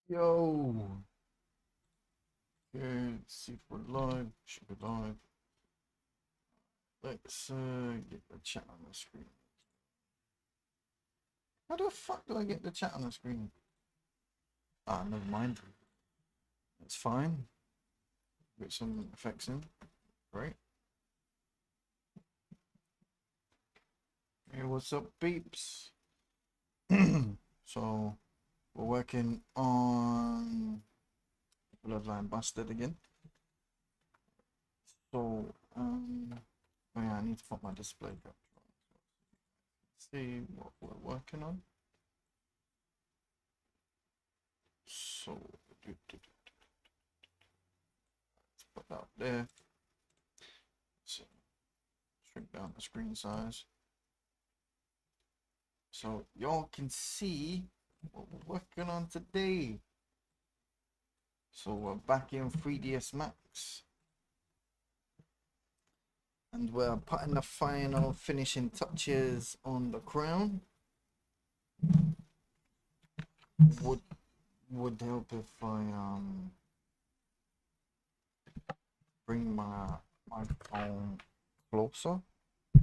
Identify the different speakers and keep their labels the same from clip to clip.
Speaker 1: Yo, okay, see if we're live. Should be live. Let's get the chat on the screen. How the fuck do I get the chat on the screen? Ah, never mind. It's fine. Get some effects in. Great. Hey, what's up, peeps? So we're working on BloodlineBastard again. So oh yeah, I need to put my display capture on. See what we're working on. So let's put that there. So shrink down the screen size so y'all can see what we're working on today. So we're back in 3ds Max and we're putting the final finishing touches on the crown. Would help if I bring my microphone closer. I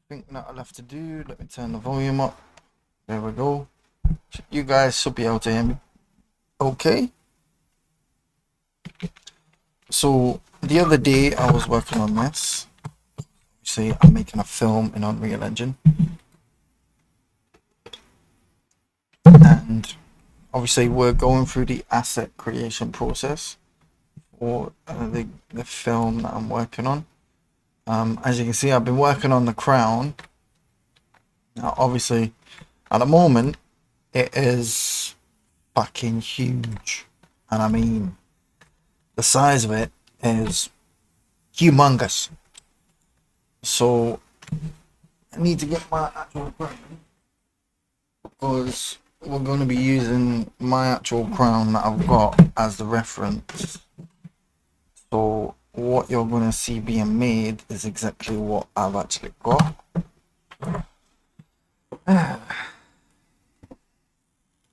Speaker 1: think that I'll have to do. Let me turn the volume up. There we go. You guys should be able to hear me okay. So the other day I was working on this. See, I'm making a film in Unreal Engine, and obviously we're going through the asset creation process for the film that I'm working on. As you can see, I've been working on the crown. Now obviously at the moment it is fucking huge, and I mean the size of it is humongous. So I need to get my actual crown because we're going to be using my actual crown that I've got as the reference. So what you're going to see being made is exactly what I've actually got.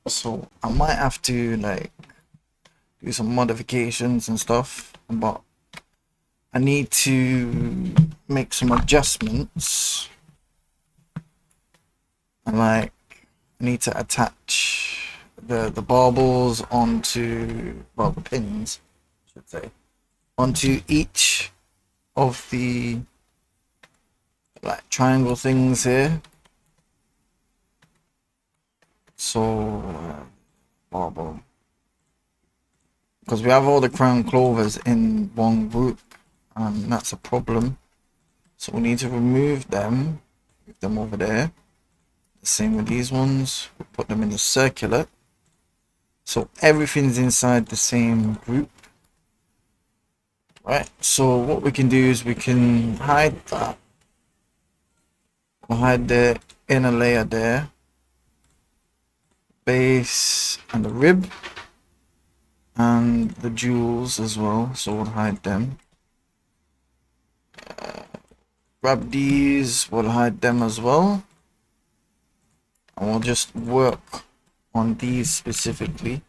Speaker 1: So I might have to like do some modifications and stuff, but I need to make some adjustments, and like I need to attach the baubles onto, well, the pins I should say, onto each of the like triangle things here. So bauble, because we have all the crown clovers in one group, and that's a problem. So we need to remove them, move them over there. The same with these ones. We'll put them in the circular, so everything's inside the same group. Right, so what we can do is we can hide that. We'll hide the inner layer there, base and the rib, and the jewels as well, so we'll hide them. Grab these, we'll hide them as well, and we'll just work on these specifically.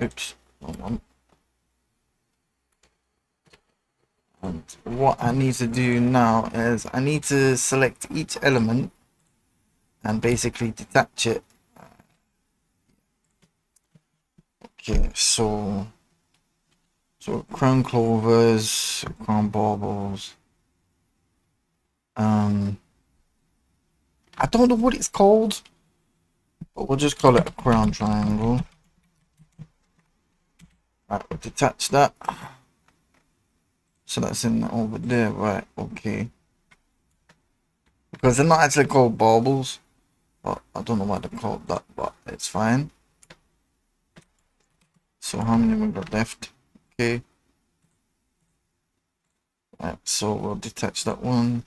Speaker 1: Oops, hold on. And what I need to do now is I need to select each element and basically detach it. Okay, so crown clovers, crown baubles. I don't know what it's called, but we'll just call it a crown triangle. Right, we'll detach that. So that's in over there, right? Okay. Because they're not actually called baubles, but I don't know why they're called that, but it's fine. So how many we got left? Okay. Right, so we'll detach that one.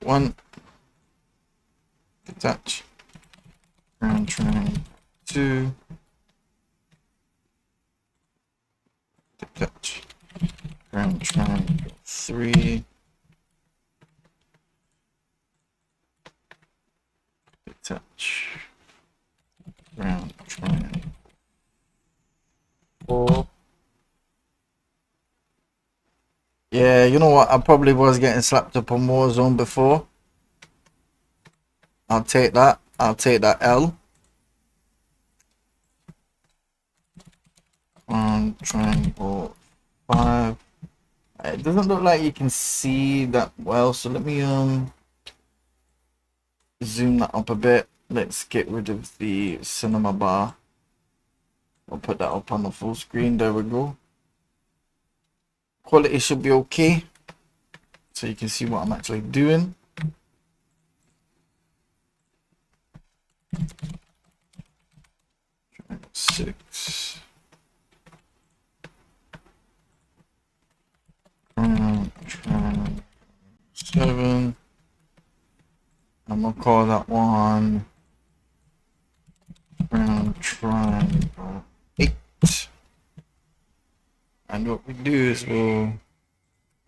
Speaker 1: One. Detach. Crown triangle. 2. Detach. Crown triangle. 3. Touch. Round triangle. 4. Yeah, you know what? I probably was getting slapped up on Warzone before. I'll take that. I'll take that L. Triangle 5. It doesn't look like you can see that well, so let me zoom that up a bit. Let's get rid of the cinema bar. I'll put that up on the full screen. There we go. Quality should be okay, so you can see what I'm actually doing. Triangle 6. Triangle 7. I'm gonna call that one triangle 8. And what we do is we'll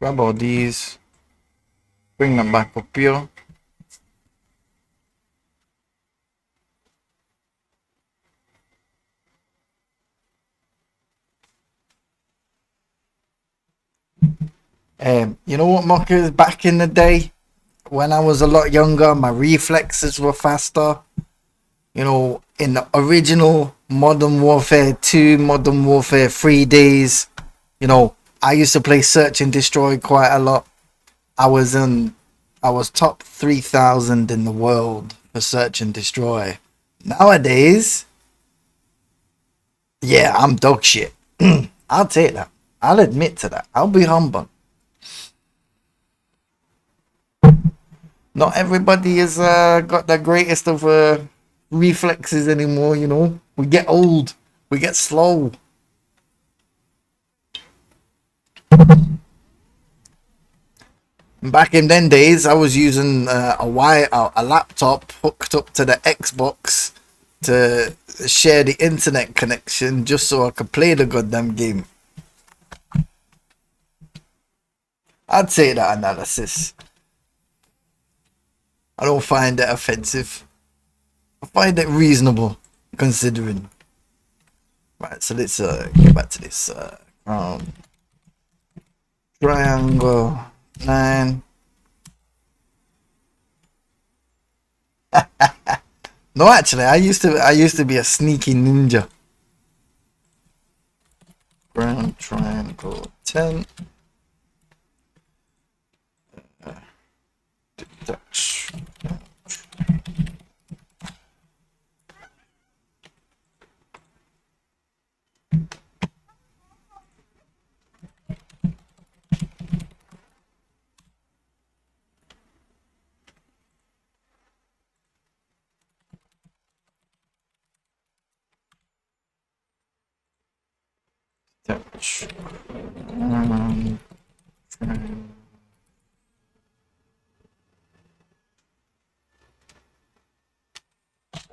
Speaker 1: grab all these, bring them back up here. You know what, Mockers? Back in the day, when I was a lot younger, my reflexes were faster. You know, in the original Modern Warfare 2, Modern Warfare 3 days, you know, I used to play Search and Destroy quite a lot. I was top 3,000 in the world for Search and Destroy. Nowadays, yeah, I'm dog shit. I'll take that. I'll admit to that. I'll be humble. Not everybody has got the greatest of reflexes anymore, you know. We get old. We get slow. Back in them days, I was using a laptop hooked up to the Xbox to share the internet connection just so I could play the goddamn game. I'd say that analysis. I don't find it offensive. I find it reasonable, considering. Right, so let's get back to this triangle 9. No, actually, I used to be a sneaky ninja. Ground triangle 10. Touch. Touch.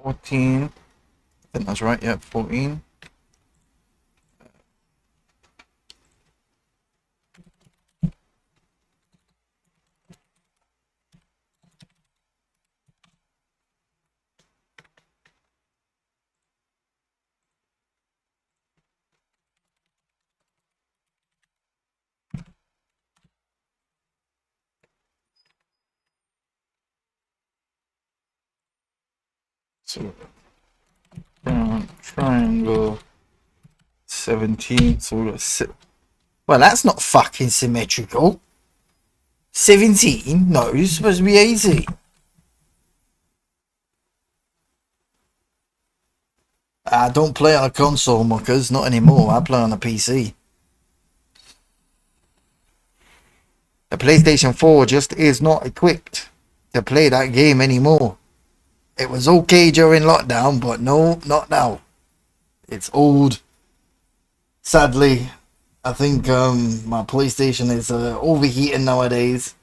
Speaker 1: 14. I think that's right. Yeah, 14. So triangle 17. So well, that's not fucking symmetrical. 17? No, it's supposed to be 18. I don't play on a console, muckers. Not anymore. I play on a PC. The PlayStation 4 just is not equipped to play that game anymore. It was okay during lockdown, but no, not now. It's old. Sadly, I think my PlayStation is overheating nowadays.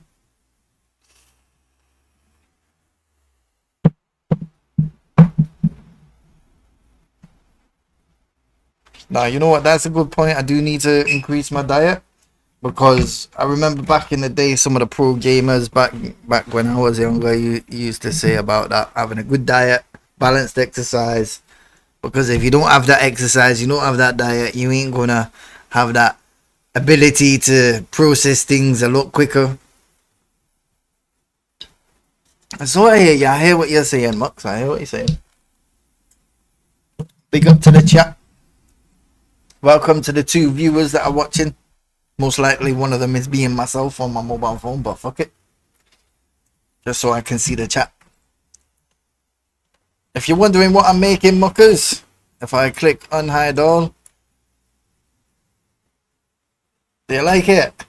Speaker 1: Now, you know what? That's a good point. I do need to increase my diet. because I remember back in the day, some of the pro gamers back when I was younger, you used to say about that having a good diet, balanced exercise. Because if you don't have that exercise, you don't have that diet, you ain't gonna have that ability to process things a lot quicker. So I hear you. I hear what you're saying, Mux. I hear what you're saying. Big up to the chat. Welcome to the 2 viewers that are watching. Most likely one of them is being myself on my mobile phone, but fuck it. Just so I can see the chat. If you're wondering what I'm making, muckers, if I click unhide all, do you like it?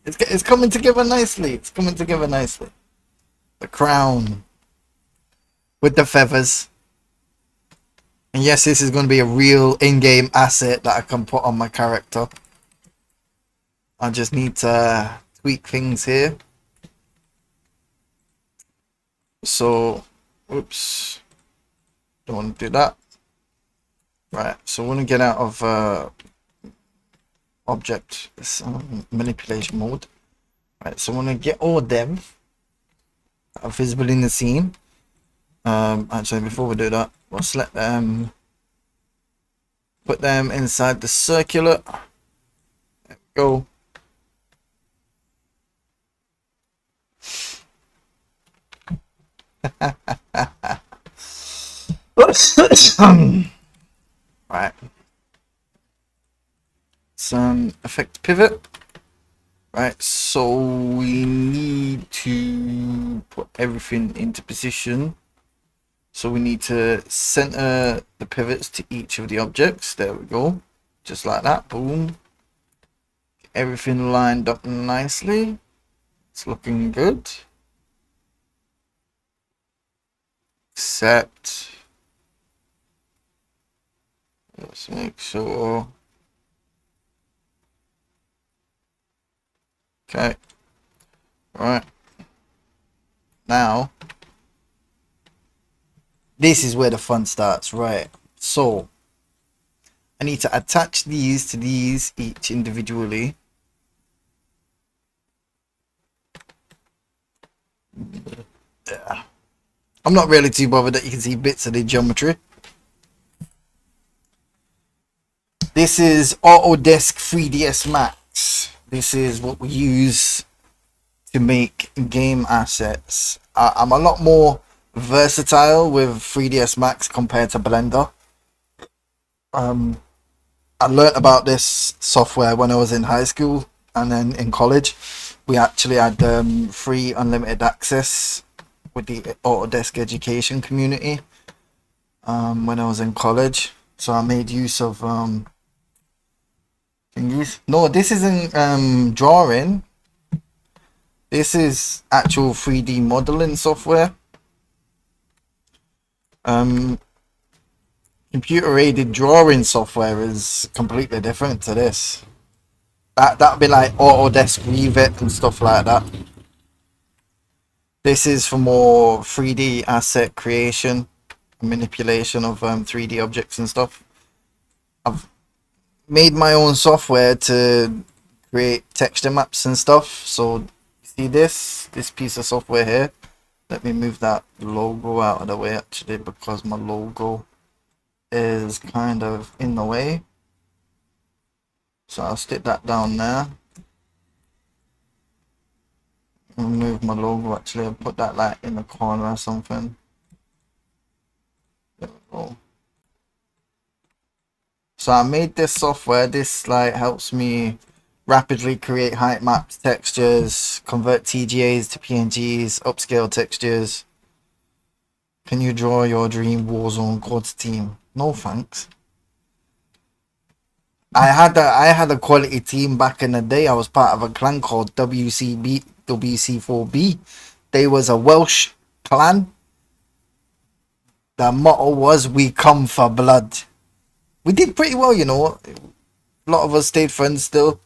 Speaker 1: It's coming together nicely. It's coming together nicely. The crown with the feathers. And yes, this is going to be a real in-game asset that I can put on my character. I just need to tweak things here. So, oops. Don't want to do that. Right, so I want to get out of object manipulation mode. Right, so I want to get all of them that are visible in the scene. Actually, before we do that, we'll select them, put them inside the circular. There we go. Right. Some effect pivot. Right, so we need to put everything into position. So we need to center the pivots to each of the objects. There we go. Just like that. Boom. Everything lined up nicely. It's looking good. Except, let's make sure. Okay. Right. Now, this is where the fun starts, right? So, I need to attach these to these each individually. Yeah. I'm not really too bothered that you can see bits of the geometry. This is Autodesk 3ds Max. This is what we use to make game assets. I'm a lot more versatile with 3ds Max compared to Blender. I learnt about this software when I was in high school, and then in college we actually had free unlimited access with the Autodesk education community when I was in college. So I made use of thingies. No, this isn't drawing. This is actual 3D modeling software. Computer aided drawing software is completely different to this. That'd be like Autodesk Revit and stuff like that. This is for more 3D asset creation, manipulation of 3D objects and stuff. I've made my own software to create texture maps and stuff. So you see this piece of software here. Let me move that logo out of the way actually, because my logo is kind of in the way. So I'll stick that down there. Move my logo actually. I'll put that like in the corner or something. There we go. So I made this software. This like helps me rapidly create height maps, textures, convert TGAs to PNGs, upscale textures. Can you draw your dream Warzone quads team? No thanks. I had a quality team back in the day. I was part of a clan called WC4B. They was a Welsh clan. The motto was, "We come for blood." We did pretty well, you know. A lot of us stayed friends still.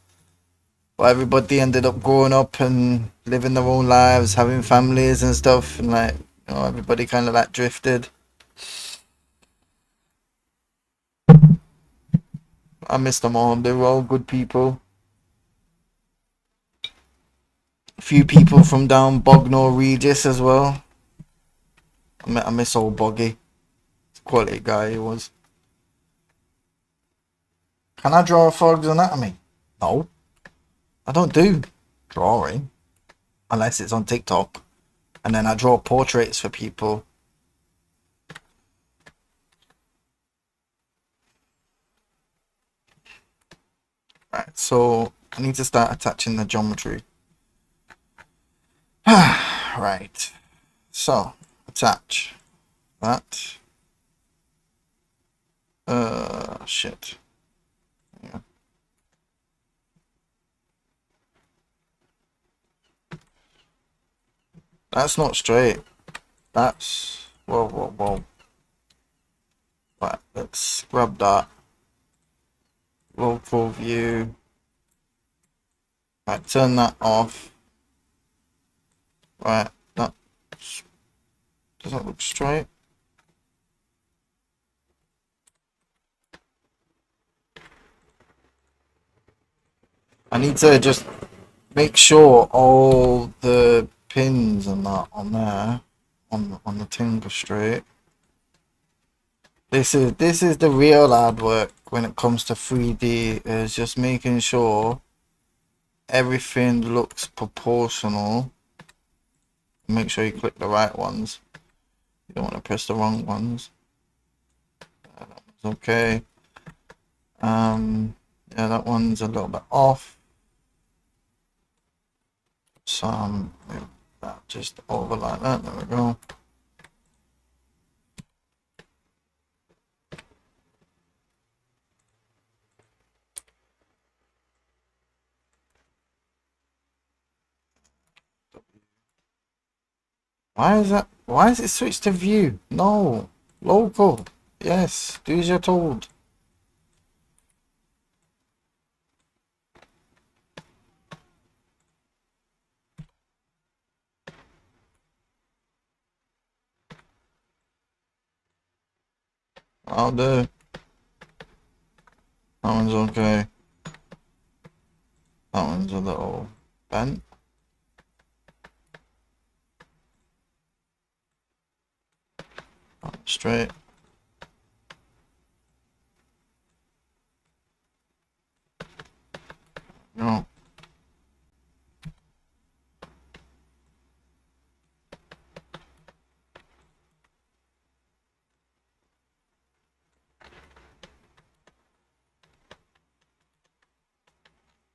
Speaker 1: But everybody ended up growing up and living their own lives, having families and stuff. And like, you know, everybody kind of like drifted. I missed them all. They were all good people. A few people from down Bognor Regis as well. I miss old Boggy. Quality guy he was. Can I draw a frog's anatomy? No. I don't do drawing. Unless it's on TikTok. And then I draw portraits for people. Right, so I need to start attaching the geometry. Right. So, attach that. Shit. Yeah. That's not straight. That's... Whoa, whoa, whoa. Right, let's grab that. Local view. Right, turn that off. Right, that... Does that look straight? I need to just make sure all the pins and that on there, on the thing are straight. This is the real hard work when it comes to 3D, is just making sure everything looks proportional. Make sure you click the right ones. You don't want to press the wrong ones. That one's okay. Yeah, that one's a little bit off. Some just over like that. There we go. Why is that? Why is it switched to view? No, local. Yes, do as you're told. I'll do. That one's okay. That one's a little bent. Straight. No.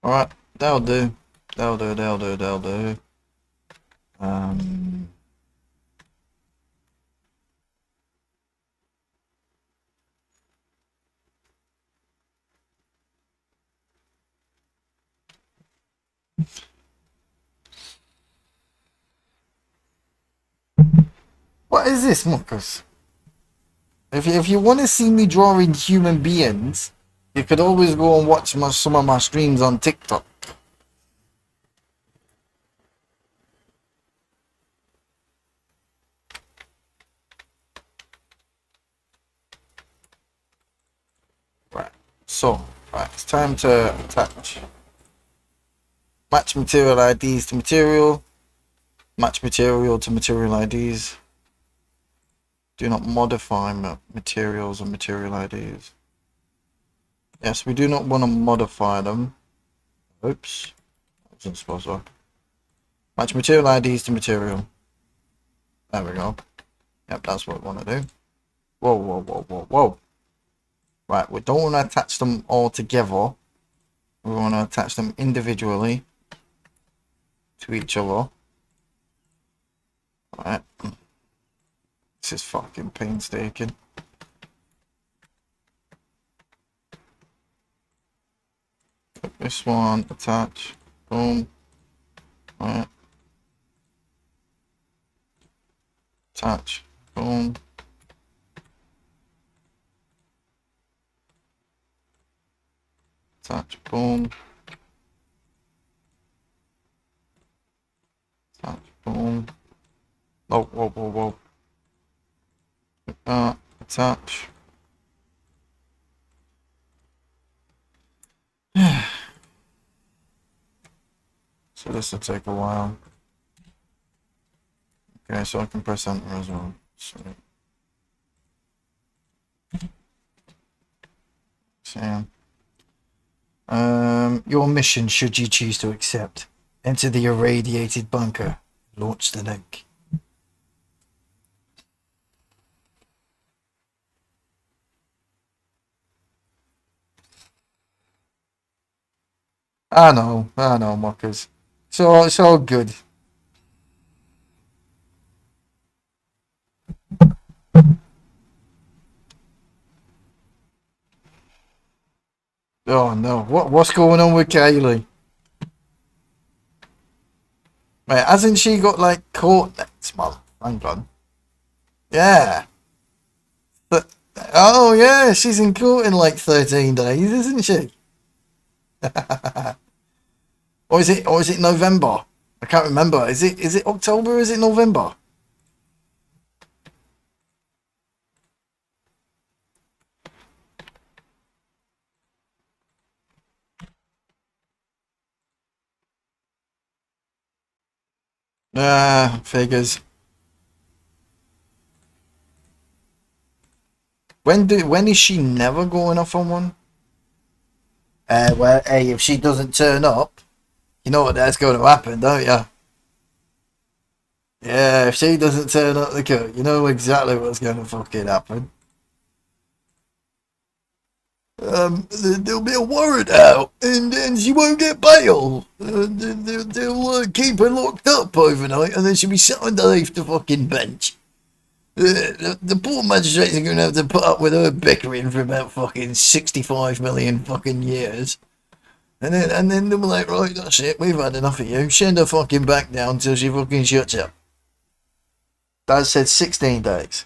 Speaker 1: Alright, that'll do. That'll do, that'll do, that'll do. What is this, Muckers? If you want to see me drawing human beings, you could always go and watch some of my streams on TikTok. Right, so, right, it's time to attach. Match material IDs to material. Match material to material IDs. Do not modify materials and material IDs. Yes, we do not want to modify them. Oops. I wasn't supposed to. Match material IDs to material. There we go. Yep, that's what we want to do. Whoa, whoa, whoa, whoa, whoa. Right, we don't want to attach them all together. We want to attach them individually to each other. Alright. This is fucking painstaking. Put this one, attach, boom. Alright. Attach, boom. Attach, boom. Attach, boom. Oh, whoa, whoa, whoa. Attach. So this will take a while. Okay, so I can press enter as well. So, your mission, should you choose to accept. Enter the irradiated bunker. Launch the link. I know, muckers. So it's all good. Oh no, what's going on with Kaylee? Wait, hasn't she got like caught next month? Hang on. Yeah. But oh yeah, she's in court in like 13 days, isn't she? Or is it November? I can't remember. Is it October or is it November? Figures. When is she never going off on one? Well, hey, if she doesn't turn up, you know what that's going to happen, don't you? Yeah, if she doesn't turn up the court, you know exactly what's going to fucking happen. There'll be a warrant out, and she won't get bail. They'll keep her locked up overnight, and then she'll be sat underneath the fucking bench. The poor magistrates are going to have to put up with her bickering for about fucking 65 million fucking years. And then they'll be like, right, that's it, we've had enough of you. Send her fucking back down till she fucking shuts up. That said 16 days.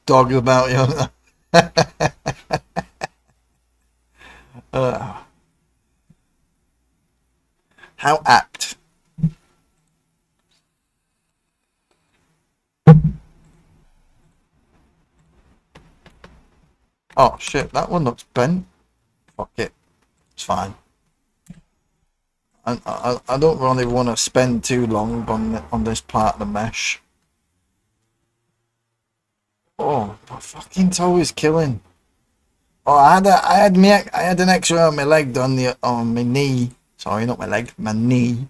Speaker 1: Dog about you. How apt. Oh shit, that one looks bent. Fuck it. It's fine. I don't really want to spend too long on this part of the mesh. Oh, my fucking toe is killing. Oh, I had an X-ray on my leg done on my knee. Sorry, not my leg, my knee.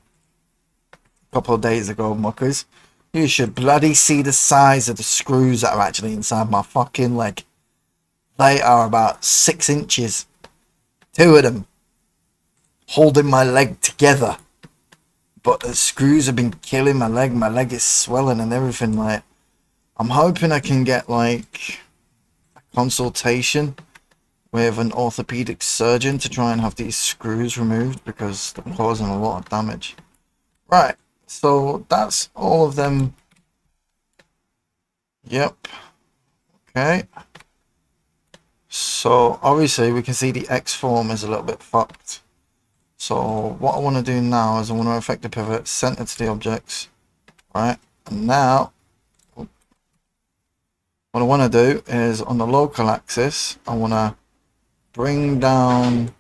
Speaker 1: A couple of days ago, muckers. You should bloody see the size of the screws that are actually inside my fucking leg. They are about 6 inches. 2 of them. Holding my leg together. But the screws have been killing my leg. My leg is swelling and everything. Like, I'm hoping I can get like a consultation with an orthopedic surgeon to try and have these screws removed because they're causing a lot of damage. Right, so that's all of them. Yep. Okay. So obviously we can see the X form is a little bit fucked. So what I want to do now is I want to affect the pivot center to the objects. Right, and now what I want to do is on the local axis I want to bring down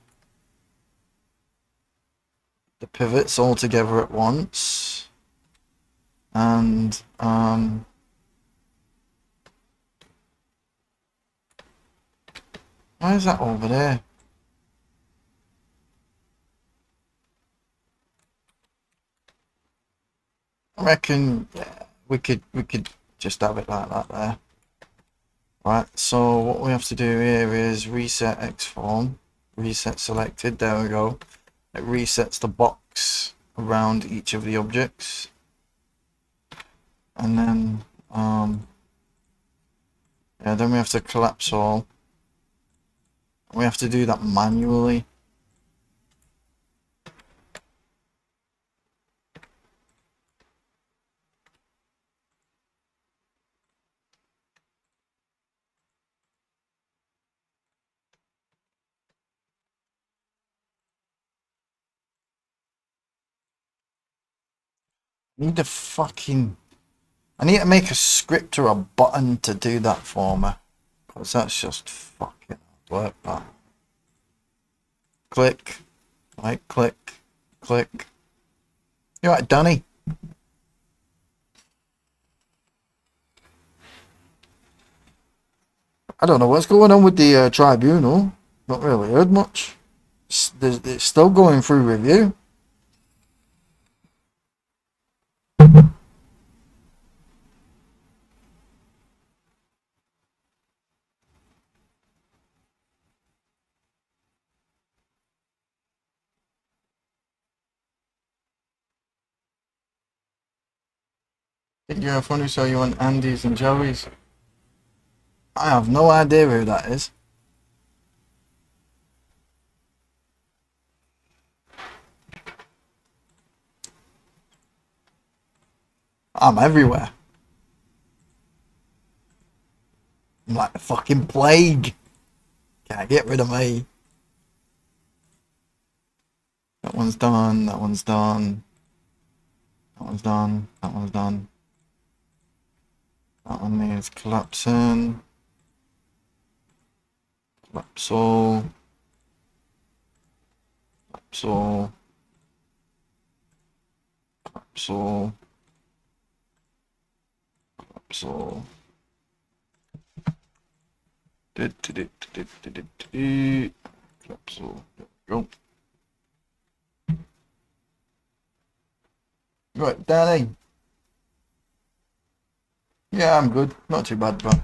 Speaker 1: the pivots all together at once, and why is that over there? I reckon, yeah, we could just have it like that there. Right, so what we have to do here is reset X form, reset selected, there we go. It resets the box around each of the objects. And then, yeah, then we have to collapse all. We have to do that manually. I need to make a script or a button to do that for me. Because that's just fucking What? Oh. Click. Right click. Click. You right, Danny? I don't know what's going on with the tribunal. Not really heard much. It's still going through review. You're a funny, so you want Andy's and Joey's. I have no idea who that is. I'm everywhere. I'm like the fucking plague. Can't get rid of me. That one's done. That one's done. That one's done. That one's done. That one needs collapsing. Collapse all. Collapse all. Collapse all. Collapse all. Collapse all. There we go. Right, Danny. Yeah, I'm good. Not too bad, but.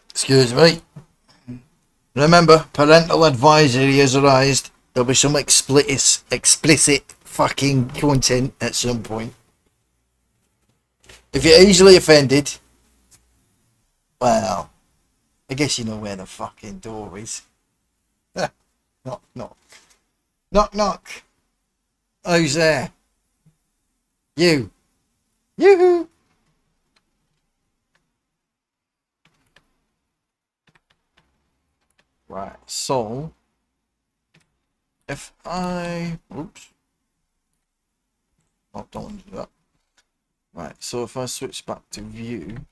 Speaker 1: Excuse me. Remember, parental advisory is arised. There'll be some explicit fucking content at some point. If you're easily offended, well, I guess you know where the fucking door is. Knock, knock. Knock, knock. Who's there? You. Yoo-hoo. Right, so if I, oops, oh, don't want to do that. Right, so if I switch back to view,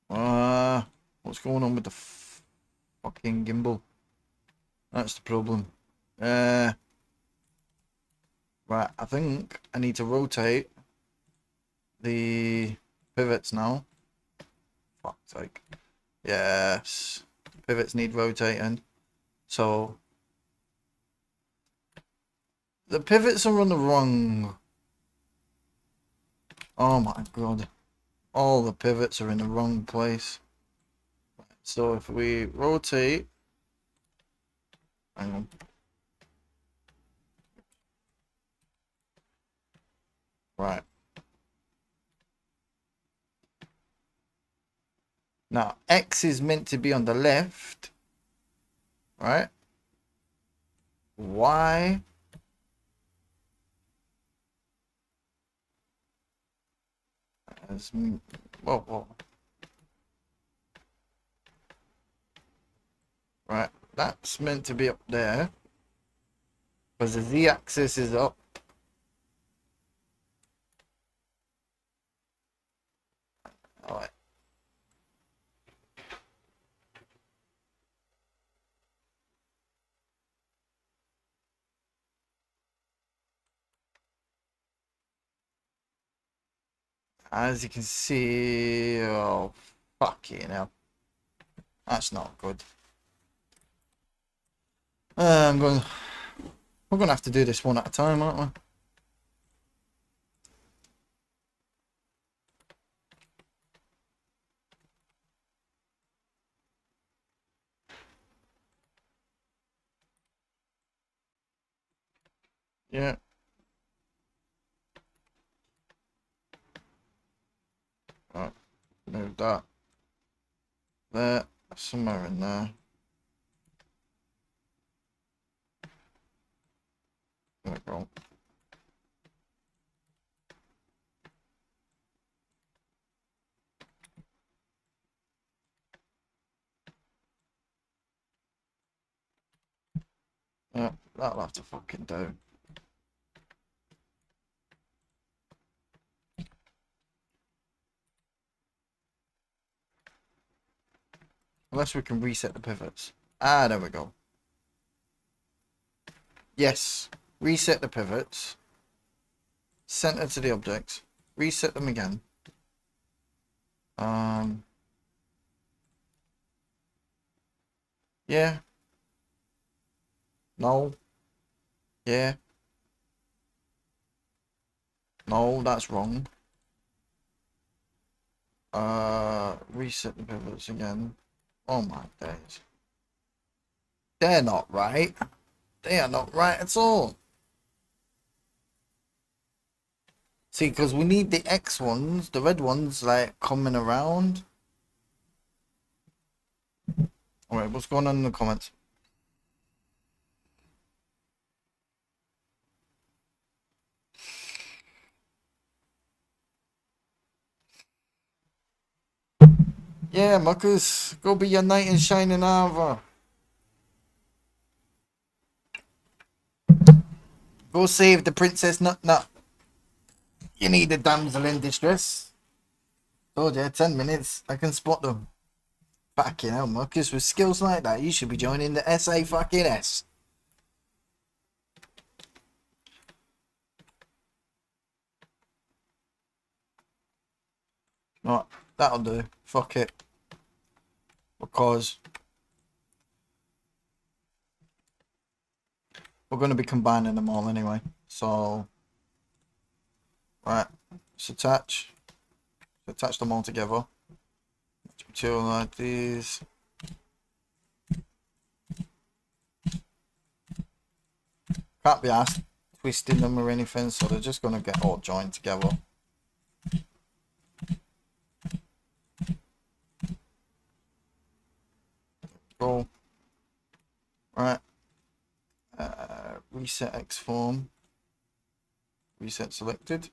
Speaker 1: what's going on with the fucking gimbal? That's the problem. Right, I think I need to rotate the pivots now. Fuck's sake. Yes, pivots need rotating. So the pivots are on the wrong. Oh my god. All the pivots are in the wrong place. So if we rotate, hang on. Right. Now X is meant to be on the left, right? Y as whoa. Right, that's meant to be up there because the Z-axis is up. All right. As you can see, oh fucking hell, that's not good. We're gonna have to do this one at a time, aren't we? Yeah. Right, move that there, somewhere in there. There we go. Yeah, that'll have to fucking do. Unless we can reset the pivots. Ah, there we go. Yes. Reset the pivots. Center to the objects. Reset them again. Yeah. No. Yeah. No, that's wrong. Reset the pivots again. Oh my days. They're not right. They are not right at all. See, because we need the X ones, the red ones, like, coming around. Alright, what's going on in the comments? Yeah, Muckers, go be your knight in shining armor. Go save the Princess Nut Nut. You need a damsel in distress. Told you, 10 minutes, I can spot them. Fucking hell, Muckers, with skills like that, you should be joining the SA fucking S. Right, that'll do. Fuck it. Because we're going to be combining them all anyway. So, right, let's attach. Attach them all together. Material like these. Can't be asked twisting them or anything, so they're just going to get all joined together. Go. Right. Reset X form. Reset selected.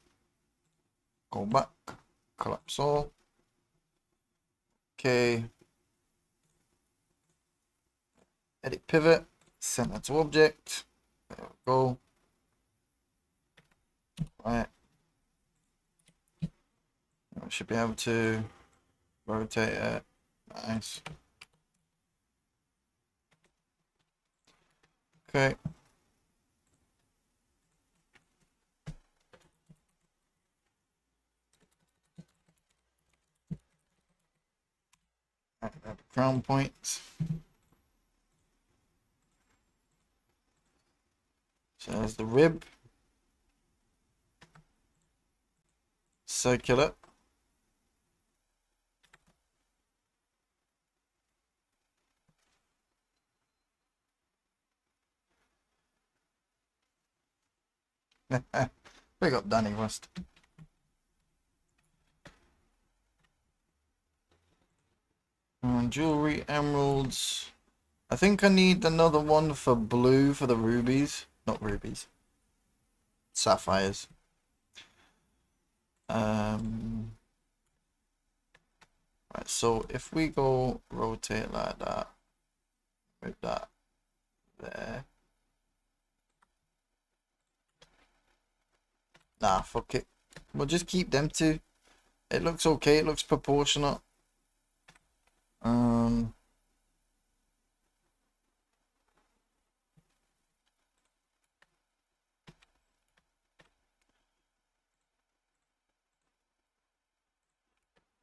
Speaker 1: Go back. Collapse all. Okay. Edit pivot. Center to object. There we go. Right. I should be able to rotate it. Nice. Okay. Crown points. So there's the rib. Circular. Big up Danny West. Jewelry, emeralds. I think I need another one for blue for the rubies. Not rubies. Sapphires. Right, so if we go rotate like that, move that there. Nah, fuck it. We'll just keep them two. It looks okay, it looks proportionate.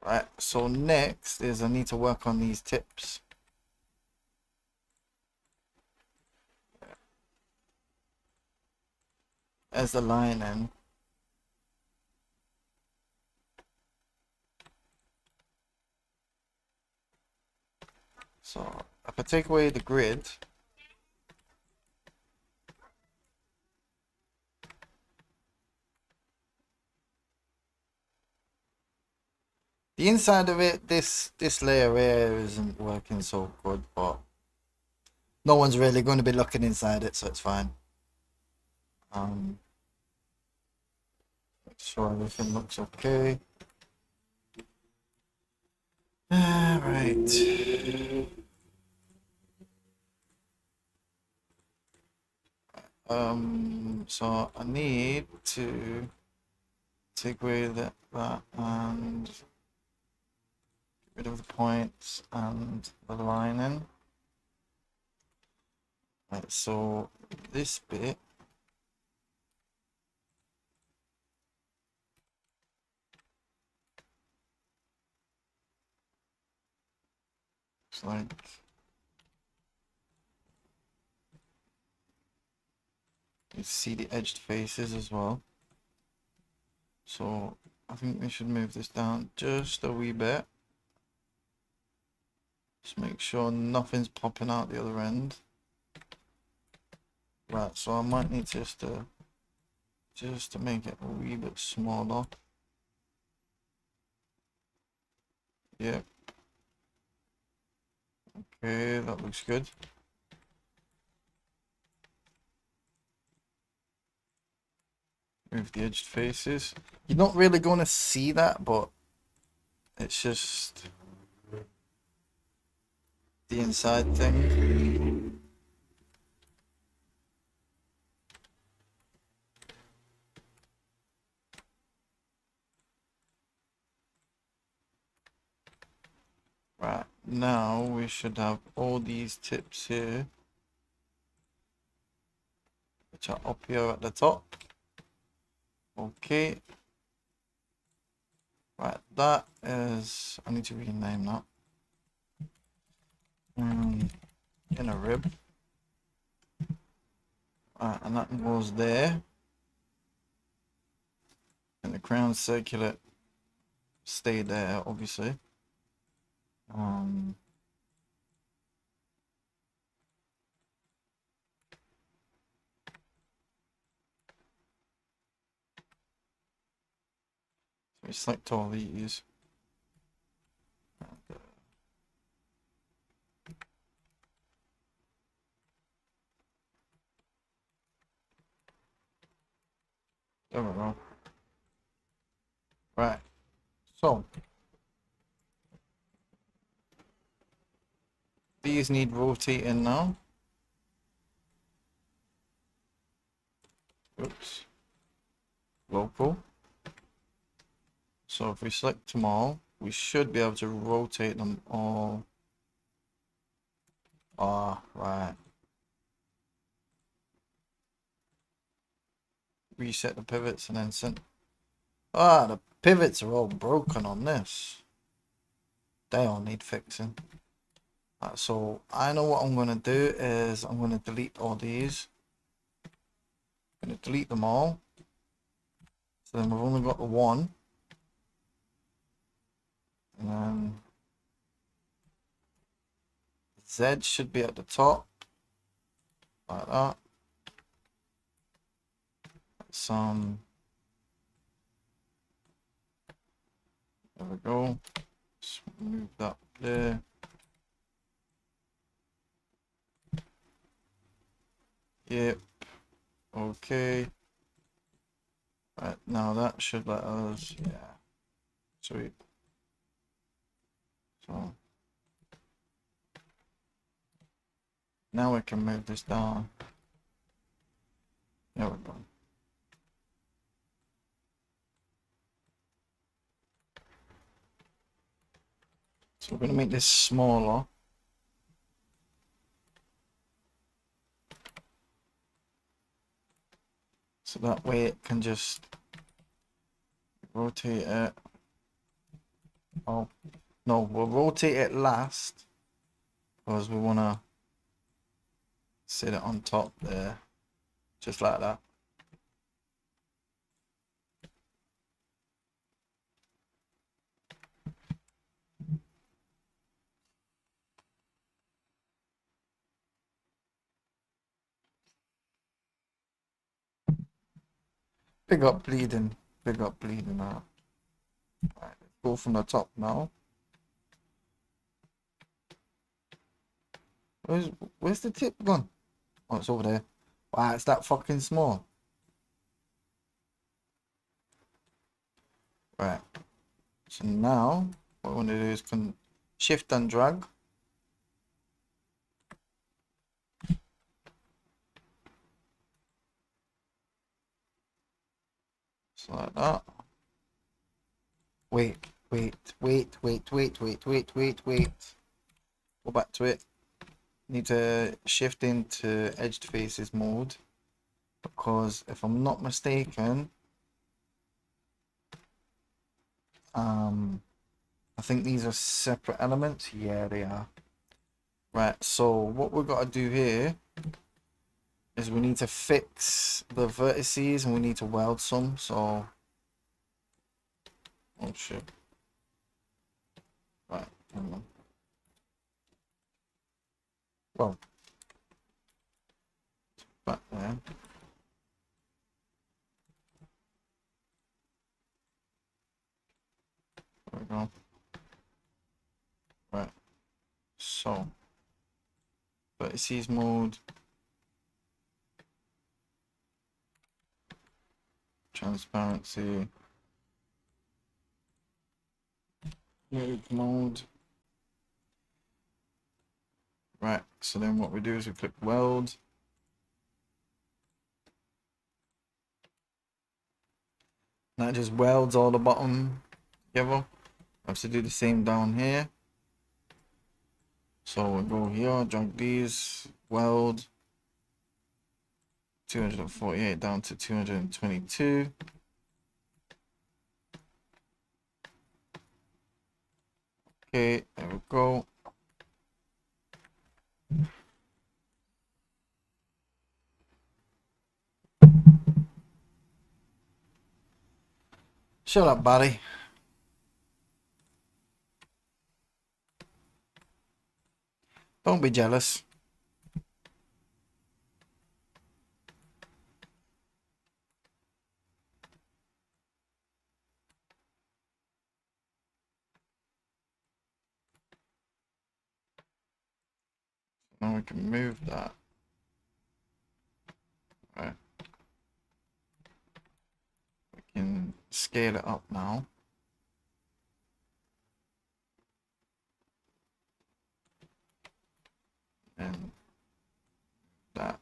Speaker 1: Right, so next is I need to work on these tips. As the lining. So if I take away the grid, the inside of it, this layer here isn't working so good, but no one's really going to be looking inside it, so it's fine. Make sure everything looks okay. Alright. So I need to take away that and get rid of the points and the lining. Right, so this bit looks like you see the edged faces as well. So I think we should move this down just a wee bit. Just make sure nothing's popping out the other end. Right, so I might need just to make it a wee bit smaller. Yep. Okay, that looks good. Move the edged faces. You're not really going to see that, but it's just the inside thing. Right, now we should have all these tips here, which are up here at the top. Okay. Right, that is, I need to rename that. Inner rib. Right, and that goes there. And the crown circular stay there, obviously. So we select all these. There we go. Right, so these need rotating now. Oops. Local. So if we select them all, we should be able to rotate them all. Ah, right. Reset the pivots and then send. Ah, the pivots are all broken on this. They all need fixing. Right, so I know what I'm going to do is I'm going to delete all these. I'm going to delete them all. So then we've only got the one. And then Z should be at the top. Like that. Some. There we go. Just move that there. Yep. Okay. Right, now that should let us, yeah. Sweet. So now we can move this down. There we go. So we're going to make this smaller. So that way it can just rotate it. Oh, no, we'll rotate it last because we want to sit it on top there, just like that. Big up bleeding out. Right, let's go from the top now. Where's the tip gone? Oh, it's over there. Wow, it's that fucking small. Right. So now what I want to do is shift and drag. So like that. Wait, Wait. Go back to it. Need to shift into edged faces mode, because if I'm not mistaken, I think these are separate elements. Yeah, they are. Right, so what we've got to do here is we need to fix the vertices and we need to weld some. So, oh shit. Right, hang on. Well, back there. There we go. Right, so vertices mode, transparency, mode. Right, so then what we do is we click weld. That just welds all the bottom together. I have to do the same down here. So we'll go here, drag these, weld 248 down to 222. Okay, there we go. Shut up, buddy. Don't be jealous. Now we can move that. Right. We can scale it up now. And that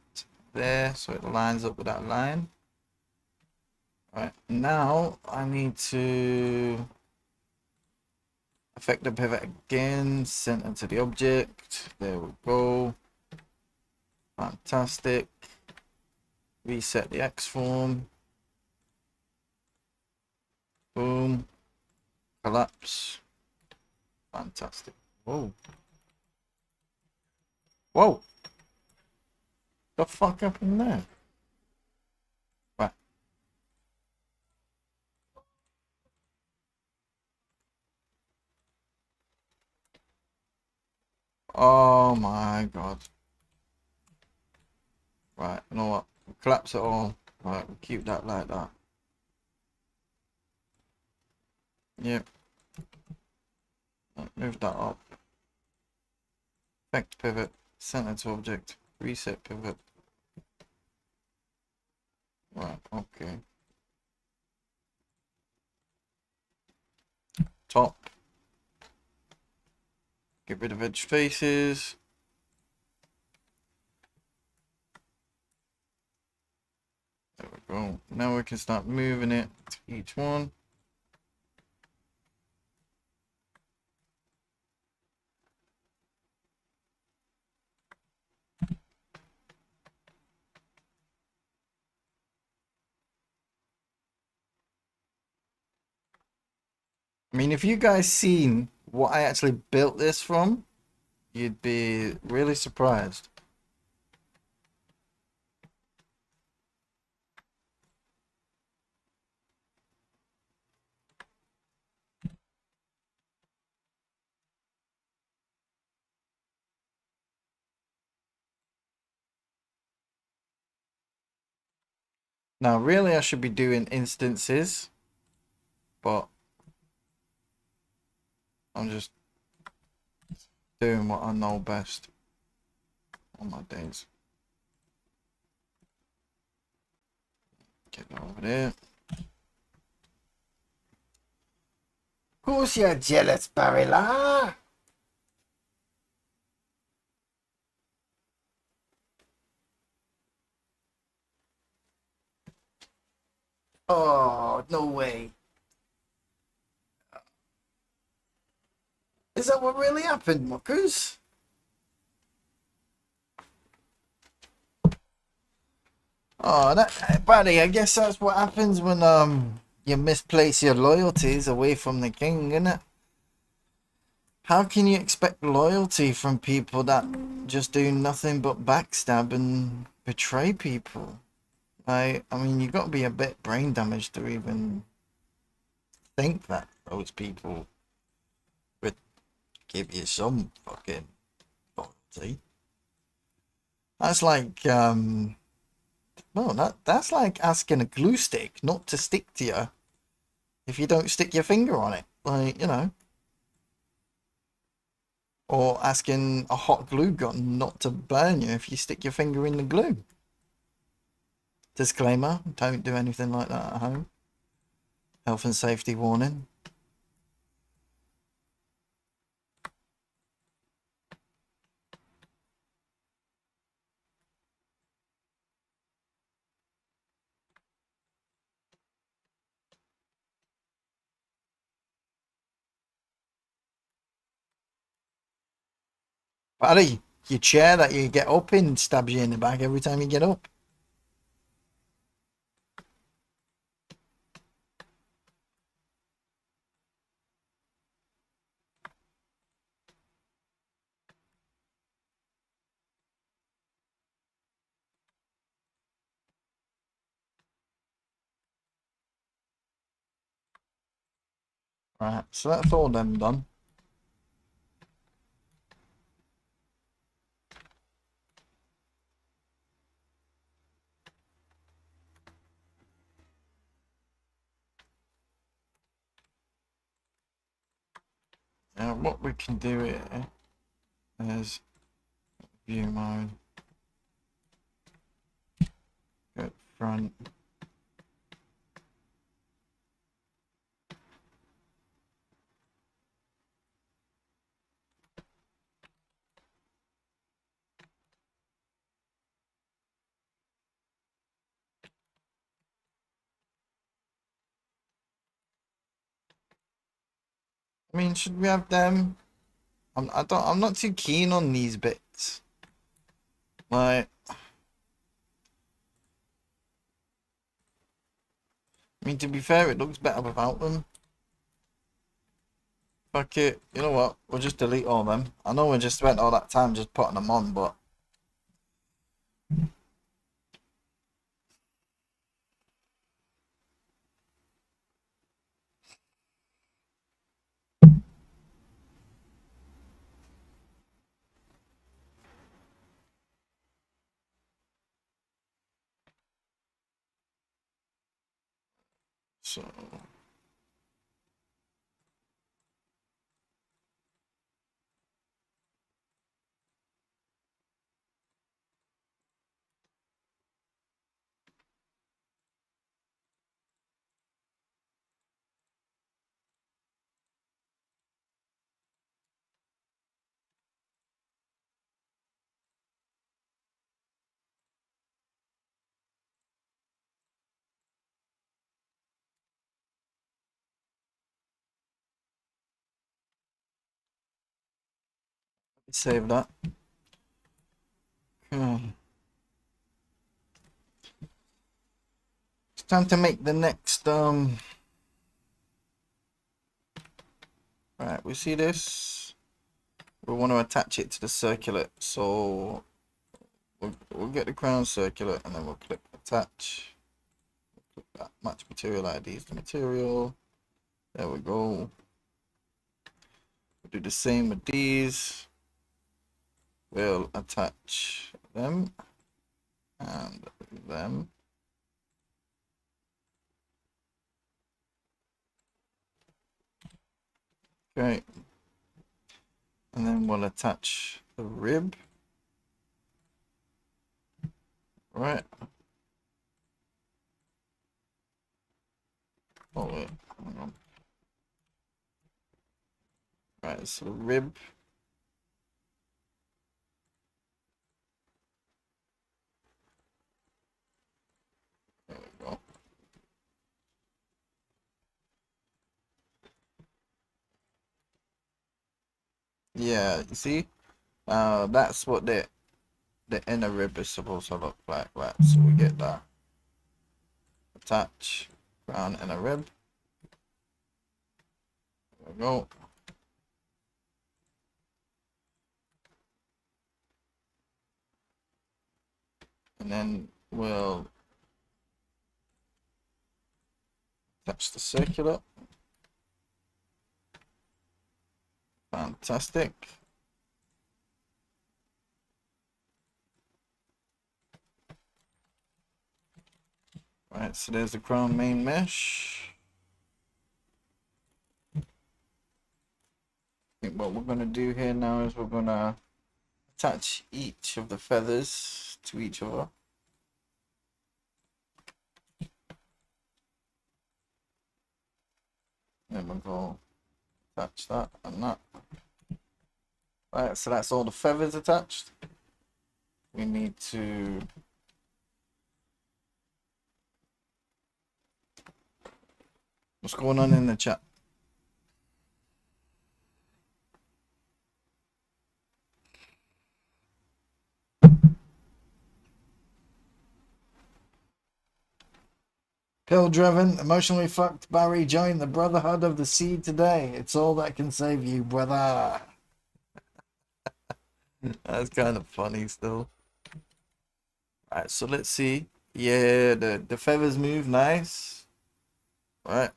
Speaker 1: there, so it lines up with that line. Right, now I need to affect the pivot again, center to the object. There we go. Fantastic. Reset the X form. Boom. Collapse. Fantastic. Whoa. Whoa. The fuck happened there? Right. Oh my god. Right, you know what? Collapse it all. Right, we'll keep that like that. Yep. Move that up. Effect pivot. Center to object. Reset pivot. Right, okay. Top. Get rid of edge faces. There we go. Now we can start moving it to each one. I mean, if you guys seen what I actually built this from, you'd be really surprised. Now, really, I should be doing instances, but I'm just doing what I know best on my days. Get that over there. Of course you're jealous, Barilla. Oh, no way. Is that what really happened, muckers? Oh, that, buddy, I guess that's what happens when you misplace your loyalties away from the king, innit? How can you expect loyalty from people that just do nothing but backstab and betray people? I mean, you got to be a bit brain damaged to even think that those people would give you some fucking loyalty. That's like, no, that's like asking a glue stick not to stick to you if you don't stick your finger on it. Like, you know. Or asking a hot glue gun not to burn you if you stick your finger in the glue. Disclaimer, don't do anything like that at home. Health and safety warning. Buddy, your chair that you get up in stabs you in the back every time you get up. Right, so that's all them done. Now what we can do here is view mode, go front. I mean, should we have them? I'm not too keen on these bits. Like, I mean, to be fair, it looks better without them. Fuck it. You know what? We'll just delete all them. I know we just spent all that time just putting them on, but so save that. Okay. It's time to make the next right, we see this. We want to attach it to the circular, so we'll get the crown circular and then we'll click attach. Click that match material ID is the material. There we go. We'll do the same with these. We'll attach them and them. Okay. And then we'll attach the rib. Right. Oh wait, hang on. Right, so the rib. There we go. Yeah, you see? That's what the inner rib is supposed to look like. Right, so we get that. Attach crown inner rib. There we go. And then we'll attach the circular. Fantastic. Right, so there's the crown main mesh. I think what we're going to do here now is we're going to attach each of the feathers to each other. Then we'll go attach that and that. Right, so that's all the feathers attached. We need to what's going on in the chat? Pill driven, emotionally fucked Barry joined the Brotherhood of the Sea today. It's all that can save you, brother. That's kind of funny still. Alright, so let's see. Yeah, the feathers move nice. Right.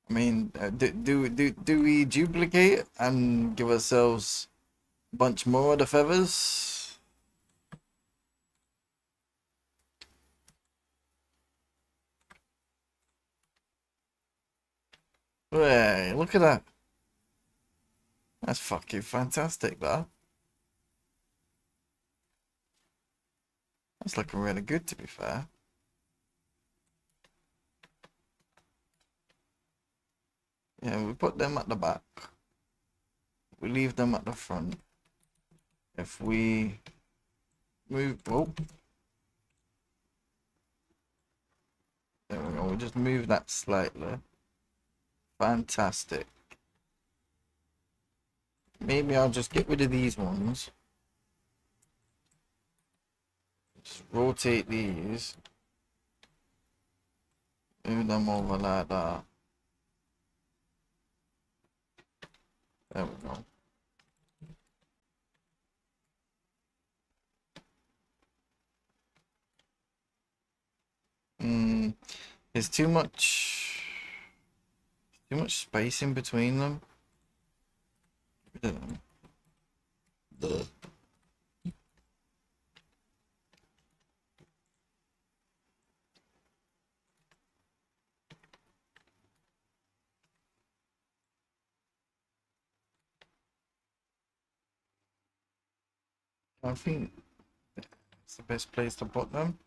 Speaker 1: I mean, do we duplicate and give ourselves a bunch more of the feathers? Hey, look at that. That's fucking fantastic, that. That's looking really good, to be fair. Yeah, we put them at the back. We leave them at the front. If we move, oh, there we go. We just move that slightly. Fantastic. Maybe I'll just get rid of these ones. Just rotate these. Move them over like that. There we go. There's too much space in between them. I think it's the best place to put them.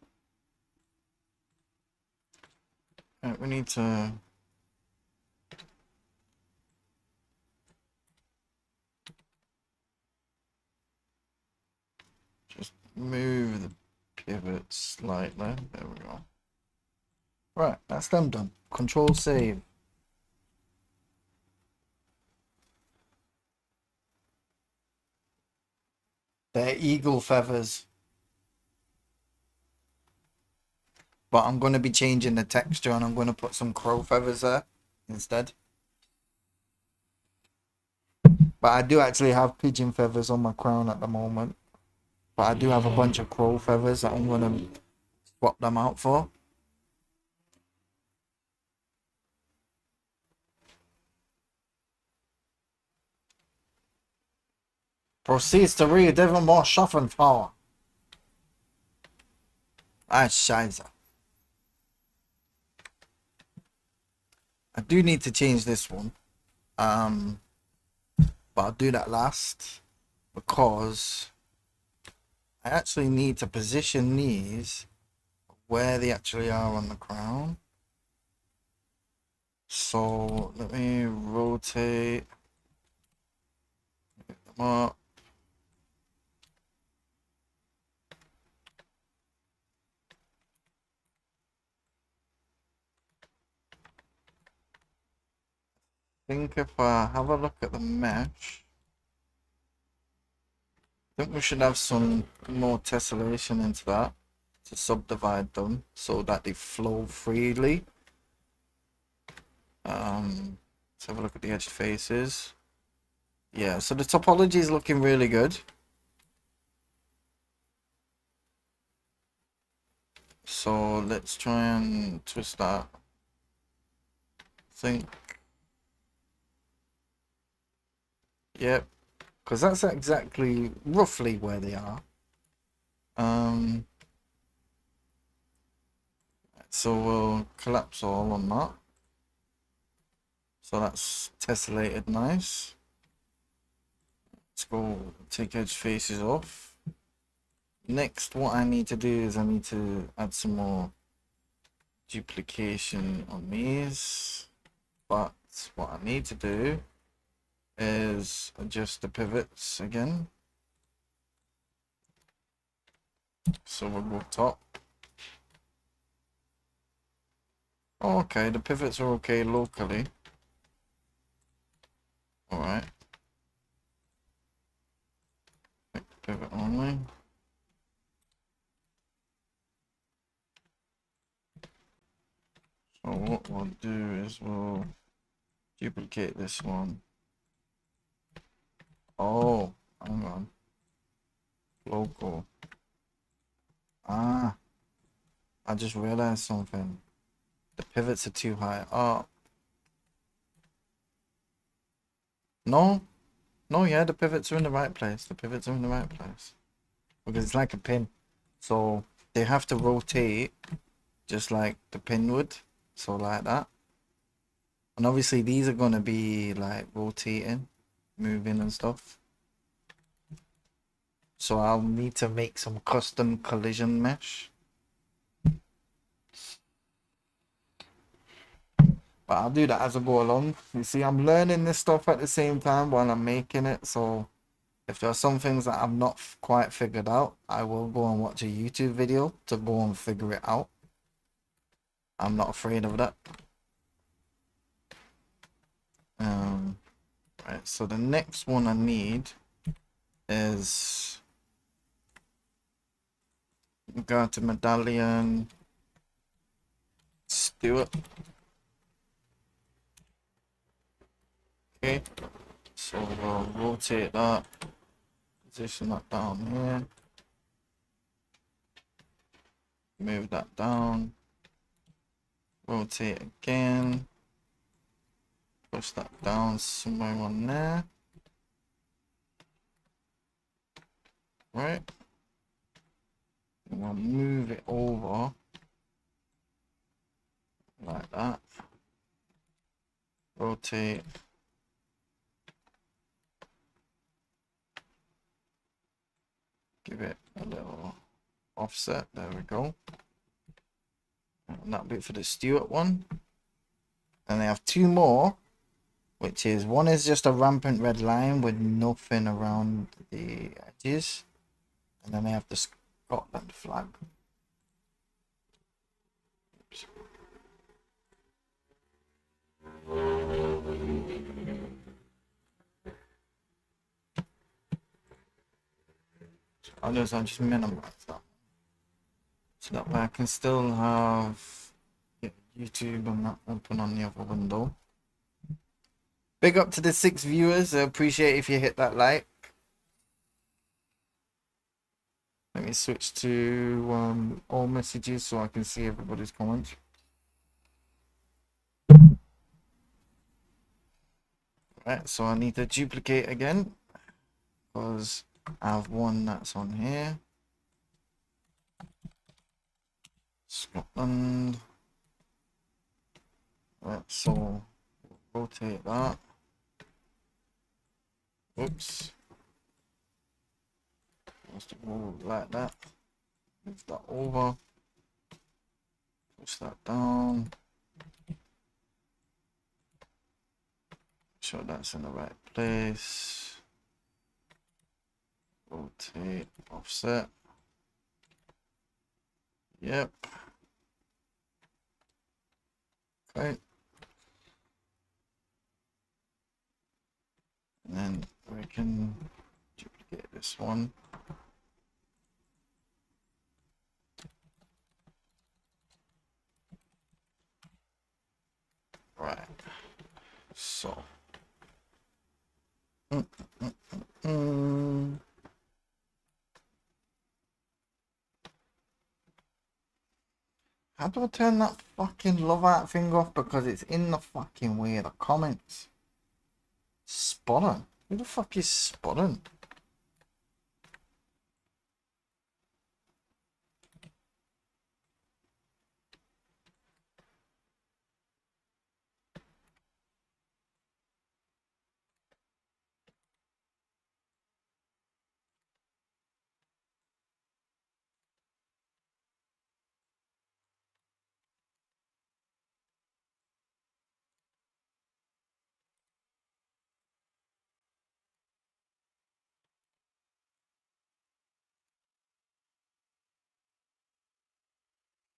Speaker 1: Right, we need to just move the pivot slightly. There we go. Right, that's them done. Control save. They're eagle feathers. But I'm going to be changing the texture and I'm going to put some crow feathers there instead. But I do actually have pigeon feathers on my crown at the moment. But I do have a bunch of crow feathers that I'm going to swap them out for. Proceeds to read even more Schaffenfrau. Ah, scheiße. I do need to change this one. But I'll do that last. Because I actually need to position these where they actually are on the crown. So let me rotate them up. think if I have a look at the mesh, I think we should have some more tessellation into that to subdivide them so that they flow freely. Let's have a look at the edged faces. Yeah, so the topology is looking really good. So let's try and twist that. Think. Yep, because that's exactly roughly where they are. So we'll collapse all on that. So that's tessellated nice. Let's go take edge faces off. Next, what I need to do is I need to add some more duplication on these. But what I need to do is adjust the pivots again. So we'll go top. Okay, the pivots are okay locally. Alright. Pivot only. So what we'll do is we'll duplicate this one. Oh, hang on. Local. Ah, I just realized something. The pivots are too high up. No, yeah, the pivots are in the right place. The pivots are in the right place. Because it's like a pin. So they have to rotate just like the pin would. So like that. And obviously these are going to be like rotating, moving and stuff. So I'll need to make some custom collision mesh. But I'll do that as I go along. You see, I'm learning this stuff at the same time while I'm making it. So if there are some things that I've not quite figured out, I will go and watch a YouTube video to go and figure it out. I'm not afraid of that. Right, so the next one I need is go to medallion Stewart. Okay, so we'll rotate that, position that down here, move that down, rotate again, push that down somewhere on there. Right, and we'll move it over like that, rotate, give it a little offset, there we go. And that'll be it for the Stewart one. And they have two more, which is one is just a rampant red line with nothing around the edges, and then they have the Scotland flag. Oops. I'll just minimize that so that way I can still have YouTube and that open on the other window. Big up to the 6 viewers. I appreciate if you hit that like. Let me switch to all messages so I can see everybody's comments. Right, so I need to duplicate again because I have one that's on here. Scotland. Right, so rotate that. Oops. Just move like that. Move that over. Push that down. Make sure that's in the right place. Rotate, offset. Yep. Okay. this one. Right. So. How do I turn that fucking love art thing off? Because it's in the fucking way of the comments. Spotting? Who the fuck is spotting?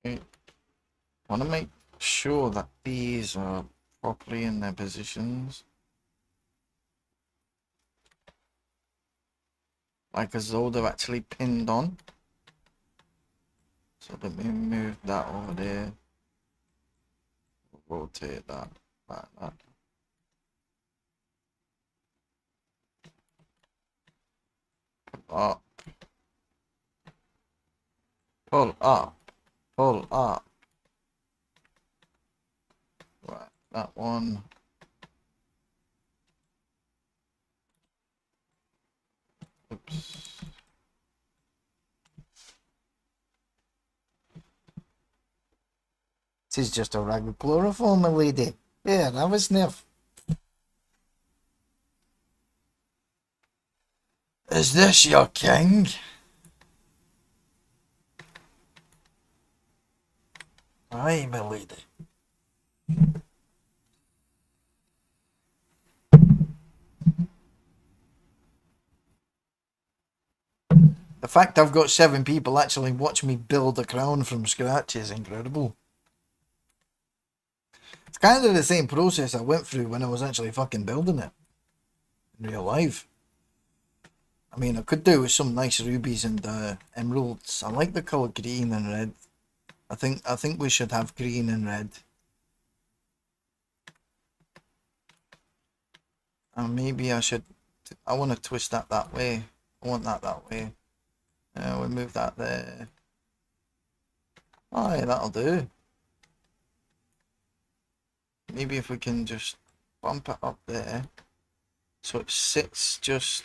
Speaker 1: I want to make sure that these are properly in their positions. Like as though they're actually pinned on. So let me move that over there. Rotate that like that. Up. Pull up. Pull up. Right, that one. Oops. This is just a rag of chloroform, my lady. Yeah, that was sniff. Is this your king? Aye, my lady. The fact I've got 7 people actually watch me build a crown from scratch is incredible. It's kind of the same process I went through when I was actually fucking building it in real life. I mean, I could do with some nice rubies and emeralds. I like the colour green and red. I think we should have green and red. And maybe I should. I want to twist that way. I want that way. We'll move that there. Oh, yeah, that'll do. Maybe if we can just bump it up there, so it sits just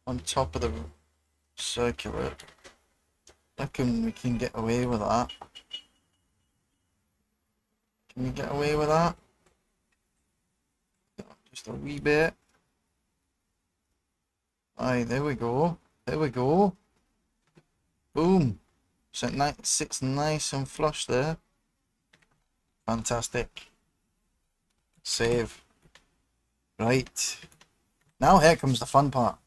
Speaker 1: on top of the circular. I reckon we can get away with that. Can we get away with that? Just a wee bit. Aye, there we go. There we go. Boom. So it sits nice and flush there. Fantastic. Save. Right. Now here comes the fun part.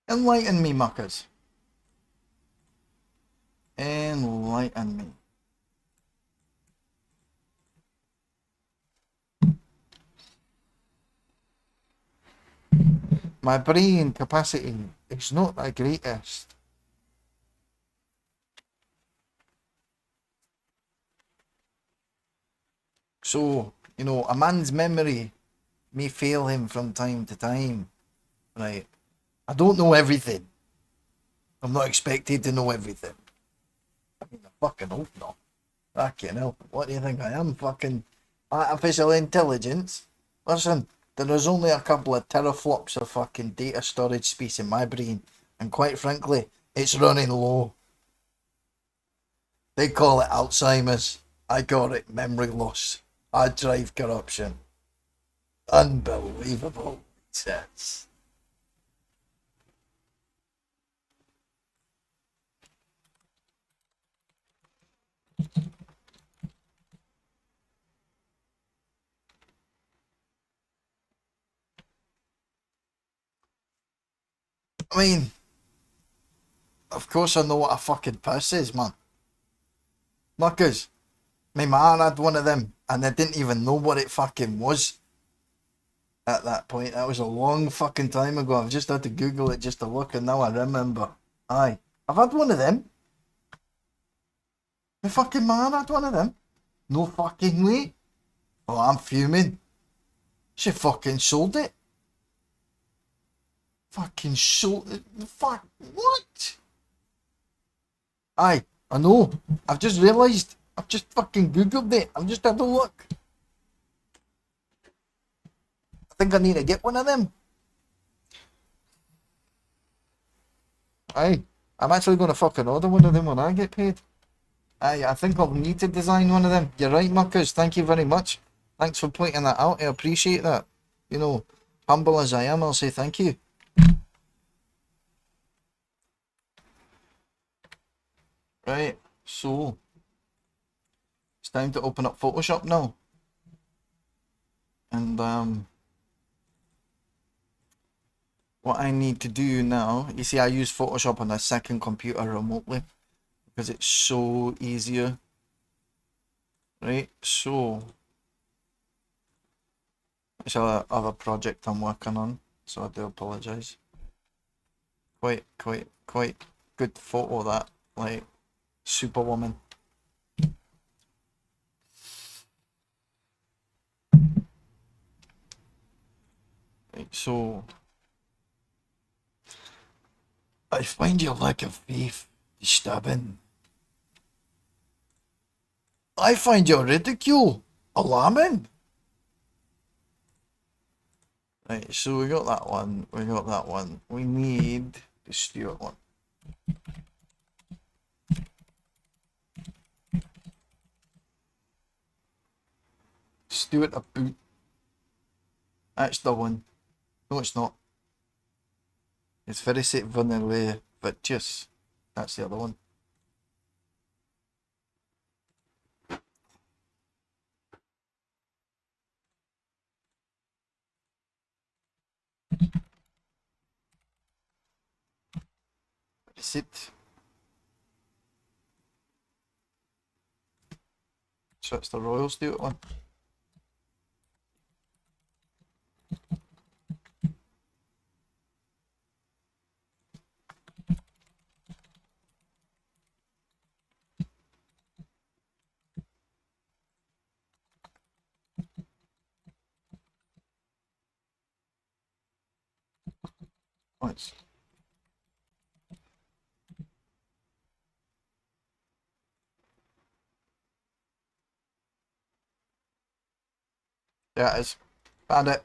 Speaker 1: Enlighten me, muckers. Enlighten me. My brain capacity is not the greatest. So, you know, a man's memory may fail him from time to time. Right? I don't know everything. I'm not expected to know everything. I mean, I fucking hope not. Fucking hell. What do you think I am? Fucking artificial intelligence? Listen, there is only a couple of teraflops of fucking data storage space in my brain. And quite frankly, it's running low. They call it Alzheimer's. I call it memory loss. I drive corruption. Unbelievable. Yes. I mean, of course I know what a fucking piss is, man. Muckers. My man had one of them, and I didn't even know what it fucking was at that point. That was a long fucking time ago. I've just had to Google it just to look, and now I remember. Aye. I've had one of them. My fucking man had one of them. No fucking way. Oh, I'm fuming. She fucking sold it. Fucking sold it. Fuck. What? Aye, I know. I've just realised. I've just fucking Googled it. I've just had a look. I think I need to get one of them. Aye. I'm actually going to fucking order one of them when I get paid. Aye, I think I'll need to design one of them. You're right, Marcus. Thank you very much. Thanks for pointing that out. I appreciate that. You know, humble as I am, I'll say thank you. Right, so it's time to open up Photoshop now. And what I need to do now, you see I use Photoshop on a second computer remotely because it's so easier. Right, so it's another project I'm working on, so I do apologise. Quite good photo that, like Superwoman. Right, so I find your lack of faith disturbing. I find your ridicule alarming. Right, so we got that one, we got that one. We need the Stuart one. Stuart a boot. That's the one. No, it's not. It's very vanilla virtuous. That's the other one. Is it? So it's the Royal Stuart one. Once. Yeah, it is. Found it.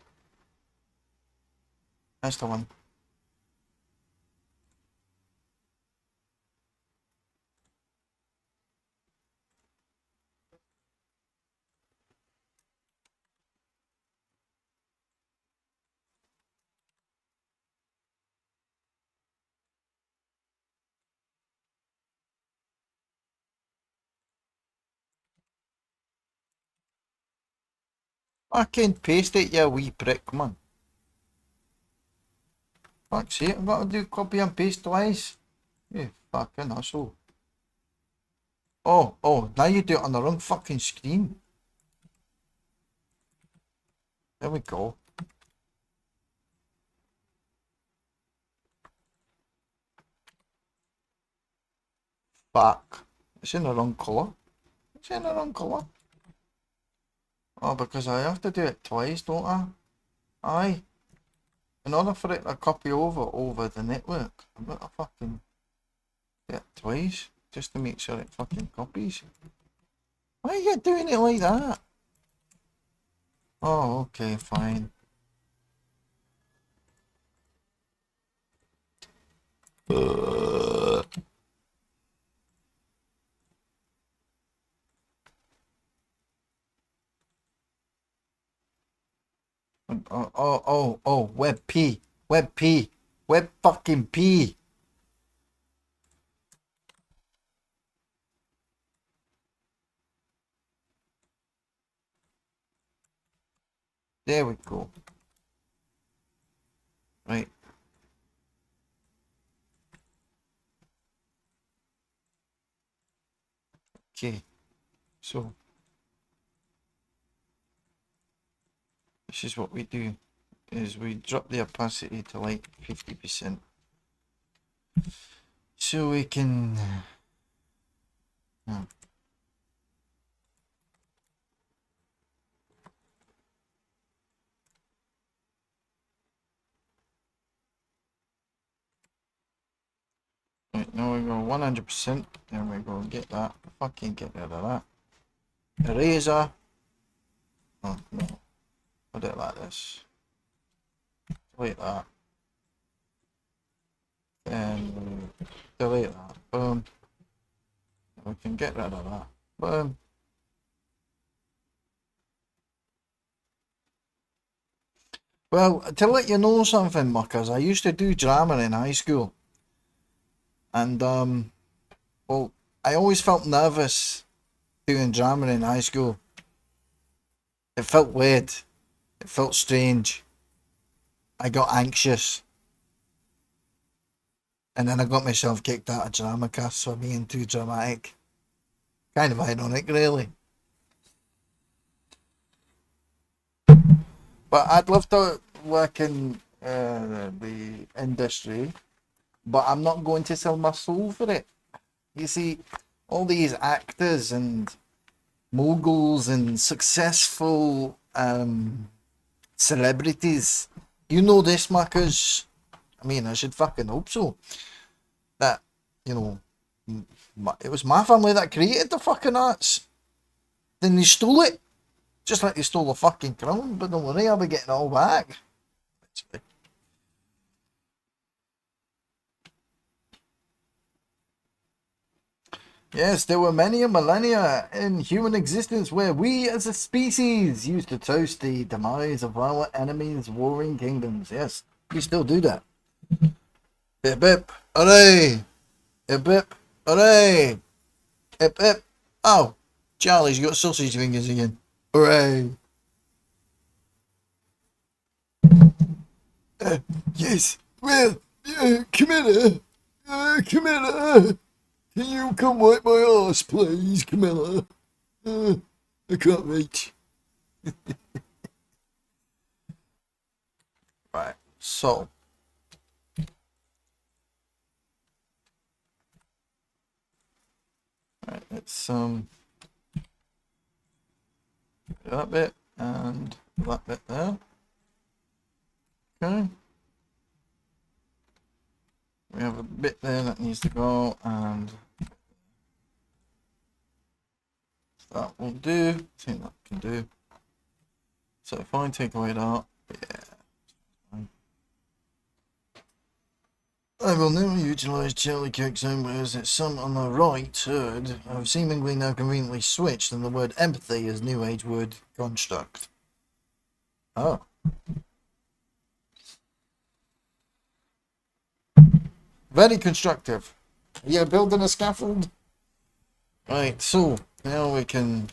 Speaker 1: That's the one. I can't paste it, you wee prick, man. Fuck's sake, I've got to do copy and paste twice. You fucking asshole. Oh, now you do it on the wrong fucking screen. There we go. Fuck. It's in the wrong colour. It's in the wrong colour. Oh, because I have to do it twice, don't I? Aye. In order for it to copy over the network, I've got to fucking do it twice, just to make sure it fucking copies. Why are you doing it like that? Oh, okay, fine. Oh, web P. Web P. Web fucking P. There we go. Right. Okay, so this is what we do, is we drop the opacity to like 50%. So we can... Right, now we go 100%, then we go get that, fucking get rid of that. Eraser. Oh, no. Put it like this. Delete that. And delete that. Boom. We can get rid of that. Boom. Well, to let you know something, muckers, I used to do drama in high school. And, well, I always felt nervous doing drama in high school. It felt weird. It felt strange. I got anxious. And then I got myself kicked out of drama cast for being too dramatic. Kind of ironic, really. But I'd love to work in the industry, but I'm not going to sell my soul for it. You see, all these actors and moguls and successful celebrities, you know this, Marcus. I mean, I should fucking hope so. That, you know, it was my family that created the fucking arts. Then they stole it. Just like they stole the fucking crown, but don't worry, I'll be getting it all back. Yes, there were many a millennia in human existence where we as a species used to toast the demise of our enemies' warring kingdoms. Yes, we still do that. Hip hip, hooray! Hip hip, hooray! Hip hip. Oh, Charlie's got sausage fingers again. Hooray! Yes, well, Camilla, Camilla, can you come wipe my ass, please, Camilla? I can't reach. Right, so. Right, let's that bit and that bit there. Okay. We have a bit there that needs to go, and that will do. I think that can do. So if I take away that, yeah. I will now utilize Charlie Cook's own words that some on the right heard have seemingly now conveniently switched, and the word empathy is new age word construct. Oh. Very constructive. You're building a scaffold? Right, so now we can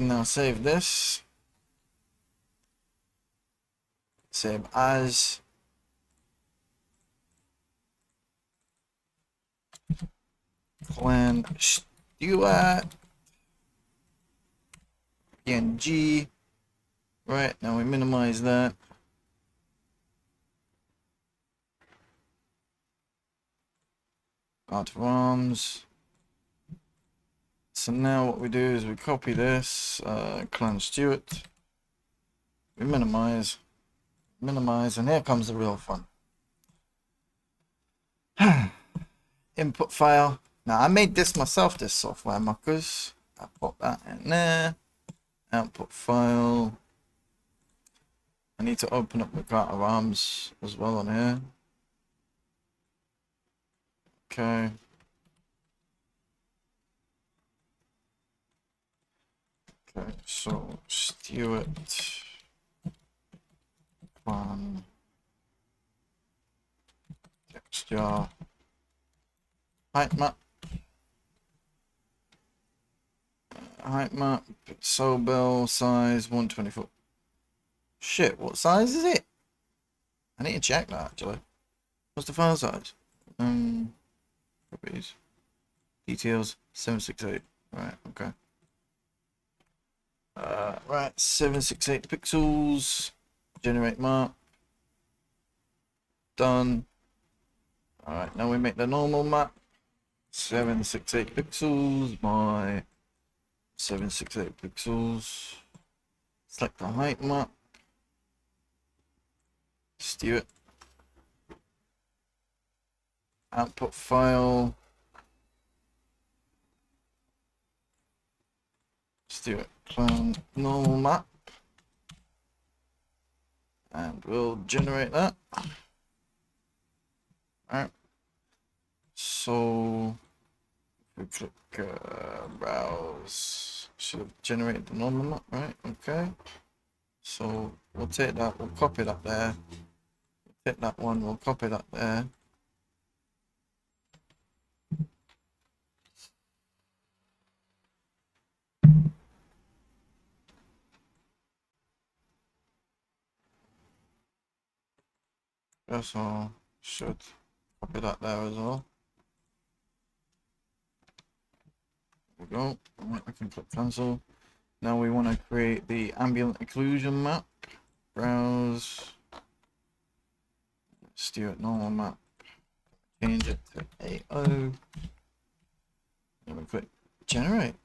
Speaker 1: now save this. Save as. Clan Stewart. PNG. Right, now we minimize that. Out of arms. So now what we do is we copy this, Clan Stewart. We minimize, and here comes the real fun. Input file. Now I made this myself, this software, muckers. I put that in there. Output file. I need to open up the cart of arms as well on here. Okay. Okay, so Stewart Clan texture height map. Height map, Sobel size 124. Shit, what size is it? I need to check that actually. What's the file size? Copies. Details 768. Right, okay. Right, 768 pixels. Generate map. Done. Alright, now we make the normal map. 768 pixels by 768 pixels. Select the height map. Steer it. Output file. Steer it. Clone normal map. And we'll generate that. Alright. So we click browse. Should have generated the normal map, right? Okay. So we'll take that, we'll copy that there. Take that one, we'll copy that there. That's all. Should copy that there as well. There we go. Right, I can click cancel. Now we want to create the ambient occlusion map. Browse. Steer it normal map. Change it to AO. Then we click generate.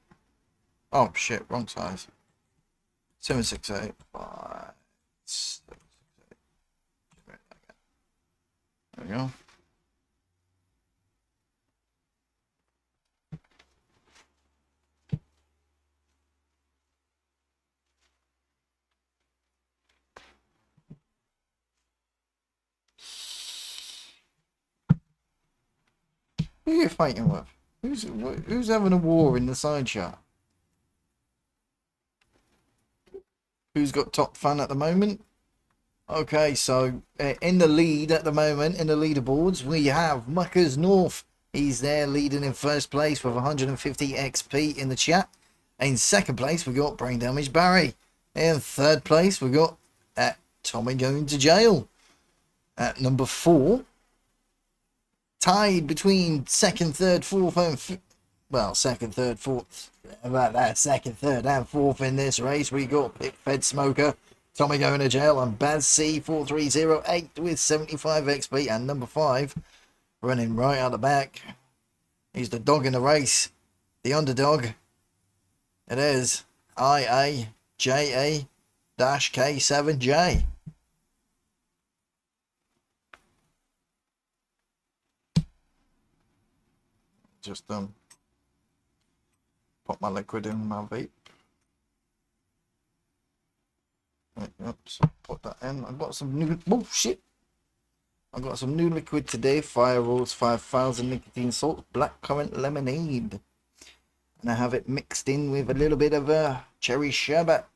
Speaker 1: Oh shit, wrong size. 768 by 768. Generate that again. There we go. Who are you fighting with? Who's having a war in the side shot? Who's got top fan at the moment? Okay, so in the lead at the moment, in the leaderboards, we have Muckers North. He's there leading in first place with 150 XP in the chat. In second place, we got Brain Damage Barry. In third place, we got Tommy Going to Jail. At number 4, tied between second, third, fourth, and second, third, fourth. About that, second, third, and fourth in this race, we got Pit Fed Smoker, Tommy Going to Jail, and Baz C4308 with 75 XP. And number 5, running right out the back, he's the dog in the race, the underdog. It is IAJA-K7J. Just pop my liquid in my vape. Right, oops, put that in. I got some new. Oh shit! I got some new liquid today. Fire Rules 5000 nicotine salt blackcurrant lemonade, and I have it mixed in with a little bit of cherry sherbet.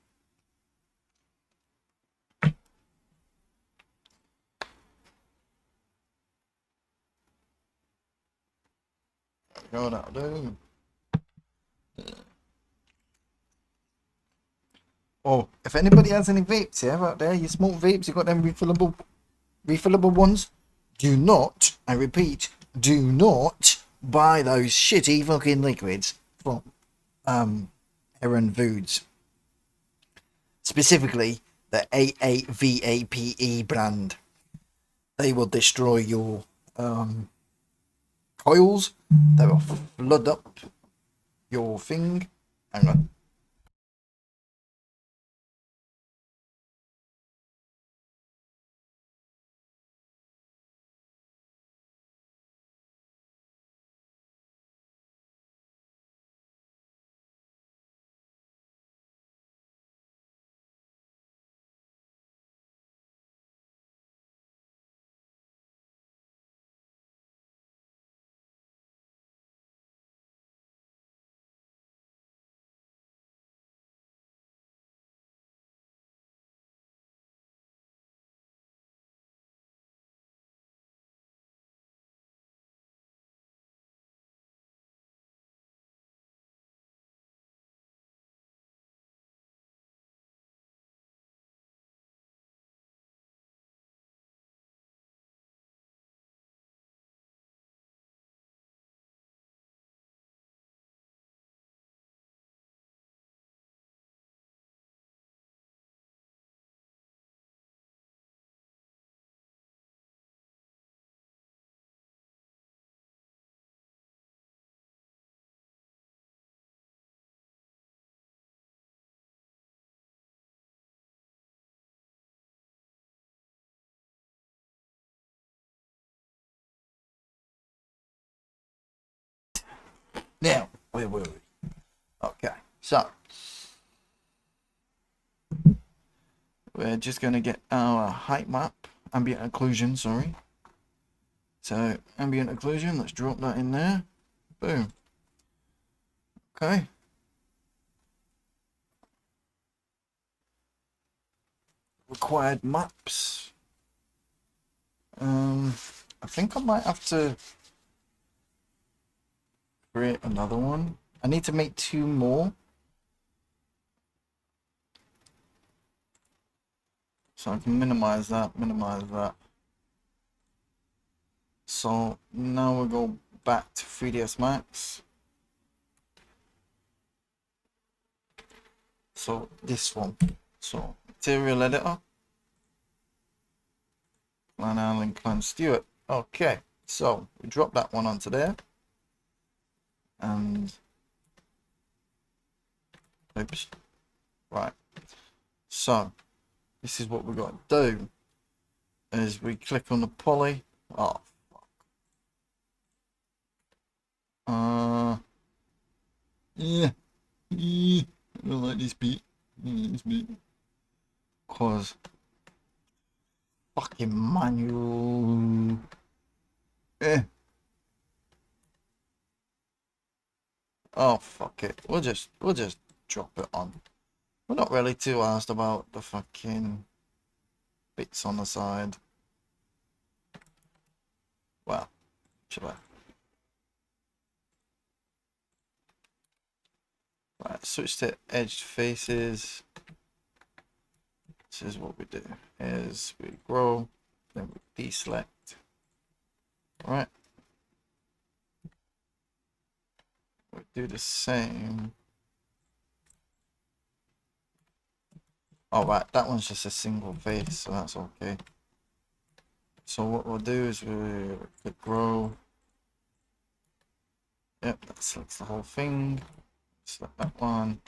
Speaker 1: There we go, that'll do. Oh, if anybody has any vapes here out there, you smoke vapes, you got them refillable ones, do not, I repeat, do not buy those shitty fucking liquids from Heron Foods. Specifically the AAVAPE brand. They will destroy your coils, they will flood up your thing. Hang on. Now, where were we? Okay, so we're just going to get our height map, ambient occlusion, sorry. So, ambient occlusion, let's drop that in there. Boom. Okay. Required maps. I think I might have to create another one. I need to make 2 more. So I can minimize that. So now we'll go back to 3ds Max. So this one. So material editor. Clan Allen, Clan Stewart. Okay, so we drop that one onto there. And oops. Right. So this is what we got to do. Is we click on the poly. Oh fuck. Yeah. I don't like this bit. Cause fucking manual. Oh fuck it. We'll just drop it on. We're not really too asked about the fucking bits on the side. Well, should I? Right, switch to edged faces. This is what we do. Is we grow, then we deselect. Right. We do the same. Oh right, that one's just a single face, so that's okay. So what we'll do is we click grow. Yep, that selects the whole thing. Select that one,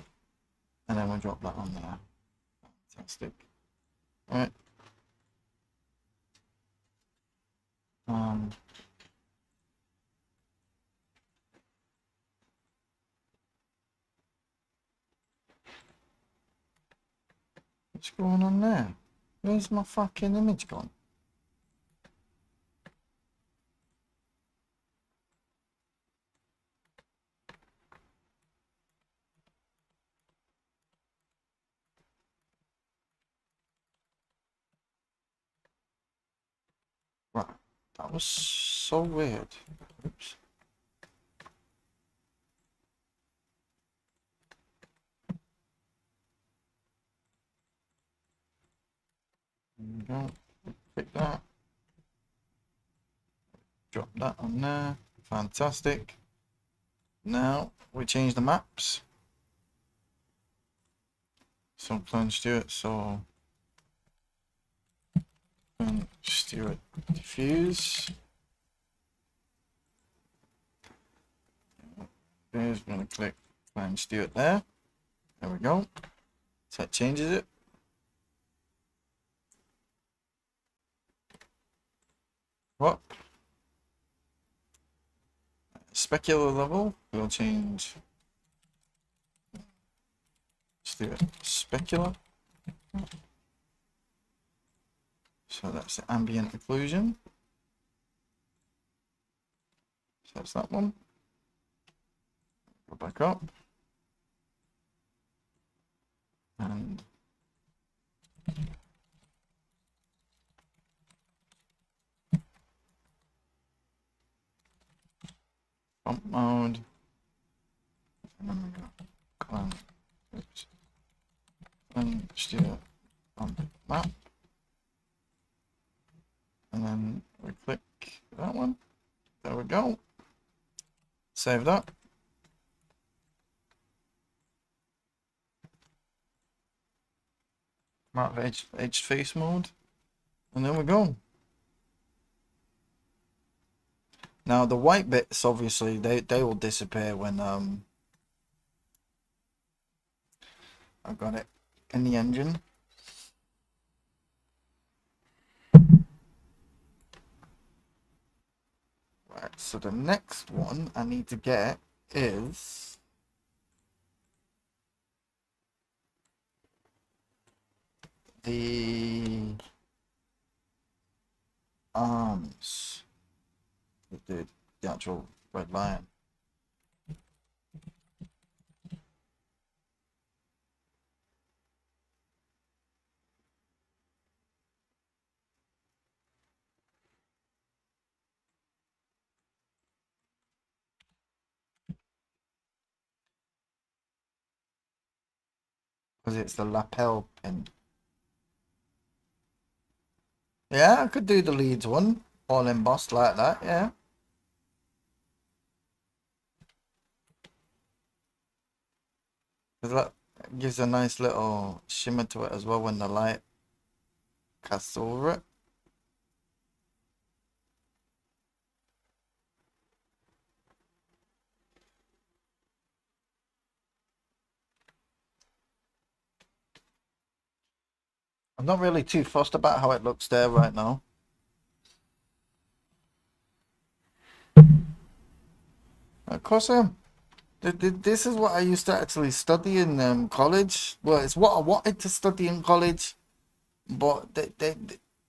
Speaker 1: and then we'll drop that on there. Fantastic. Right. What's going on there? Where's my fucking image gone? Right, that was so weird. Oops. There we go. Pick that. Drop that on there. Fantastic. Now we change the maps. So Clan Stewart, so Clan Stewart diffuse. There's going to click Clan Stewart there. There we go. So that changes it. What? Specular level, we'll change. Let's do it. Specular. So that's the ambient occlusion. So that's that one. Go back up. And bump mode. And then we go Clan. Oops. And steer bump map. And then we click that one. There we go. Save that. Map edged face mode. And there we go. Now the white bits, obviously, they will disappear when I've got it in the engine. Right, so the next one I need to get is the arms. The actual red lion. Because it's the lapel pin. Yeah, I could do the Leeds one. All embossed like that, yeah. Because that gives a nice little shimmer to it as well when the light casts over it. I'm not really too fussed about how it looks there right now. Of course I am. This is what I used to actually study in college. Well, it's what I wanted to study in college, but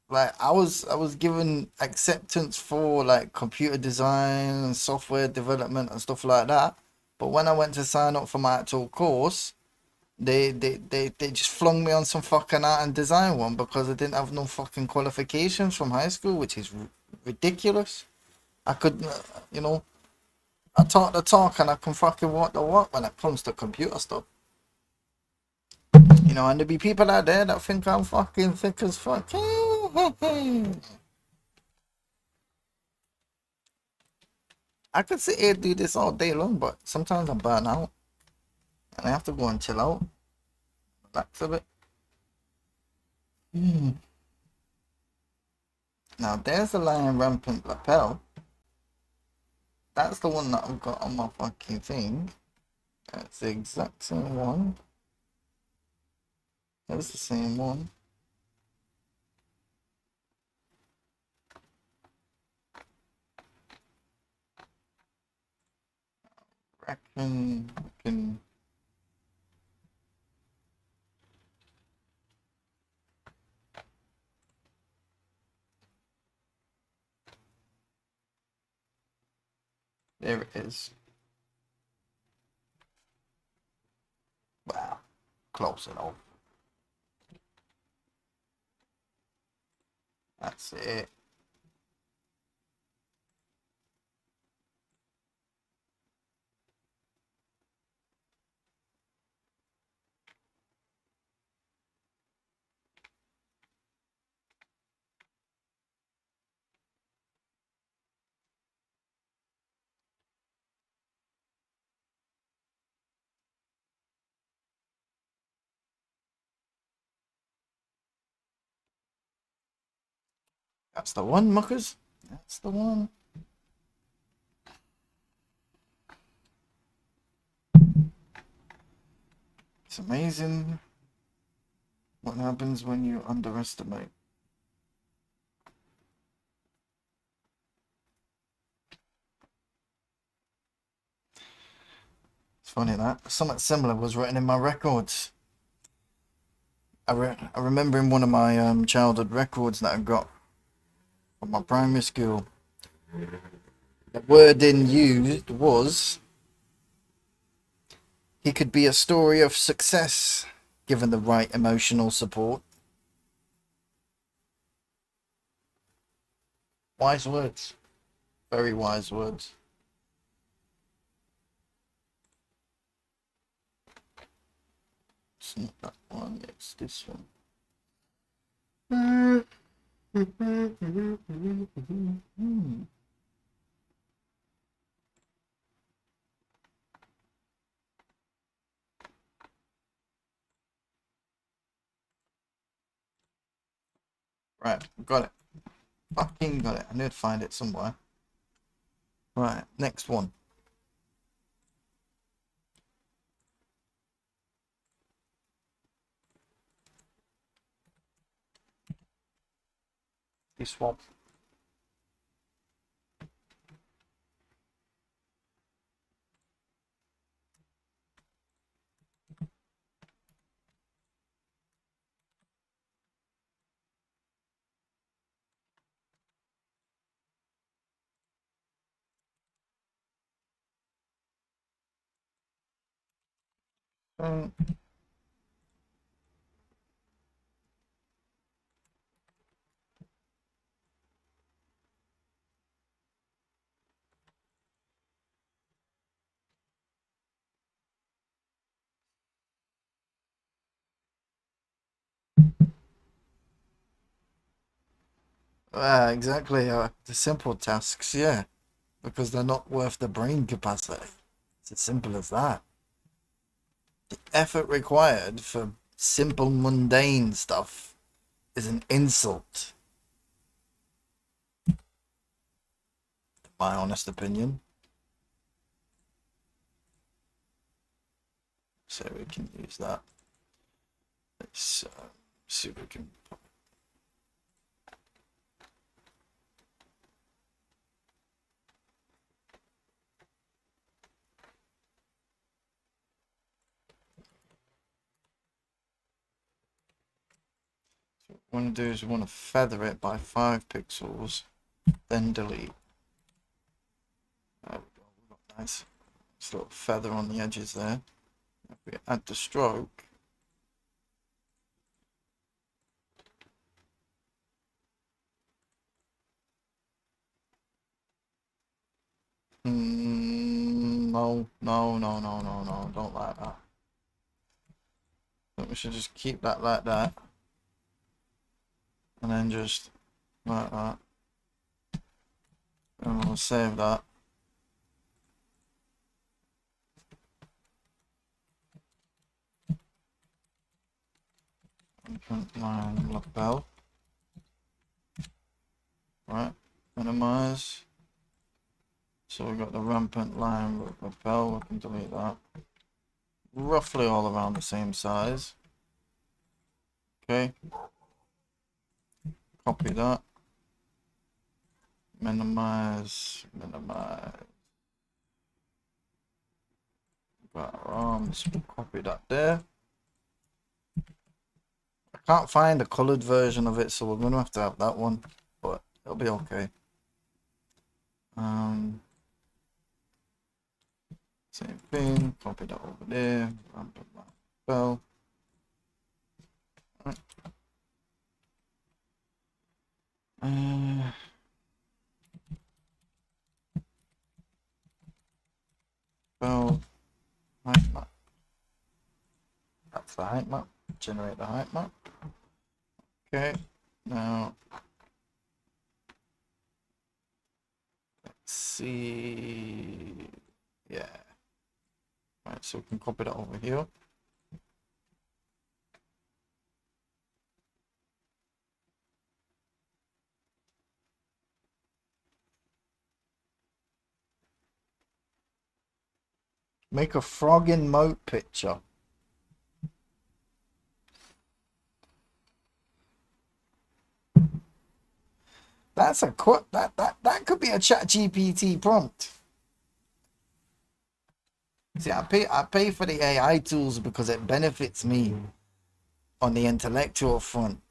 Speaker 1: like I was given acceptance for like computer design and software development and stuff like that. But when I went to sign up for my actual course, they just flung me on some fucking art and design one because I didn't have no fucking qualifications from high school, which is ridiculous. I could, you know, I talk the talk and I can fucking walk the walk when it comes to computer stuff. You know, and there be people out there that think I'm fucking thick as fuck. I could sit here and do this all day long, but sometimes I burn out and I have to go and chill out, relax a bit. Now there's the lion rampant lapel. That's the one that I've got on my fucking thing. That's the exact same one. That's the same one. Reckon I can. There it is. Wow, close enough. That's it. That's the one, muckers. That's the one. It's amazing what happens when you underestimate. It's funny that something similar was written in my records. I remember in one of my childhood records that I got from my primary school, the wording used was, he could be a story of success given the right emotional support. Wise words. Very wise words. It's not that one, it's this one. Right, got it. Fucking got it. I knew I'd find it somewhere. Right, next one. This one. Um, exactly. The simple tasks, yeah, because they're not worth the brain capacity. It's as simple as that. The effort required for simple, mundane stuff is an insult, my honest opinion. So we can use that. Let's see if we can. So what we want to do is we want to feather it by 5 pixels, then delete. There we go. We've got nice little feather on the edges there. If we add the stroke, no, don't like that. I think we should just keep that like that, and then just like that, and we'll save that. Line lapel. Right, minimize. So we've got the rampant line lapel, we can delete that. Roughly all around the same size. Okay. Copy that. Minimize. Got our arms, we'll copy that there. I can't find a colored version of it, so we're gonna have to have that one, but it'll be okay. Same thing, copy that over there, rampant lapel. Right. Well, height map. That's the height map. Generate the height map. Okay, now let's see. Yeah. Right, so we can copy that over here. Make a frog in moat picture. That's a that could be a ChatGPT prompt. See, I pay for the AI tools because it benefits me on the intellectual front.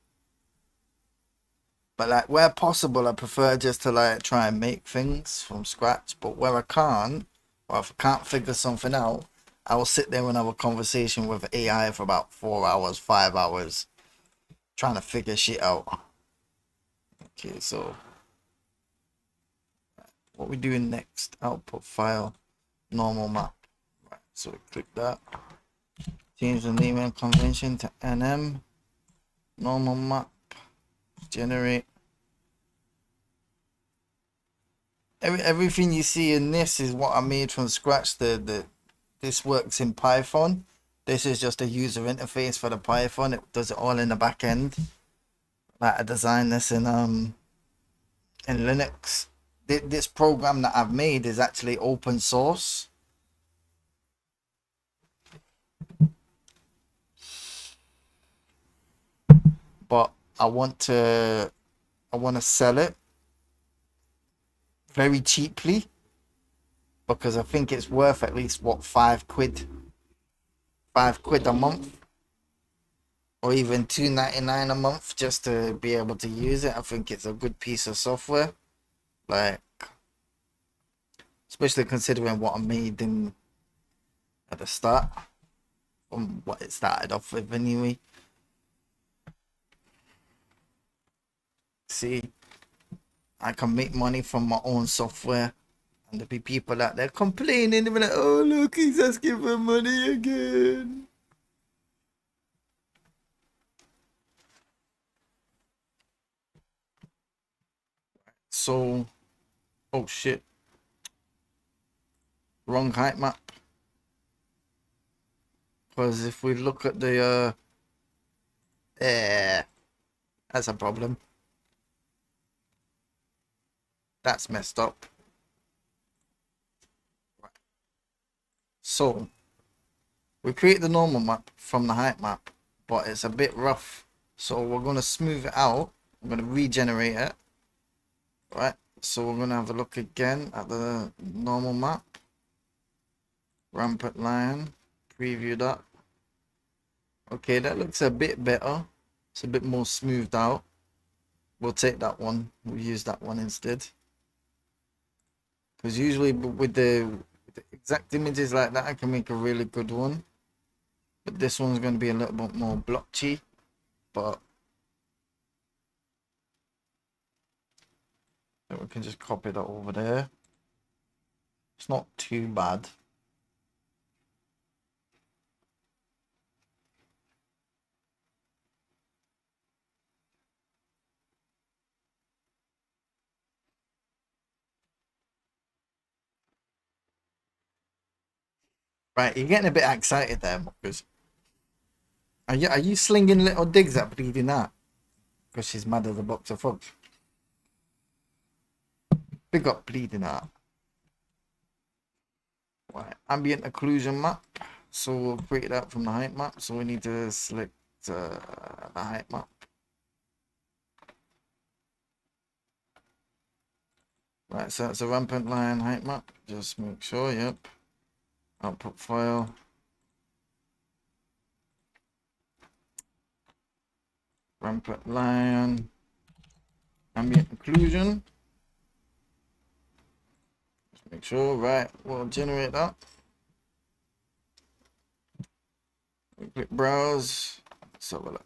Speaker 1: But like where possible, I prefer just to like try and make things from scratch. But where I can't, or if I can't figure something out, I will sit there and have a conversation with AI for about 4 hours, 5 hours, trying to figure shit out. Okay, so what we doing next? Output file, normal map. Right, so we click that. Change the naming convention to NM. Normal map. Generate. Everything you see in this is what I made from scratch. This works in Python. This is just a user interface for the Python. It does it all in the back end. Like I designed this in Linux. This program that I've made is actually open source. But I want to sell it very cheaply because I think it's worth at least what, £5 a month, or even $2.99 a month just to be able to use it. I think it's a good piece of software, like especially considering what I made in at the start. from what it started off with anyway. See, I can make money from my own software, and there'll be people out there complaining. They'll be like, oh look, he's asking for money again. So, oh shit, wrong height map. Because if we look at the that's a problem. That's messed up. Right. So we create the normal map from the height map, but it's a bit rough. So we're gonna smooth it out. I'm gonna regenerate it. Right. So we're gonna have a look again at the normal map. Rampant line. Preview that. Okay, that looks a bit better. It's a bit more smoothed out. We'll take that one. We'll use that one instead. Because usually with the exact images like that, I can make a really good one. But this one's going to be a little bit more blotchy. But we can just copy that over there. It's not too bad. Right, you're getting a bit excited there, Marcus. Are you slinging little digs at Bleeding Heart? Because she's mad at the box of frogs. Big up Bleeding Heart. Right, ambient occlusion map. So we'll create that from the height map. So we need to select the height map. Right, so that's a rampant line height map. Just make sure, yep. Output file. Rampant line. Ambient occlusion. Just make sure, right, we'll generate that. We click browse. Let's have a look.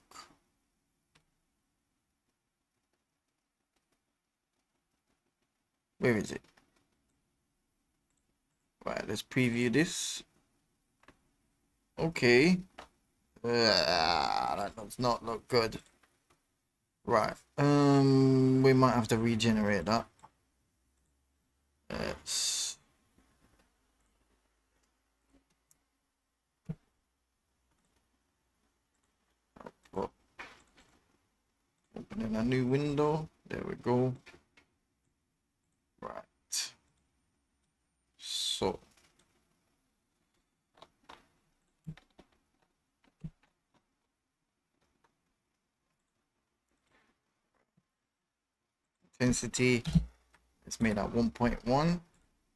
Speaker 1: Where is it? Right, let's preview this. Okay. That does not look good. Right. We might have to regenerate that. Let's opening a new window. There we go. Right. So intensity is made at 1.1.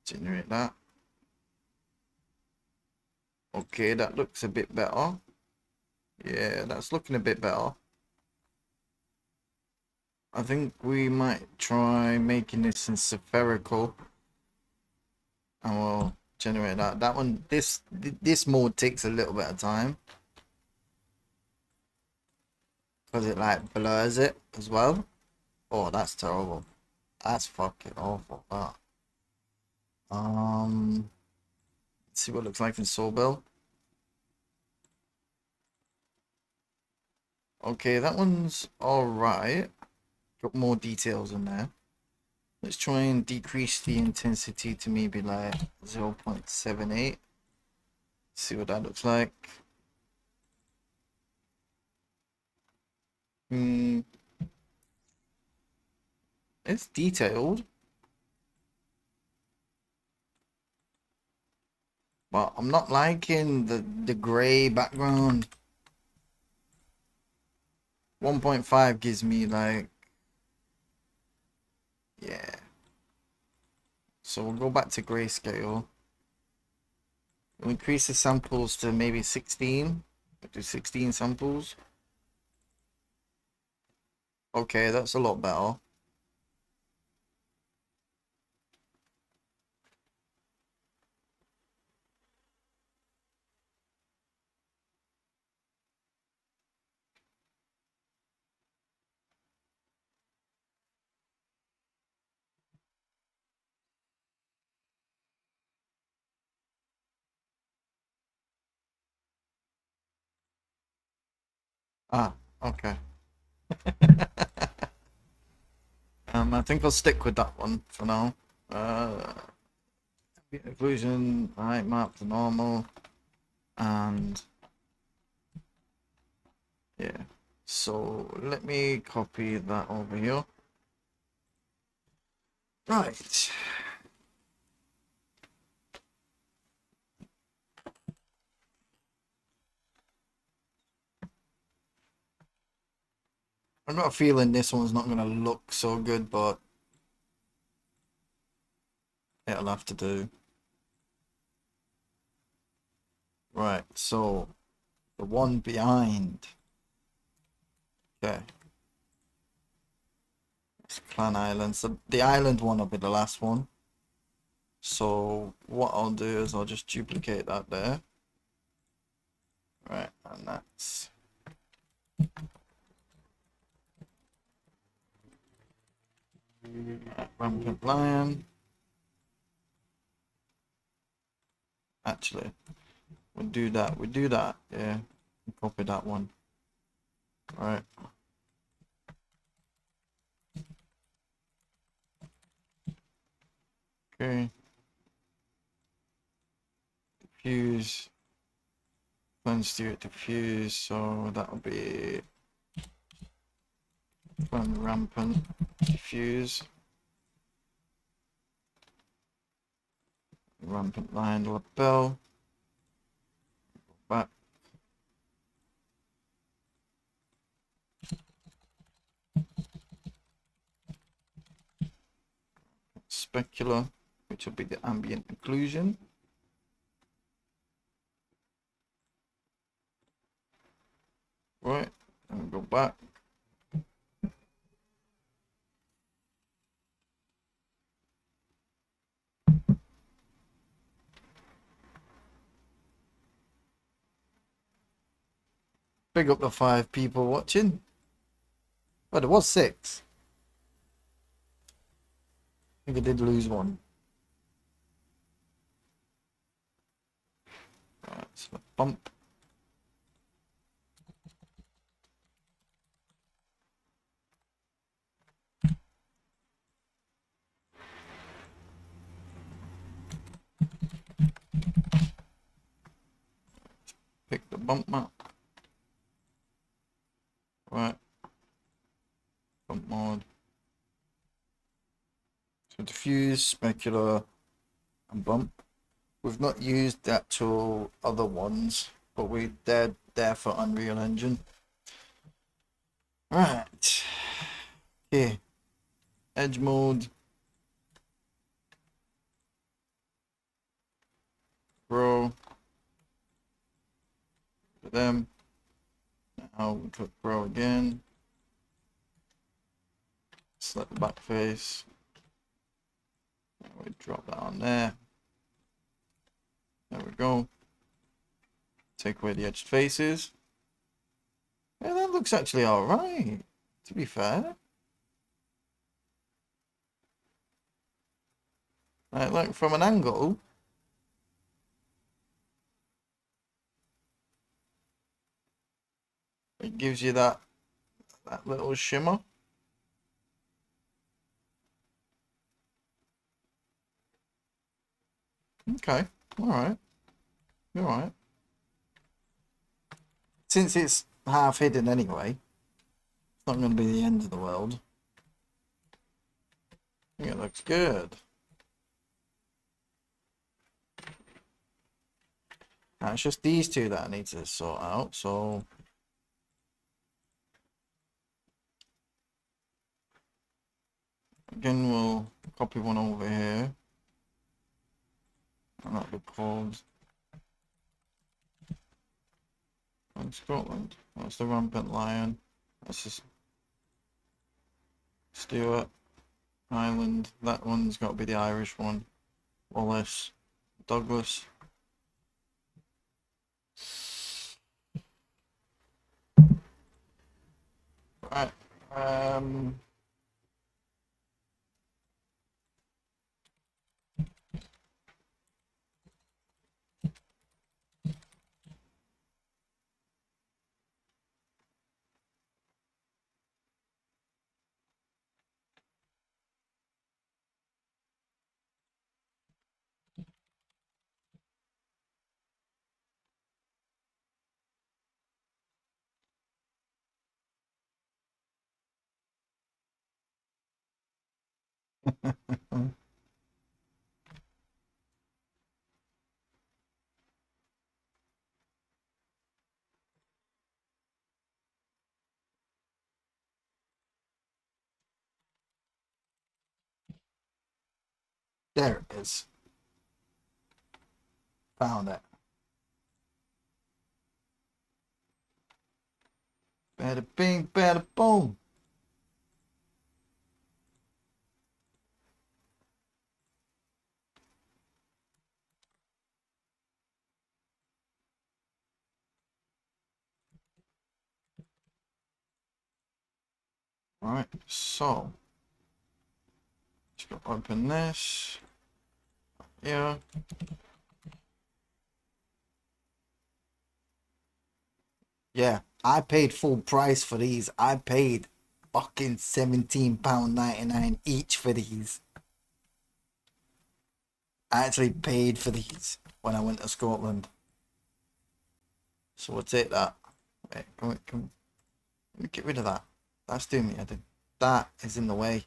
Speaker 1: Generate that. Okay, that looks a bit better. Yeah, that's looking a bit better. I think we might try making this in spherical, and we'll generate that. That one, this mode takes a little bit of time because it like blurs it as well. Oh, that's terrible. That's fucking awful. That. Let's see what it looks like in Soulbill. Okay, that one's all right. Got more details in there. Let's try and decrease the intensity to maybe like 0.78. See what that looks like. It's detailed, but I'm not liking the gray background. 1.5 gives me like, yeah. So we'll go back to grayscale. We'll increase the samples to maybe 16. We'll do 16 samples. Okay, that's a lot better. Ah, okay. I think I'll stick with that one for now. Uh, Occlusion, height map to normal, and yeah. So let me copy that over here. Right. I've got a feeling this one's not going to look so good, but it'll have to do. Right, so the one behind. Okay. It's Clan Island. So the island one will be the last one. So what I'll do is I'll just duplicate that there. Right, and that's Rampant Lion. Actually, we'll do that. We'll do that. Yeah, copy that one. Right. Okay. Diffuse. Cleanse to diffuse. So that'll be Rampant diffuse. Rampant Lion lapel. Back. Specular, which will be the ambient occlusion. Right, and we go back. Big up the 5 people watching. But it was 6. I think I did lose one. Right, so bump. Pick the bump map. Right. Bump mode. So diffuse, specular, and bump. We've not used the actual other ones, but they're there for Unreal Engine. Right. Okay. Edge mode. Grow. For them. Now we click grow again. Select the back face. And we drop that on there. There we go. Take away the edged faces. Yeah, that looks actually alright, to be fair. Right, like from an angle. It gives you that little shimmer. Okay, alright. Alright. Since it's half hidden anyway, it's not going to be the end of the world. I think it looks good. Now it's just these two that I need to sort out, so again we'll copy one over here. And that'll be called Scotland. That's the Rampant Lion. That's just Stuart Island. That one's got to be the Irish one. Wallace, Douglas. Right. There it is. Found it. Bada bing, bada boom. Right, so just go open this. Yeah. Yeah, I paid full price for these. I paid fucking £17.99 each for these. I actually paid for these when I went to Scotland. So we'll take that. Wait, let me get rid of that. That's doing me head. That is in the way.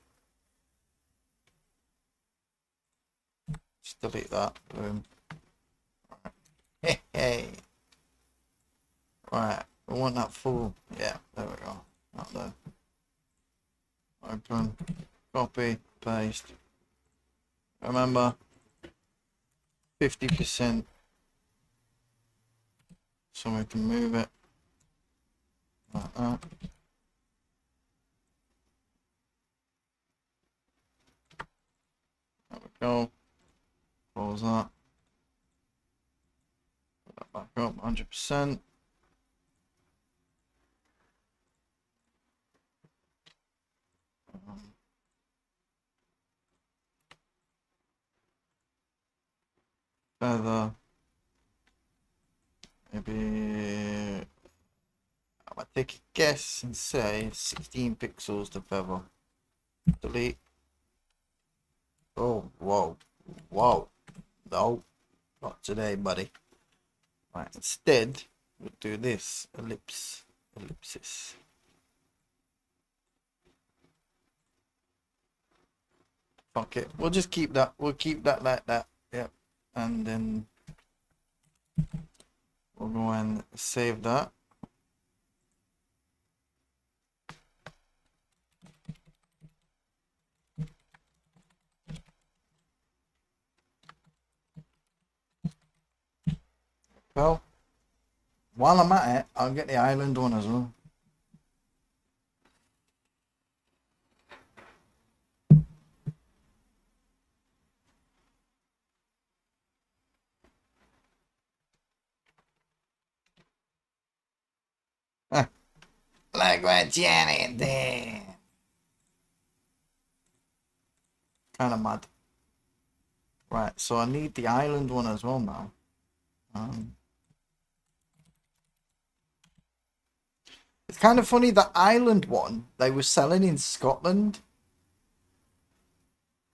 Speaker 1: Just delete that. Boom. Right. Hey, hey. Right, we want that full. Yeah, there we go. Out there. Open. Copy. Paste. Remember, 50%. So we can move it like that. There we go. Close that. Put that back up 100%. Feather. Maybe I might take a guess and say 16 pixels to feather. Delete. Oh, whoa. Whoa. No, not today, buddy. Right, instead, we'll do this. Ellipsis. Fuck it. We'll just keep that. We'll keep that like that. Yep. And then we'll go and save that. Well, while I'm at it, I'll get the island one as well. Like what Janet did. Kind of mad. Right, so I need the island one as well now. It's kind of funny, the island one they were selling in Scotland.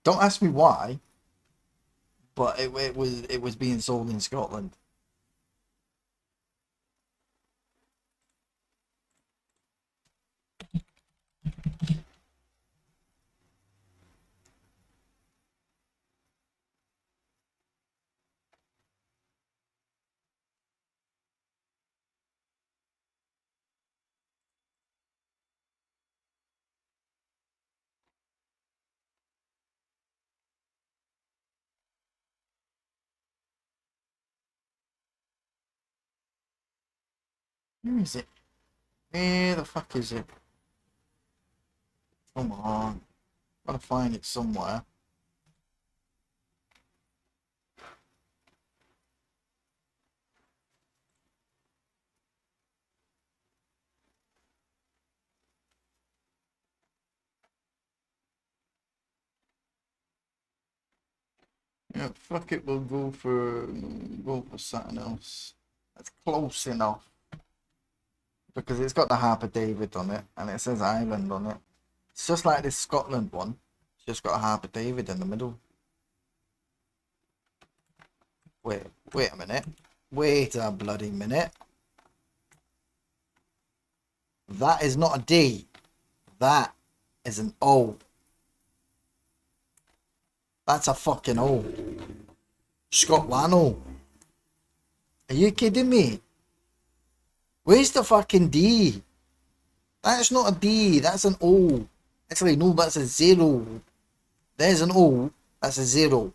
Speaker 1: Don't ask me why, but it was being sold in Scotland. Where is it? Where the fuck is it? Come on. Gotta find it somewhere. Yeah, fuck it, we'll go for something else. That's close enough. Because it's got the Harper David on it and it says Island on it. It's just like this Scotland one. It's just got a Harper David in the middle. Wait a minute. Wait a bloody minute. That is not a D. That is an O. That's a fucking O. Scott Lano. Are you kidding me? Where's the fucking D? That's not a D, that's an O. Actually, no, that's a 0. There's an O, that's a 0.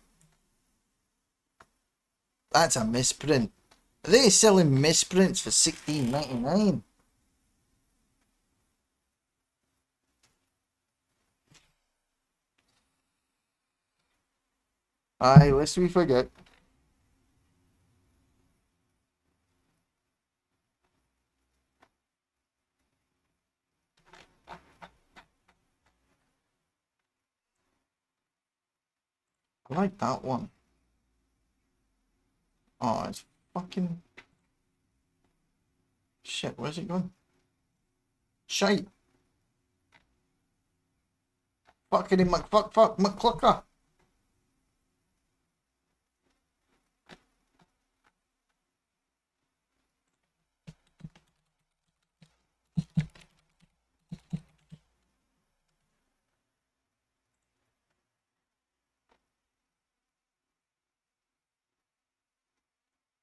Speaker 1: That's a misprint. Are they selling misprints for $16.99? Aye, lest we forget. I like that one. Oh, it's fucking... Shit, where's it going? Shite. Fucking McClucker.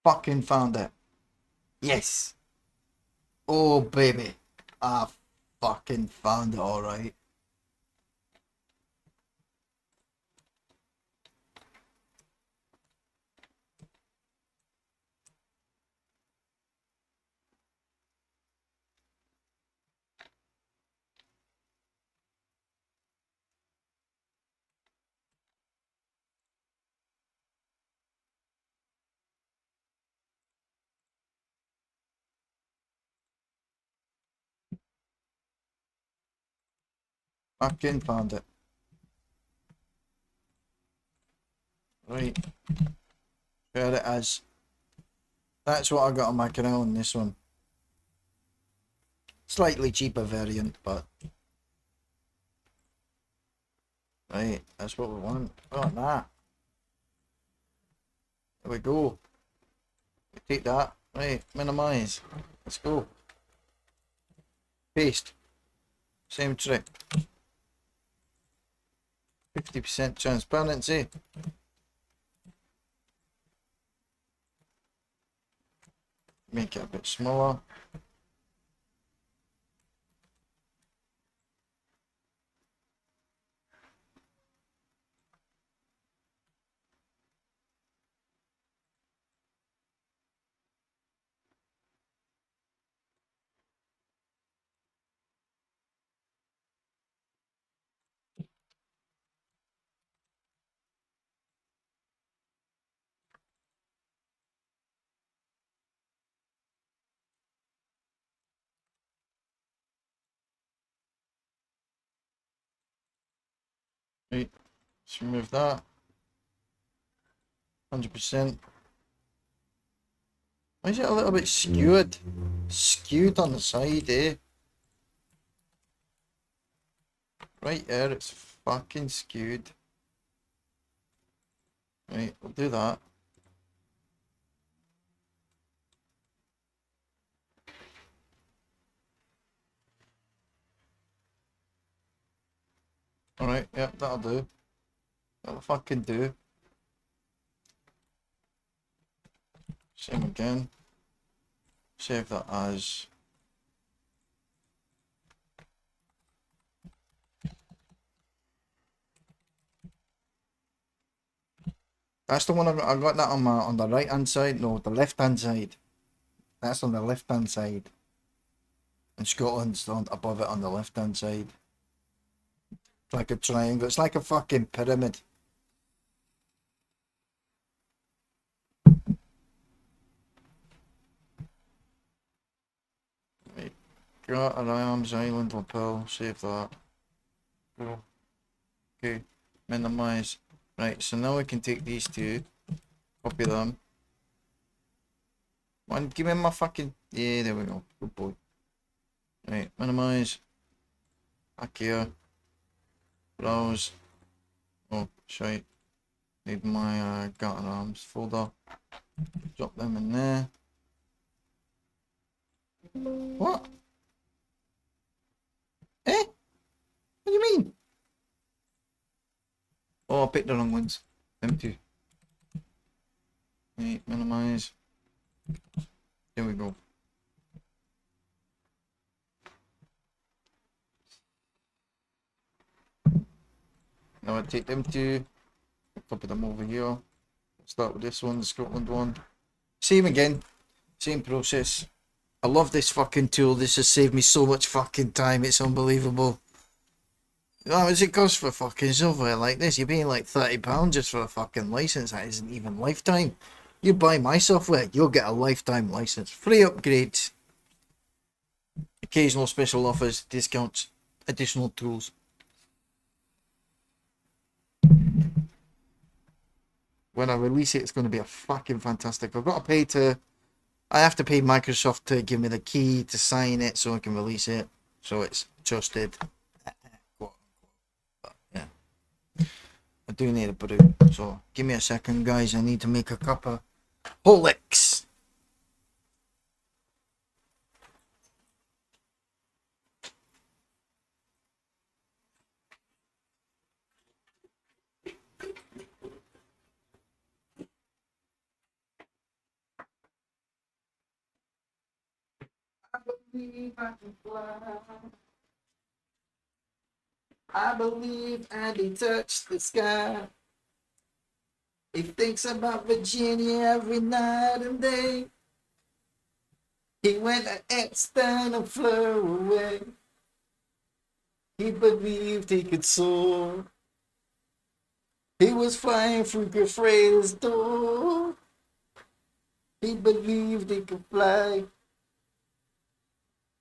Speaker 1: Fucking found it. Yes. Oh, baby. I fucking found it, alright. Fucking found it. Right. There it is. That's what I got on my canal on this one. Slightly cheaper variant, but... Right, that's what we want. We want that. There we go. We take that. Right, minimize. Let's go. Paste. Same trick. 50% transparency. Make it a bit smaller. Right, let's remove that. 100%. Why is it a little bit skewed? Skewed on the side, eh? Right there, it's fucking skewed. Right, we'll do that. Alright, yep, that'll do. That'll fucking do. Same again. Save that as... That's the one I got that on the right hand side. No, the left hand side. That's on the left hand side. And Scotland's on above it on the left hand side. It's like a triangle. It's like a fucking pyramid. Right. Got an Arms Island lapel. Save that. Cool. Okay. Minimize. Right, so now we can take these two. Copy them. One, give me my fucking... Yeah, there we go. Good boy. Right, minimize. Back here. Browse. Oh, shite. Need my Garter Arms folder. Drop them in there. What? Eh? What do you mean? Oh, I picked the wrong ones. Them two. Right, minimize. There we go. Now I take them two, copy them over here. Start with this one, the Scotland one. Same again, same process. I love this fucking tool. This has saved me so much fucking time. It's unbelievable. How much it cost for fucking software like this? You're paying like £30 just for a fucking license. That isn't even lifetime. You buy my software, you'll get a lifetime license. Free upgrades. Occasional special offers, discounts, additional tools. When I release it, it's going to be a fucking fantastic. I've got to pay to... I have to pay Microsoft to give me the key to sign it so I can release it. So it's trusted. But yeah. I do need a brew. So give me a second, guys. I need to make a cup of Horlicks. I believe I can fly. I believe Andy touched the sky. He thinks about Virginia every night and day. He went to Epstein and flew away. He believed he could soar. He was flying through Gafra's door. He believed he could fly.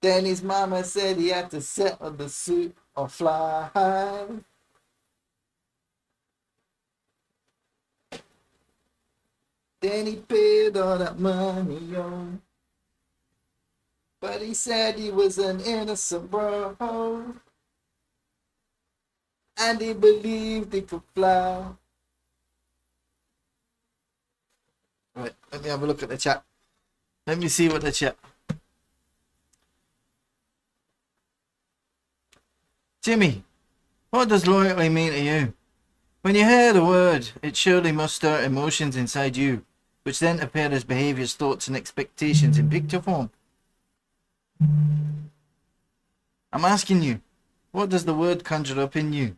Speaker 1: Then his mama said he had to settle the suit or fly high. Then he paid all that money on. But he said he was an innocent bro. And he believed he could fly. Right, let me have a look at the chat. Let me see what the chat. Jimmy, what does loyalty mean to you? When you hear the word, it surely must stir emotions inside you, which then appear as behaviours, thoughts and expectations in picture form. I'm asking you, what does the word conjure up in you?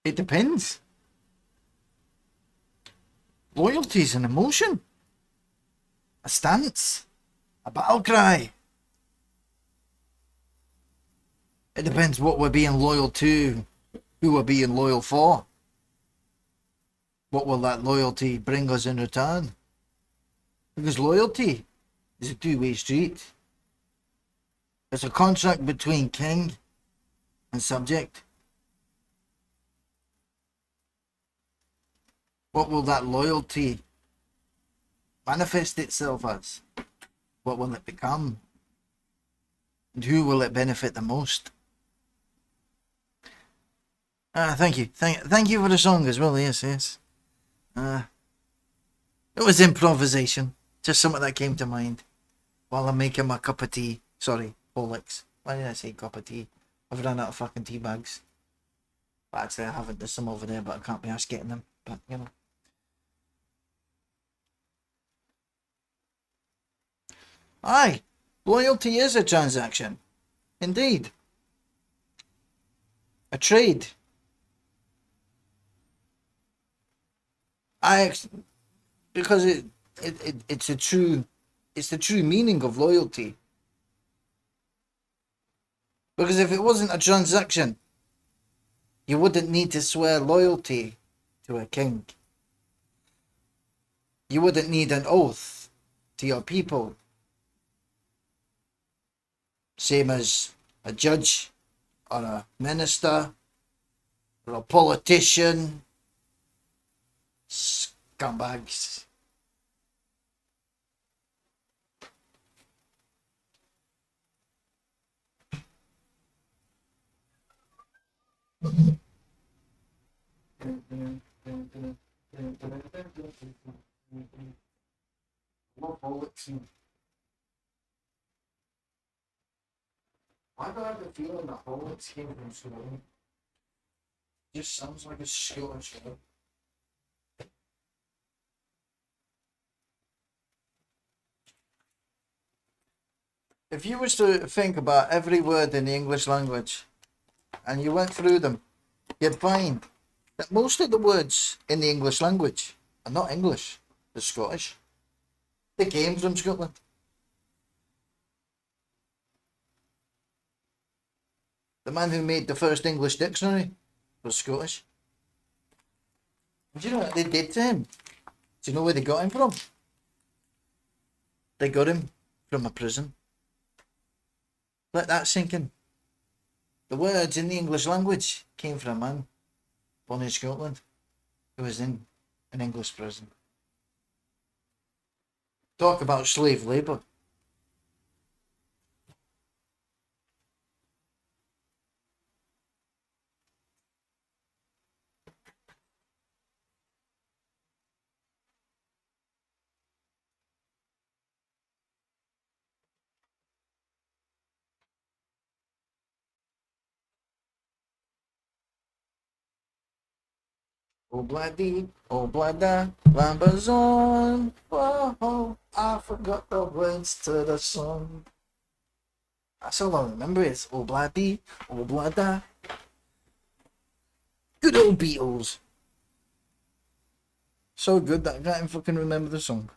Speaker 1: It depends. Loyalty is an emotion, a stance, a battle cry. It depends what we're being loyal to, who we're being loyal for. What will that loyalty bring us in return? Because loyalty is a two-way street. It's a contract between king and subject. What will that loyalty manifest itself as? What will it become? And who will it benefit the most? Thank you. Thank you for the song as well. Yes. It was improvisation. Just something that came to mind while I'm making my cup of tea. Sorry, Horlicks. Why did I say cup of tea? I've run out of fucking tea bags. But actually, I haven't. There's some over there, but I can't be arsed getting them. But, you know. Aye, loyalty is a transaction. Indeed. A trade. Because it's the true meaning of loyalty. Because if it wasn't a transaction, you wouldn't need to swear loyalty to a king. You wouldn't need an oath to your people. Same as a judge or a minister or a politician. Scumbags. Why do I have the feeling that Hollands came from Scotland? Just sounds like a Scottish word. If you was to think about every word in the English language and you went through them, you'd find that most of the words in the English language are not English, they're Scottish. They came from Scotland. The man who made the first English dictionary was Scottish. Do you know what they did to him? Do you know where they got him from? They got him from a prison. Let that sink in. The words in the English language came from a man born in Scotland who was in an English prison. Talk about slave labour. Oh bloody, oh blada, lambas on. Oh, I forgot the words to the song. That's all I remember is oh bloody, oh blada. Good old Beatles. So good that I can't even fucking remember the song.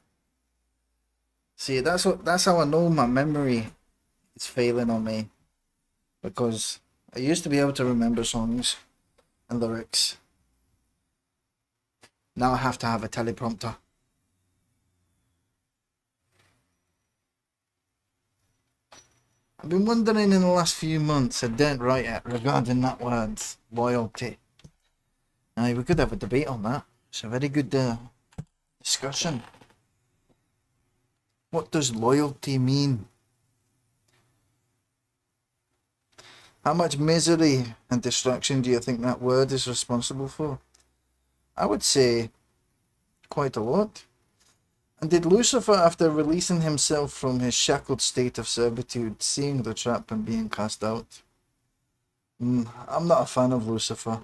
Speaker 1: See, that's how I know my memory is failing on me. Because I used to be able to remember songs and lyrics. Now I have to have a teleprompter. I've been wondering in the last few months, I didn't write it, regarding that word, loyalty. Now, we could have a debate on that. It's a very good discussion. What does loyalty mean? How much misery and destruction do you think that word is responsible for? I would say quite a lot. And did Lucifer, after releasing himself from his shackled state of servitude, seeing the trap and being cast out? I'm not a fan of Lucifer.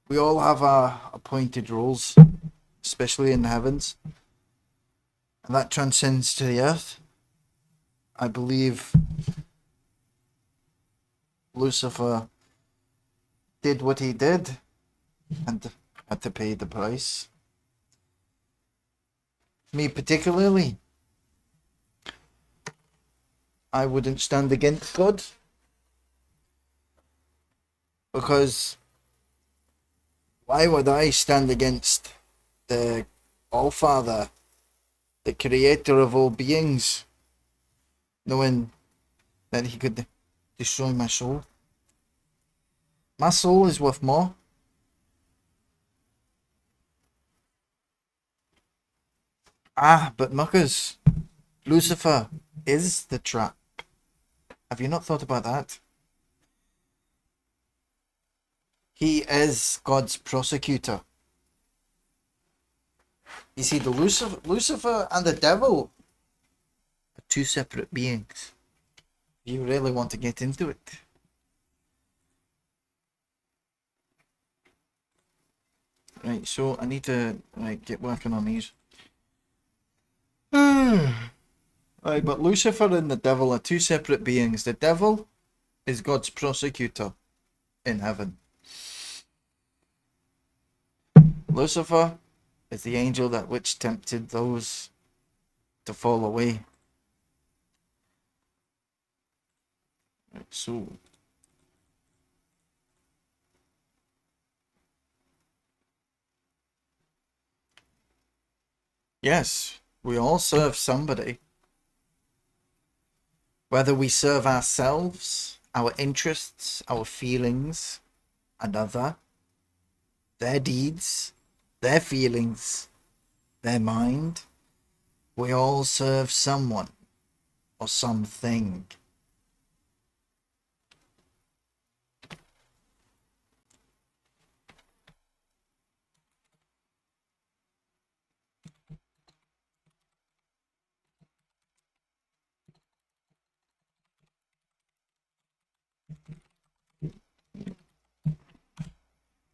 Speaker 1: We all have our appointed roles, especially in the heavens. And that transcends to the earth. I believe Lucifer did what he did and had to pay the price. Me particularly, I wouldn't stand against God, because why would I stand against the All-Father, the creator of all beings, knowing that he could destroy my soul? My soul is worth more. But muckers, Lucifer is the trap. Have you not thought about that? He is God's prosecutor. You see, the Lucifer and the devil are two separate beings. You really want to get into it. Right, so I need to get working on these. Right, but Lucifer and the devil are two separate beings. The devil is God's prosecutor in heaven. Lucifer is the angel that which tempted those to fall away. Right, so yes, we all serve somebody. Whether we serve ourselves, our interests, our feelings, another, their deeds, their feelings, their mind, we all serve someone or something.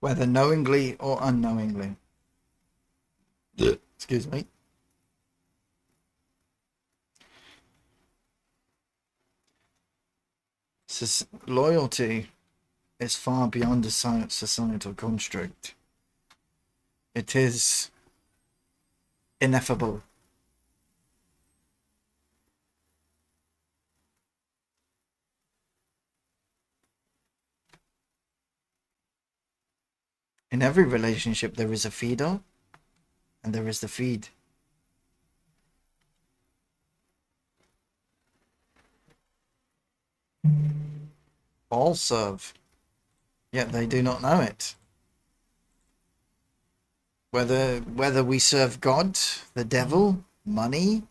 Speaker 1: whether knowingly or unknowingly. Excuse me. Loyalty is far beyond a societal construct. It is ineffable. In every relationship, there is a feeder and there is the feed. All serve, yet they do not know it. Whether we serve God, the devil, money,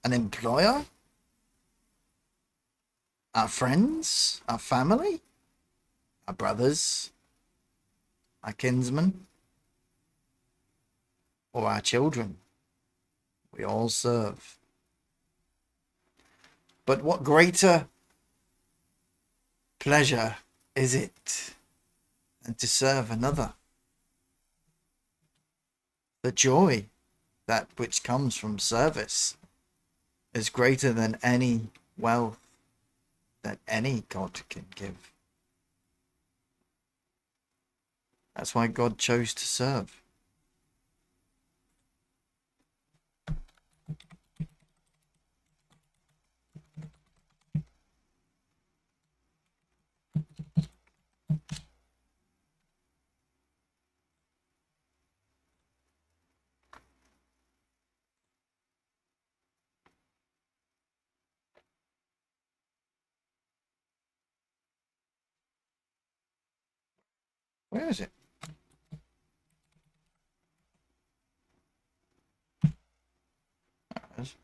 Speaker 1: an employer, our friends, our family, our brothers, our kinsmen, or our children, we all serve. But what greater pleasure is it than to serve another? The joy, that which comes from service, is greater than any wealth that any God can give. That's why God chose to serve. Where is it? There it is.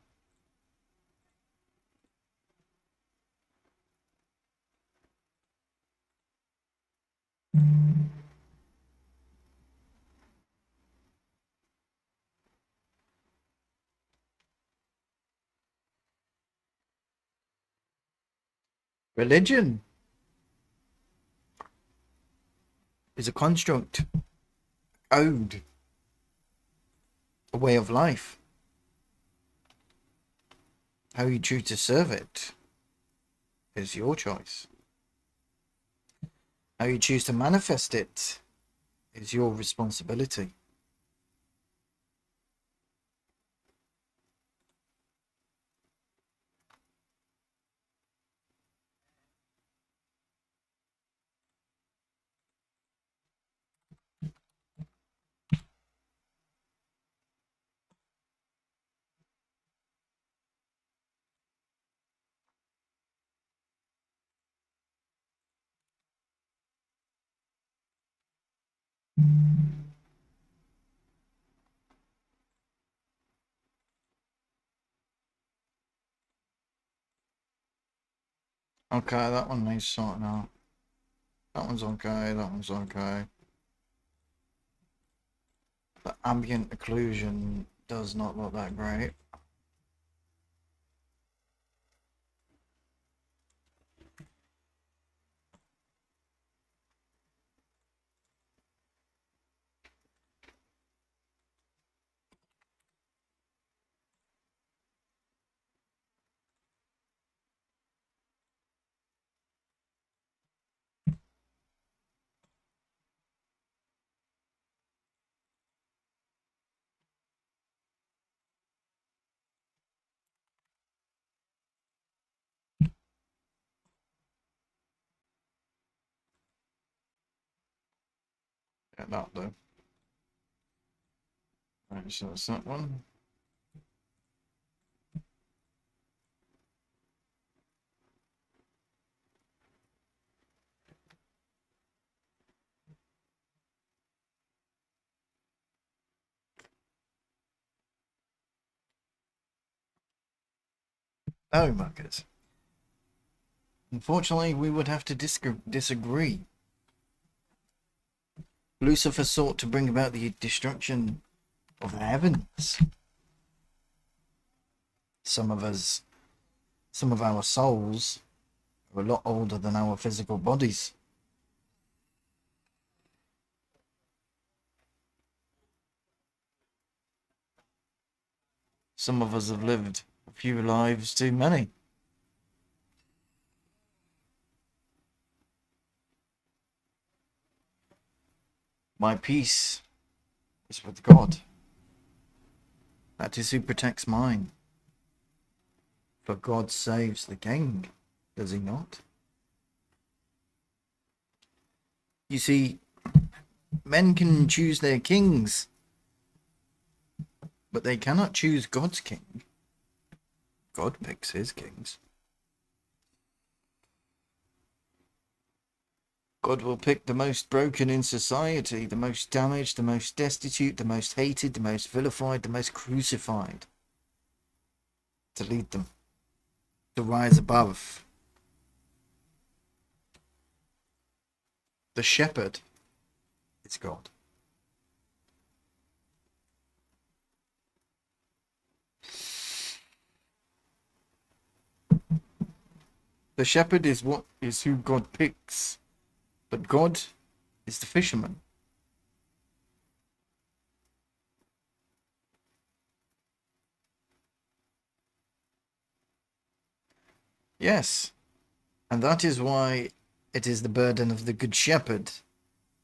Speaker 1: Religion is a construct, a code, a way of life. How you choose to serve it is your choice. How you choose to manifest it is your responsibility. Okay, that one needs sorting out. That one's okay, that one's okay. The ambient occlusion does not look that great. Yeah, that'll do. Right, so that's that one. Oh, muckers. Unfortunately, we would have to disagree. Lucifer sought to bring about the destruction of the heavens. Some of our souls are a lot older than our physical bodies. Some of us have lived a few lives too many. My peace is with God. That is who protects mine. For God saves the king, does he not? You see, men can choose their kings, but they cannot choose God's king. God picks his kings. God will pick the most broken in society, the most damaged, the most destitute, the most hated, the most vilified, the most crucified, to lead them, to rise above. The shepherd is God. The shepherd is who God picks, but God is the fisherman. Yes, and that is why it is the burden of the good shepherd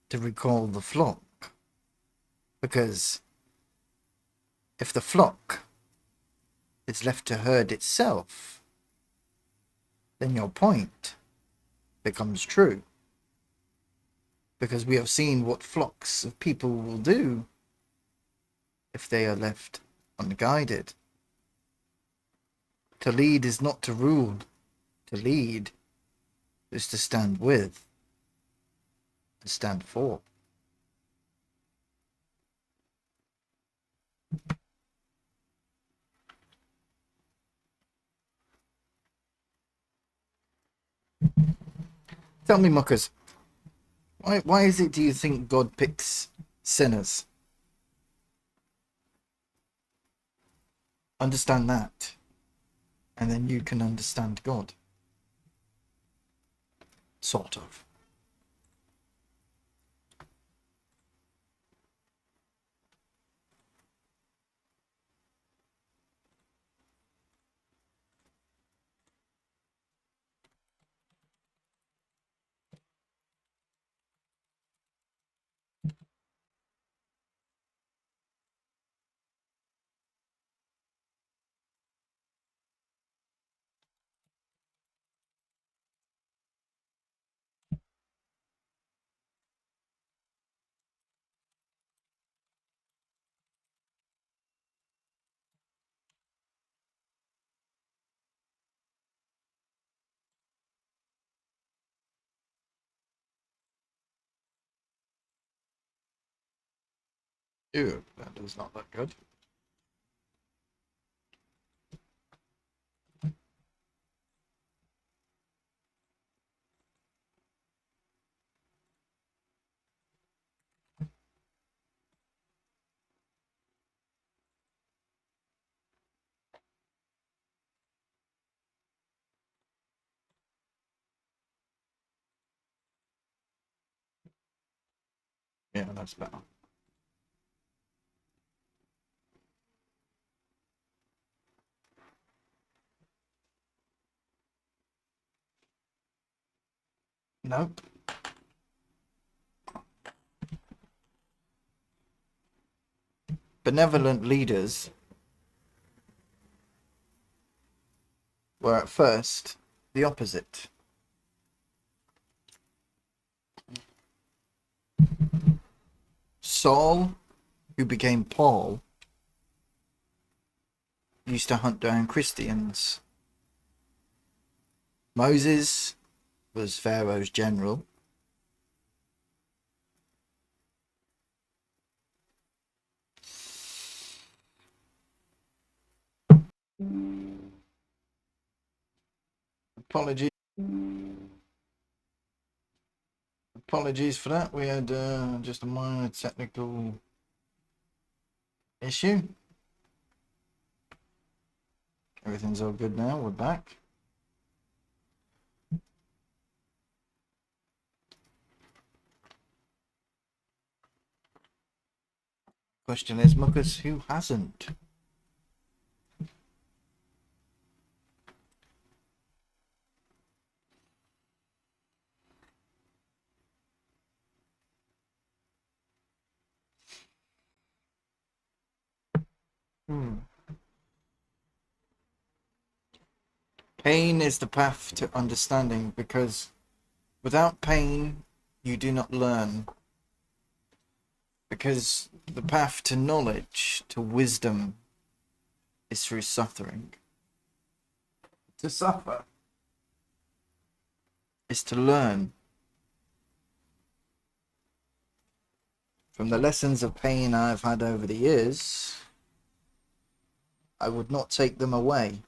Speaker 1: to recall the flock. Because if the flock is left to herd itself, then your point becomes true. Because we have seen what flocks of people will do if they are left unguided. To lead is not to rule. To lead is to stand with, to stand for. Tell me, Muckers, why is it do you think God picks sinners? Understand that, and then you can understand God. Sort of. Ew, that does not look good. Yeah, that's better. Nope. Benevolent leaders were at first the opposite. Saul, who became Paul, used to hunt down Christians. Moses was Pharaoh's general. Apologies for that. We had just a minor technical issue. Everything's all good now. We're back. Question is, Muckers, who hasn't? Pain is the path to understanding, because without pain, you do not learn. Because the path to knowledge, to wisdom, is through suffering. To suffer is to learn. From the lessons of pain I've had over the years, I would not take them away,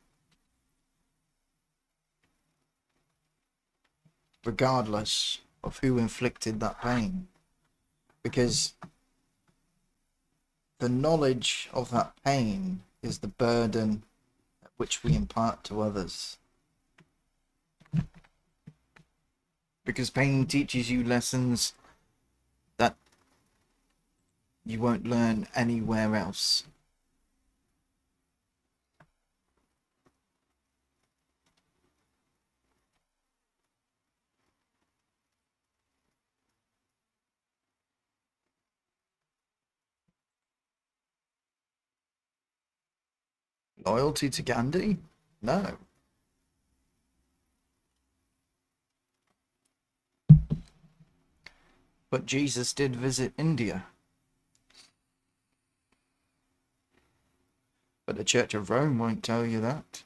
Speaker 1: regardless of who inflicted that pain. Because the knowledge of that pain is the burden which we impart to others. Because pain teaches you lessons that you won't learn anywhere else. Loyalty to Gandhi? No. But Jesus did visit India. But the Church of Rome won't tell you that.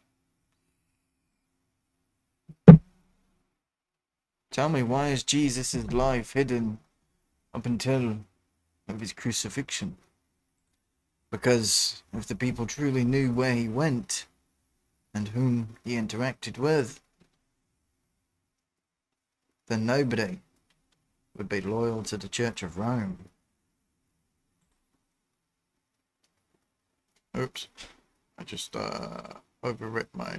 Speaker 1: Tell me, why is Jesus' life hidden up until of his crucifixion? Because if the people truly knew where he went and whom he interacted with, then nobody would be loyal to the Church of Rome. Oops, I just overwrit my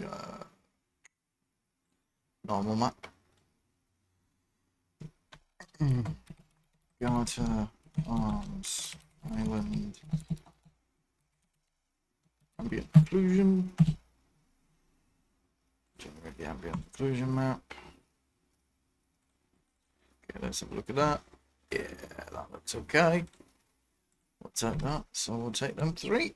Speaker 1: normal map. Garter, Arms, Island, Ambient Occlusion. Generate the ambient occlusion map. Okay, let's have a look at that. Yeah, that looks okay. We'll take that, so we'll take them 3.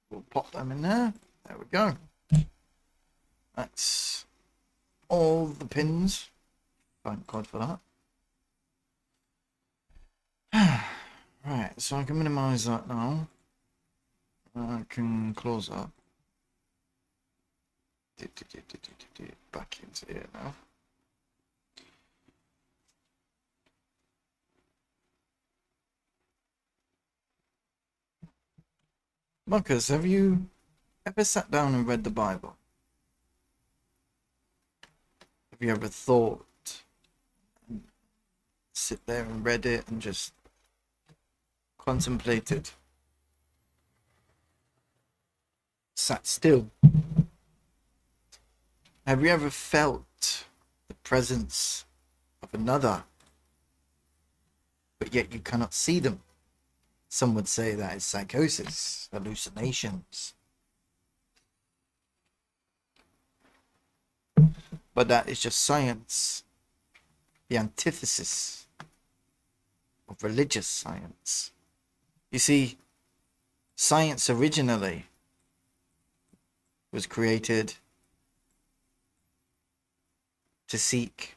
Speaker 1: We'll pop them in there. There we go. That's all the pins. Thank God for that. Right, so I can minimize that now. I can close that. Back into here now. Marcus, have you ever sat down and read the Bible? Have you ever thought, sit there and read it and just contemplated? Sat still? Have you ever felt the presence of another, but yet you cannot see them? Some would say that is psychosis, hallucinations. But that is just science, the antithesis of religious science. You see, science originally was created to seek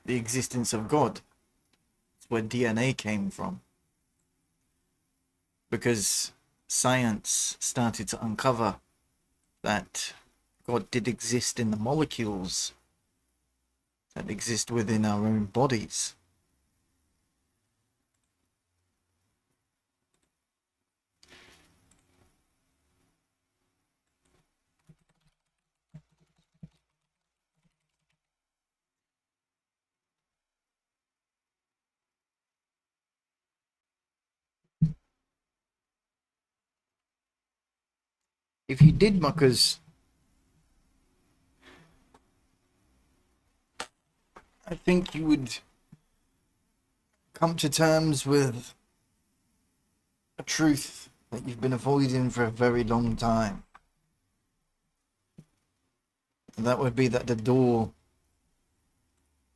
Speaker 1: the existence of God. It's where DNA came from. Because science started to uncover that God did exist in the molecules that exist within our own bodies. If you did, Muckers, I think you would come to terms with a truth that you've been avoiding for a very long time. And that would be that the door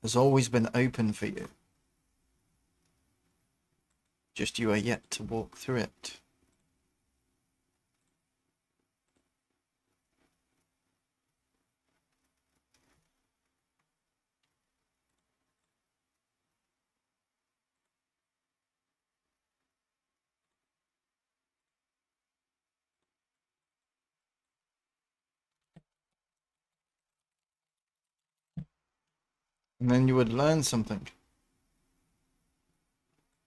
Speaker 1: has always been open for you. Just you are yet to walk through it. And then you would learn something.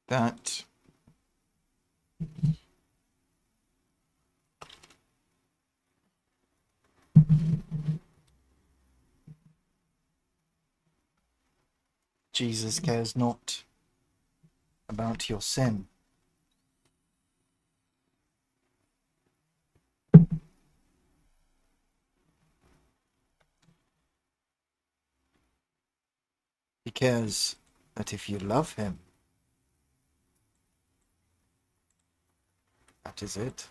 Speaker 1: That Jesus cares not about your sin. He cares that if you love him, that is it.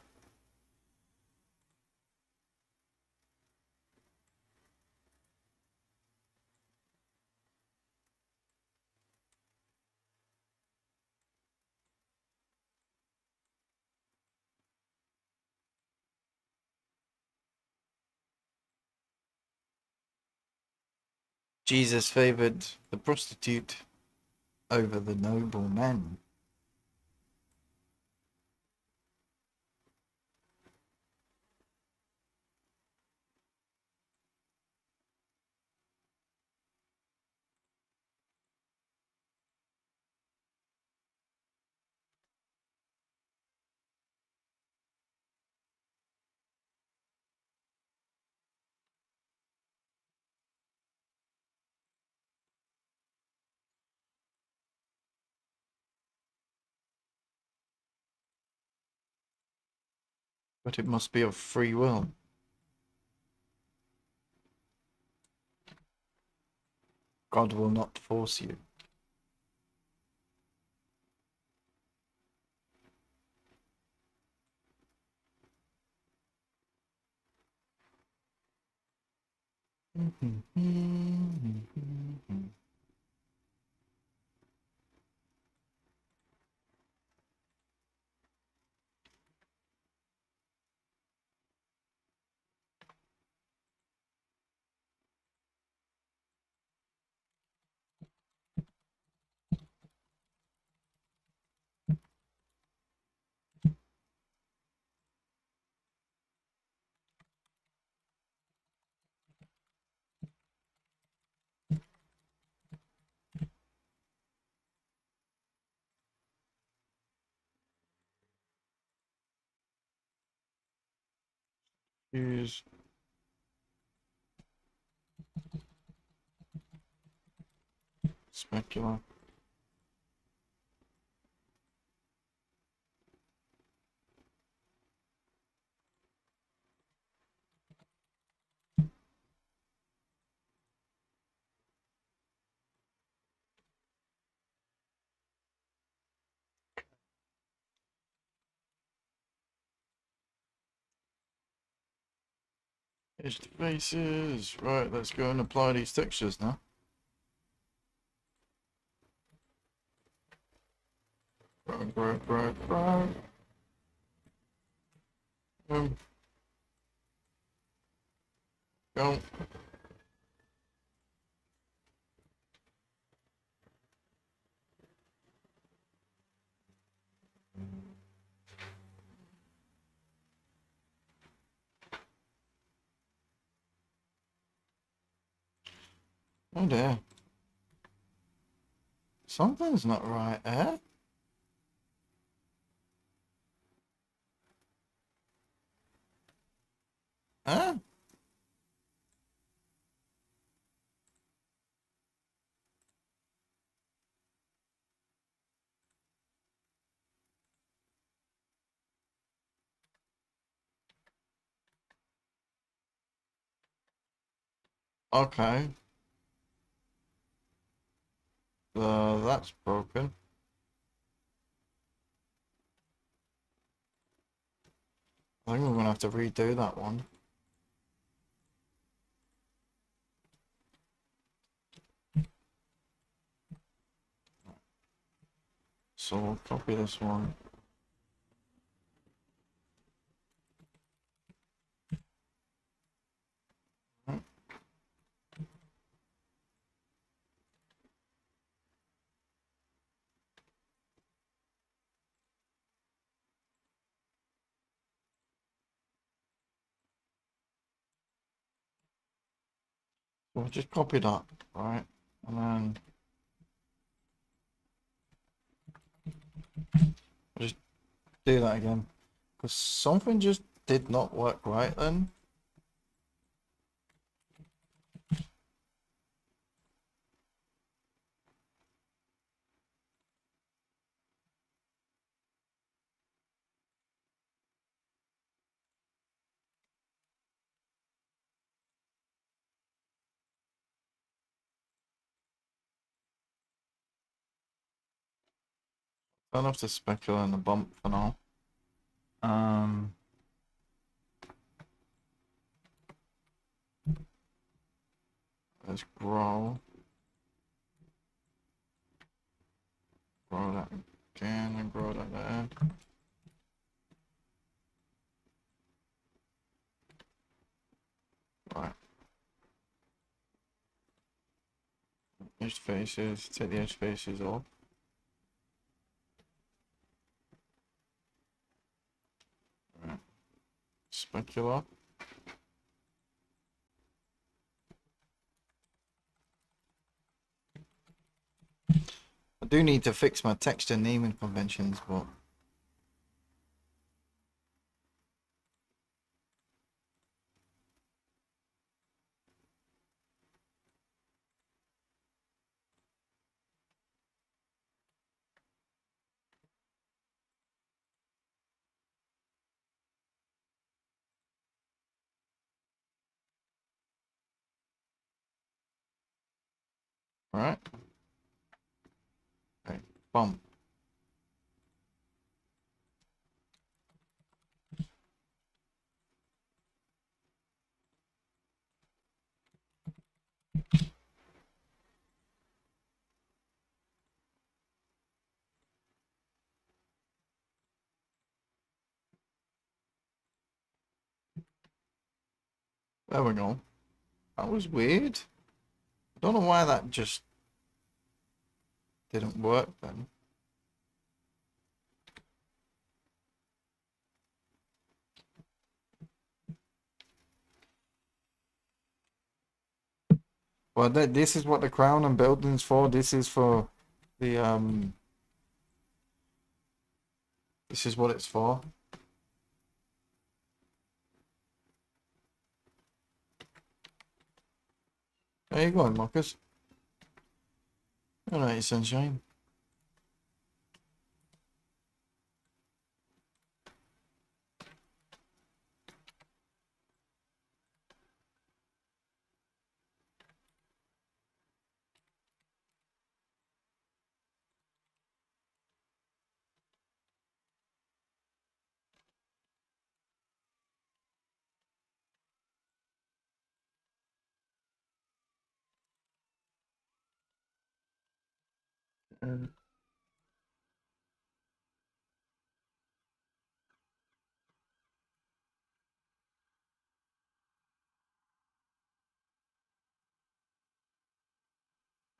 Speaker 1: Jesus favored the prostitute over the noble men. But it must be of free will. God will not force you. Use specular. Edge to faces. Right, let's go and apply these textures now. Right. Go. Oh dear. Something's not right, eh? Huh? Okay. That's broken. I think we're gonna have to redo that one. So we'll copy this one. Right. So we'll just copy that, right? And then we'll just do that again. Because something just did not work right then. Turn off the specular and the bump for now. Let's grow that again and grow that there. Right. Edge faces, take the edge faces off. Right. Specular. I do need to fix my texture naming conventions, but alright. Okay, bump. There we go. That was weird. I don't know why that just didn't work then. Well, this is what the crown and building's for. This is for the This is what it's for. There you go, Marcus. All right, sunshine.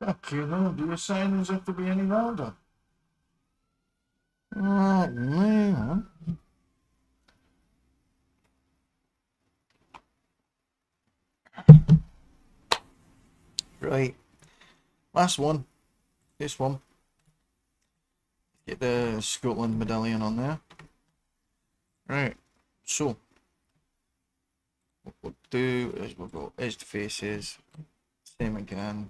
Speaker 1: Fuck you, no. Do your signings have to be any louder? Oh, man. Right. Last one. This one. Get the Scotland medallion on there. Right. So, what we'll do is we'll go edge to faces. Same again.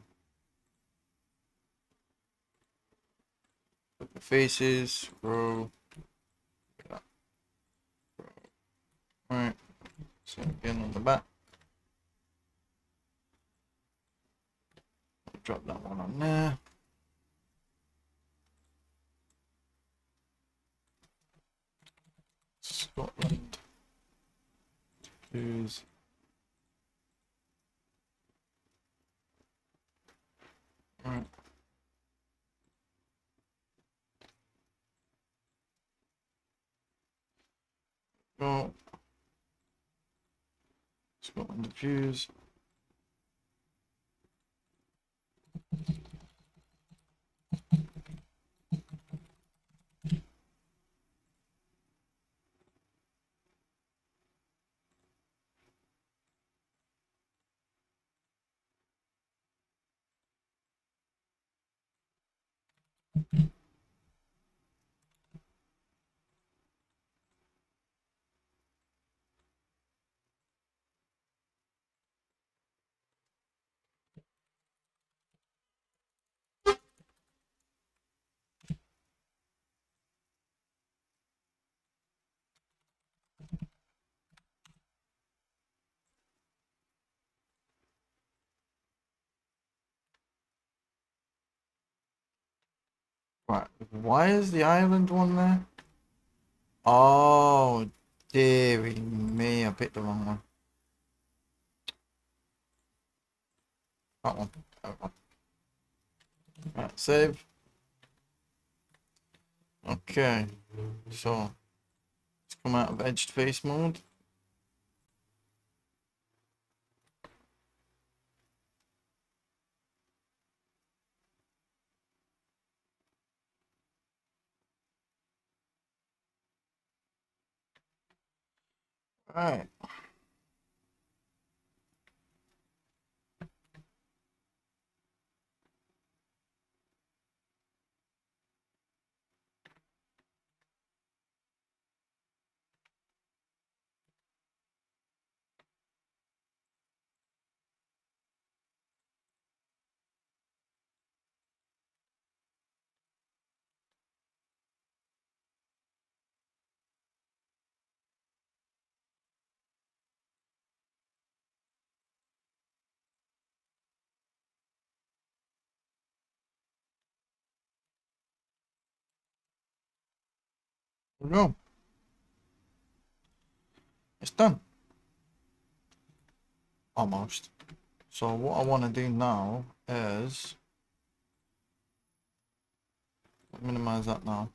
Speaker 1: Put the faces. Row. Right. Same again on the back. Drop that one on there. Scotland. Choose. Right. go. Let's go on diffuse. Right, why is the island one there? Oh, dearie me, I picked the wrong one. That one. That one. Right, save. Okay, so let's come out of edged face mode. Right. There we go. It's done. Almost. So what I want to do now is minimize that now,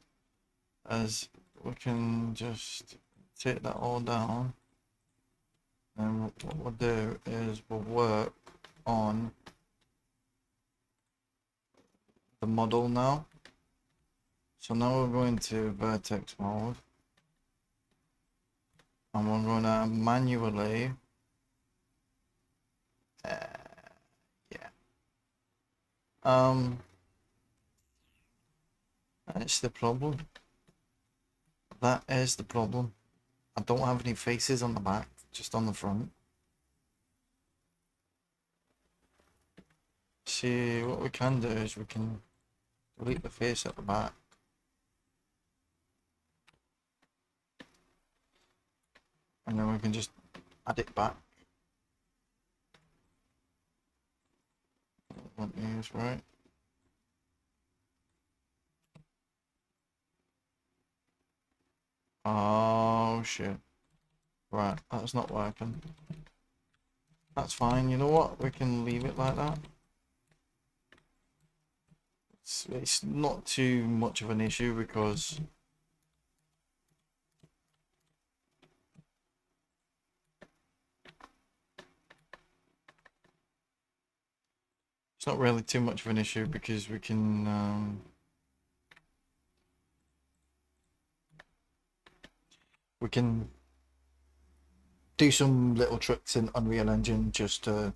Speaker 1: as we can just take that all down, and what we'll do is we'll work on the model now. So now we're going to vertex mode, and we're going to manually yeah, that's the problem. That is the problem. I don't have any faces on the back, just on the front. See, what we can do is we can delete the face at the back. And then we can just add it back. One is right. Oh shit. Right, that's not working. That's fine, you know what? We can leave it like that. It's not too much of an issue because it's not really too much of an issue because we can do some little tricks in Unreal Engine just to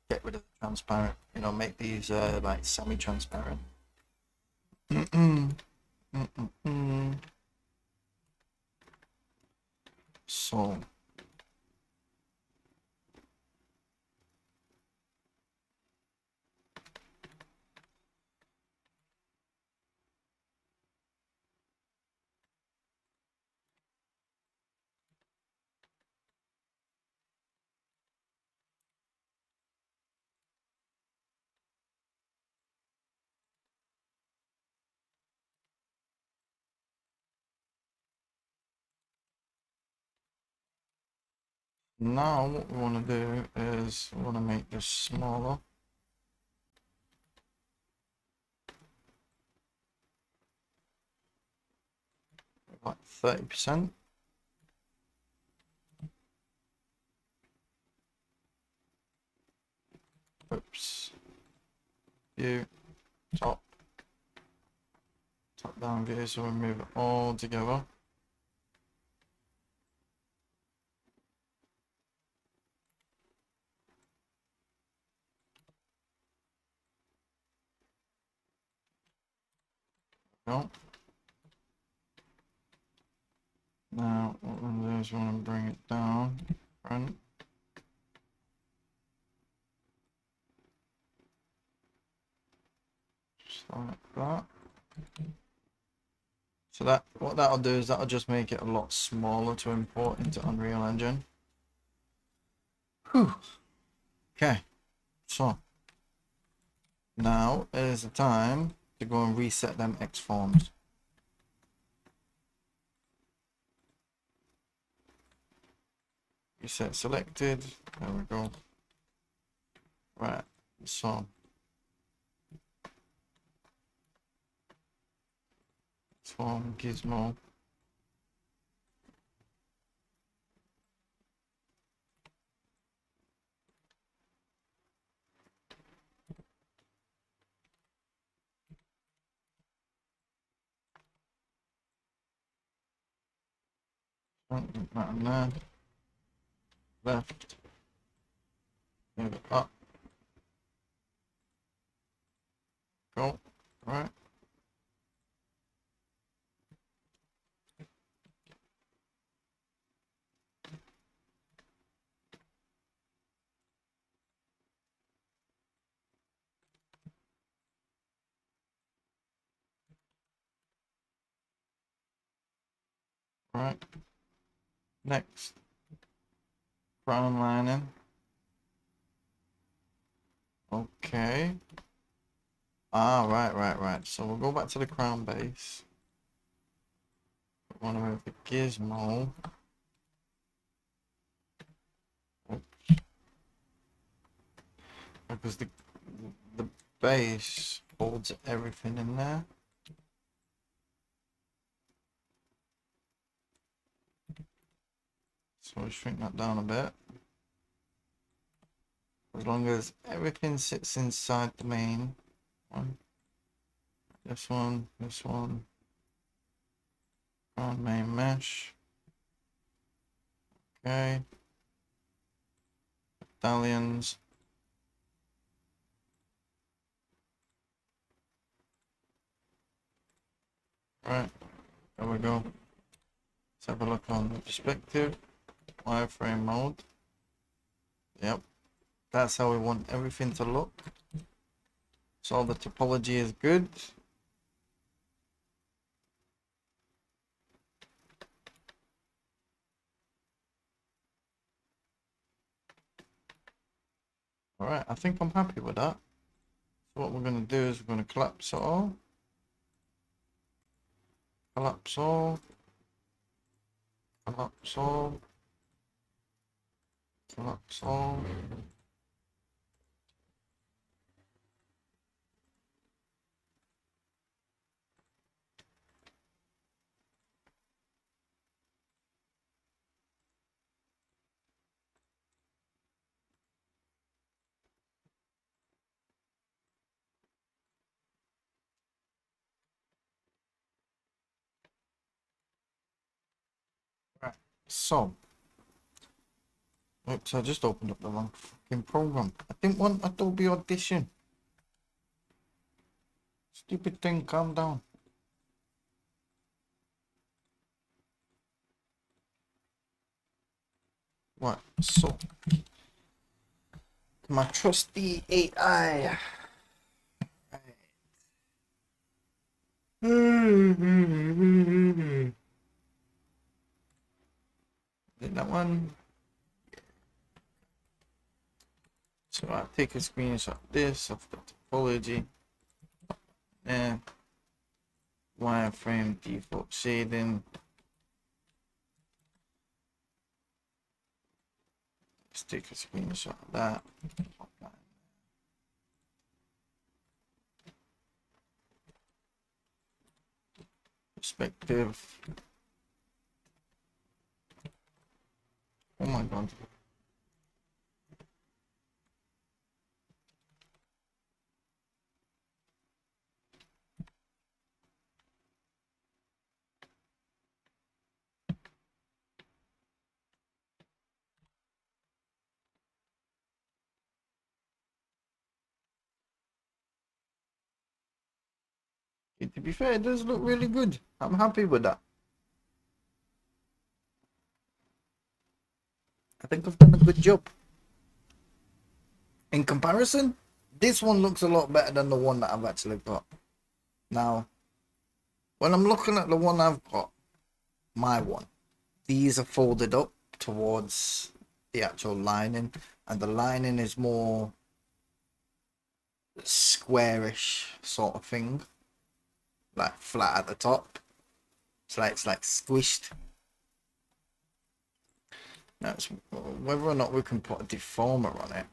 Speaker 1: get rid of the transparent, you know, make these like semi-transparent. So now what we want to do is we want to make this smaller, like 30%. Oops. View. Top down view, so we move it all together. No. Now what we're gonna do is we want to bring it down front. Just like that. So that what that'll do is that'll just make it a lot smaller to import into Unreal Engine. Whew. Okay, so now is the time to go and reset them X forms. Reset selected. There we go. Right. So form gizmo. That and there. Left. Move it up. Go. Right. Right. Next. Crown lining. Okay. Ah, right. So we'll go back to the crown base. We want to move the gizmo. Oops. Because the base holds everything in there. So we'll shrink that down a bit. As long as everything sits inside the main one. This one. On main mesh. Okay. Medallions. Right. There we go. Let's have a look on the perspective. Wireframe mode. Yep. That's how we want everything to look. So the topology is good. Alright, I think I'm happy with that. So what we're going to do is we're going to collapse it all. Collapse all. Collapse all. Collapse all. Right. So. Oops, I just opened up the wrong fucking program. I didn't want Adobe Audition. Stupid thing, calm down. What? So, my trusty AI. Right. Did that one? So I take a screenshot of this of the topology. And wireframe default shading. Let's take a screenshot of that. Perspective. Oh my god. To be fair, it does look really good. I'm happy with that. I think I've done a good job. In comparison, this one looks a lot better than the one that I've actually got. Now, when I'm looking at the one I've got, my one, these are folded up towards the actual lining, and the lining is more squarish sort of thing, like flat at the top. It's like squished. Now it's whether or not we can put a deformer on it.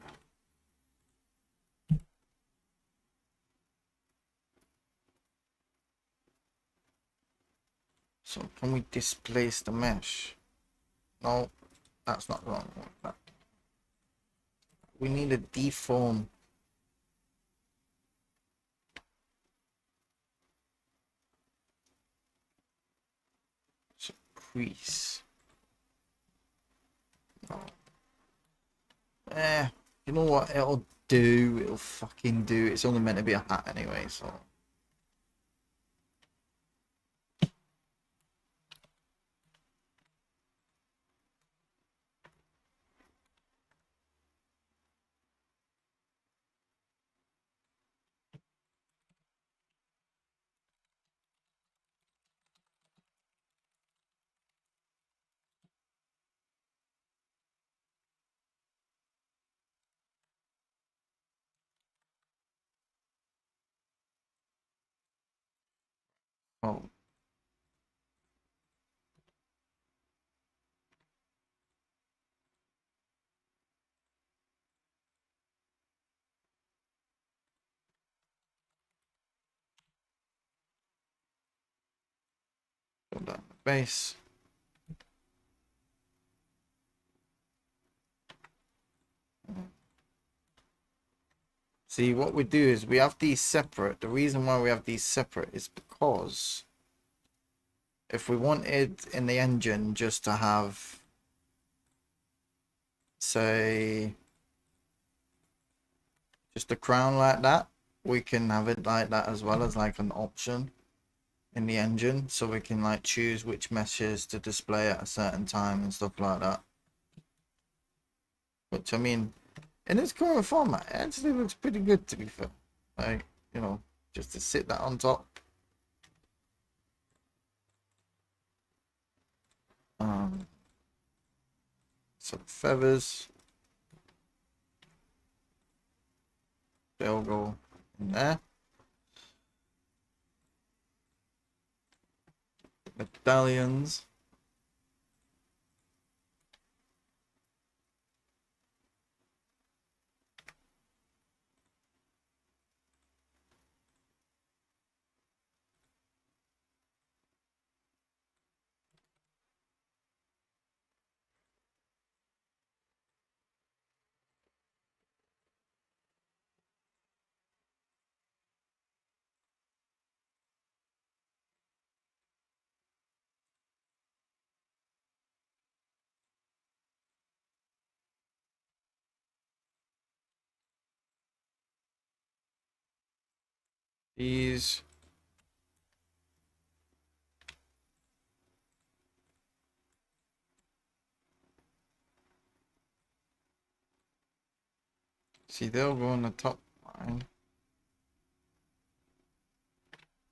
Speaker 1: So can we displace the mesh? No, that's not wrong. We need a deform. So crease. No. You know what? It'll do. It'll fucking do. It's only meant to be a hat anyway, so. Oh. Put that in the base. See, what we do is we have these separate. The reason why we have these separate is because if we wanted in the engine just to have, say, just a crown like that, we can have it like that as well as like an option in the engine, so we can like choose which meshes to display at a certain time and stuff like that. Which I mean, in its current format, it actually looks pretty good, to be fair. Like, you know, just to sit that on top. Some feathers. They'll go in there. Medallions. These. See, they'll go on the top line.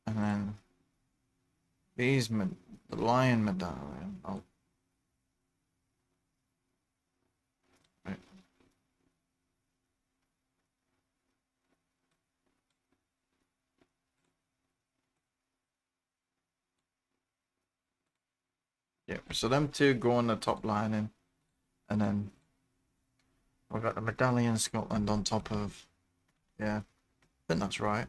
Speaker 1: And then these, the lion medallion. Oh. Right. Yep, so them two go on the top lining. And then we've got the medallion Scotland on top of, yeah, I think that's right.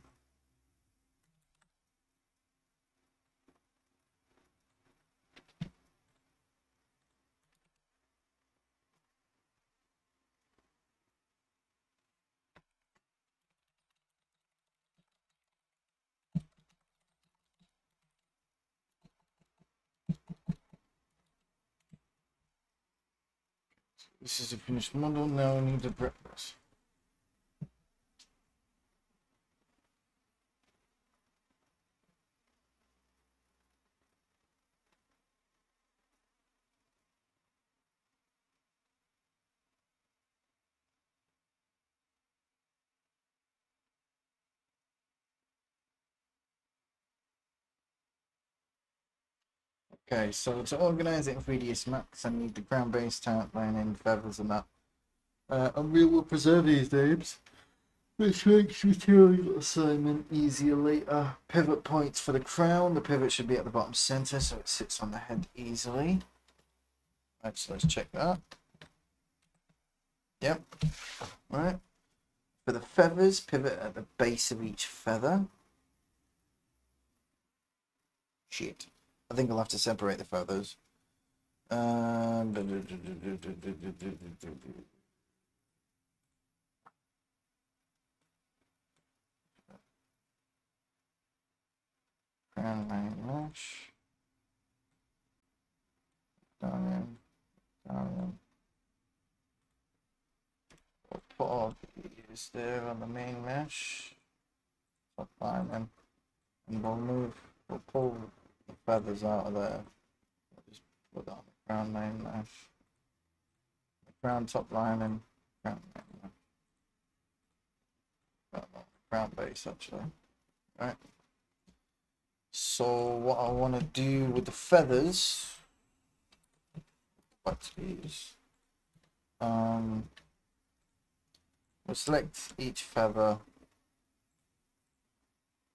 Speaker 1: This is a finished model, now I need to prep this. Okay, so to organize it in 3ds Max, I need the ground base, talent lining, feathers, and that. Unreal will preserve these names, which makes material assignment easier later. Pivot points for the crown. The pivot should be at the bottom center so it sits on the head easily. Right, so let's check that. Yep. Right. For the feathers, pivot at the base of each feather. Shit. I think I'll have to separate the feathers. Crown line mesh. Down in. We'll put all these there on the main mesh. Top line in. And we'll pull the feathers out of there. We'll just put that on the crown line mesh. The crown top line and crown line mesh. Crown base actually. Right. So what I want to do with the feathers, what these, we'll select each feather.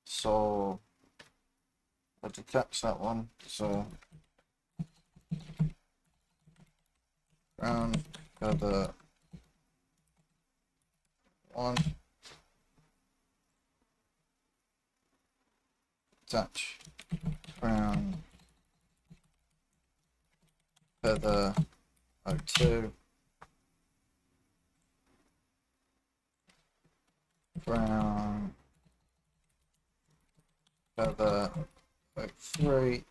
Speaker 1: So I'll detach that one. So crown feather 1. Attach crown feather 02. Crown feather 03.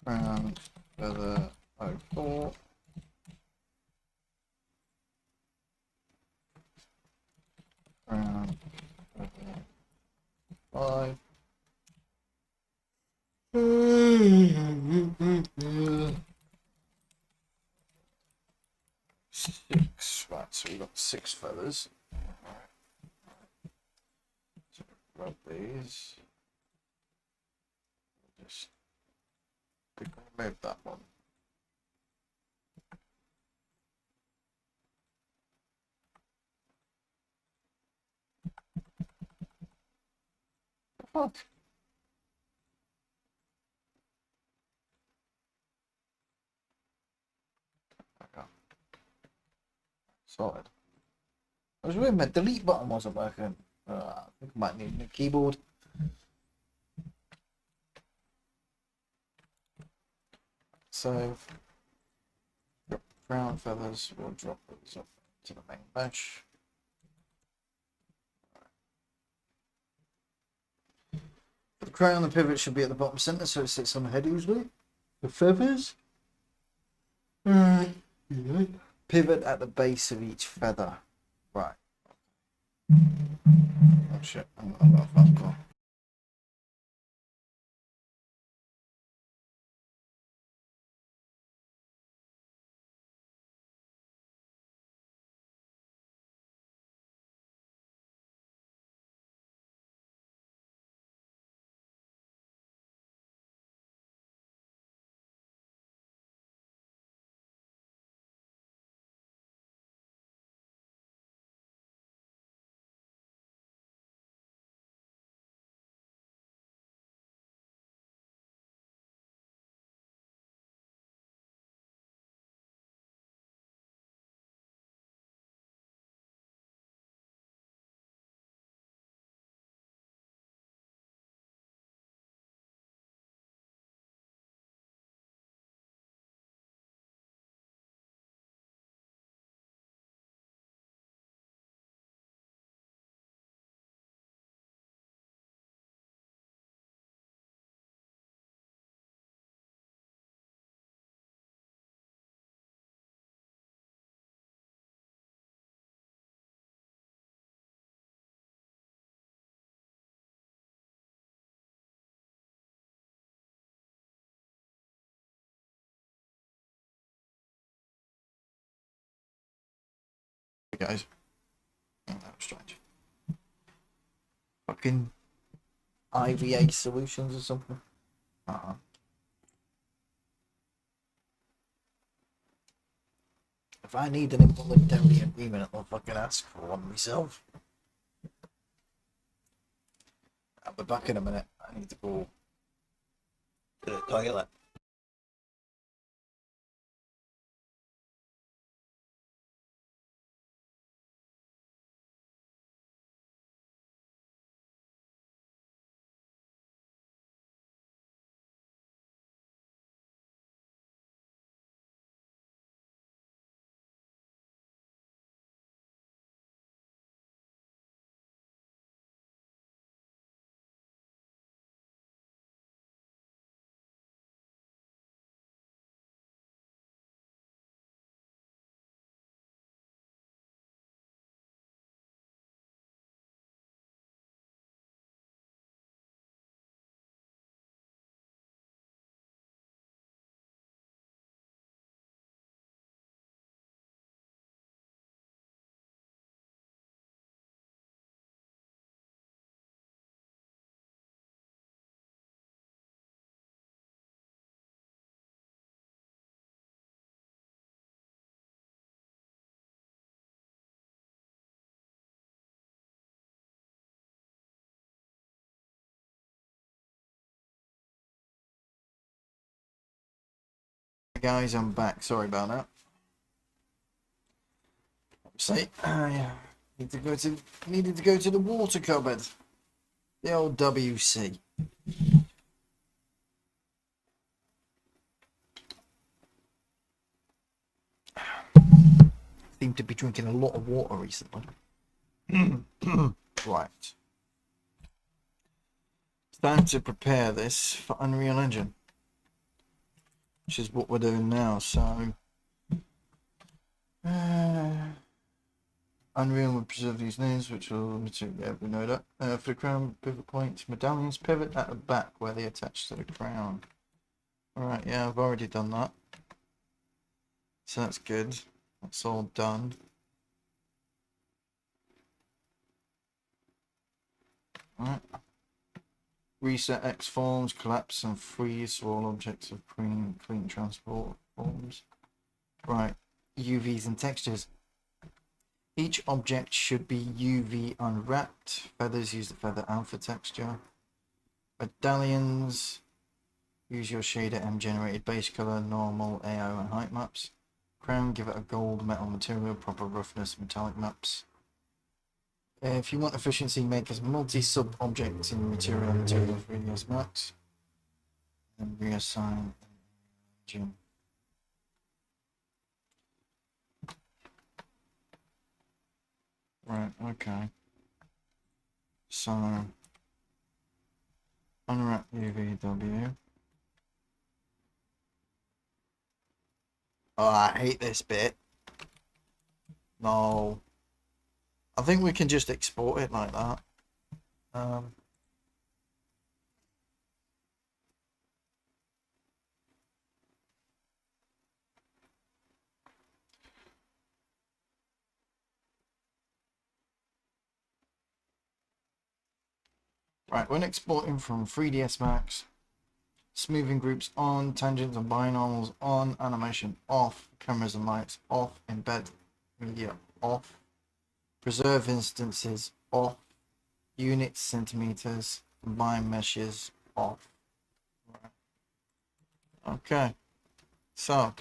Speaker 1: Crown feather 04. Crown feather 5. Six. Right, so we've got 6 feathers. So rub these. Just remove that one. Fuck. Sorted. I was weird, my delete button wasn't working. I think I might need a new keyboard. So, crown feathers, we'll drop these up to the main mesh. The crown, the pivot should be at the bottom center so it sits on the head usually. The feathers, pivot at the base of each feather. Right. Oh shit, I'm got a phone call. Hey guys. Oh, that was strange. Fucking IVA Solutions or something. If I need an involuntary agreement, I'll fucking ask for one myself. I'll be back in a minute. I need to go to the toilet. Guys, I'm back. Sorry about that. See, I needed to go to the water cupboard. The old WC. Seem to be drinking a lot of water recently. Right. It's time to prepare this for Unreal Engine, which is what we're doing now. So, Unreal will preserve these names, which will material. We know that. For the crown pivot points, medallions pivot at the back where they attach to the crown. Alright, yeah, I've already done that. So that's good. That's all done. Alright. Reset X forms, collapse and freeze for all objects of clean transport forms. Right. UVs and textures. Each object should be UV unwrapped. Feathers, use the feather alpha texture. Medallions, use your shader M generated base color, normal, AO and height maps. Crown, give it a gold metal material, proper roughness, metallic maps. If you want efficiency, make as multi-sub objects in material 3ds max. And reassign engine. Right, okay. So unwrap UVW. Oh, I hate this bit. No. I think we can just export it like that. Right, when exporting from 3ds Max, smoothing groups on, tangents and binormals on, animation off, cameras and lights off, embed media off, preserve instances off, units, centimeters, combine meshes off. Right. Okay, so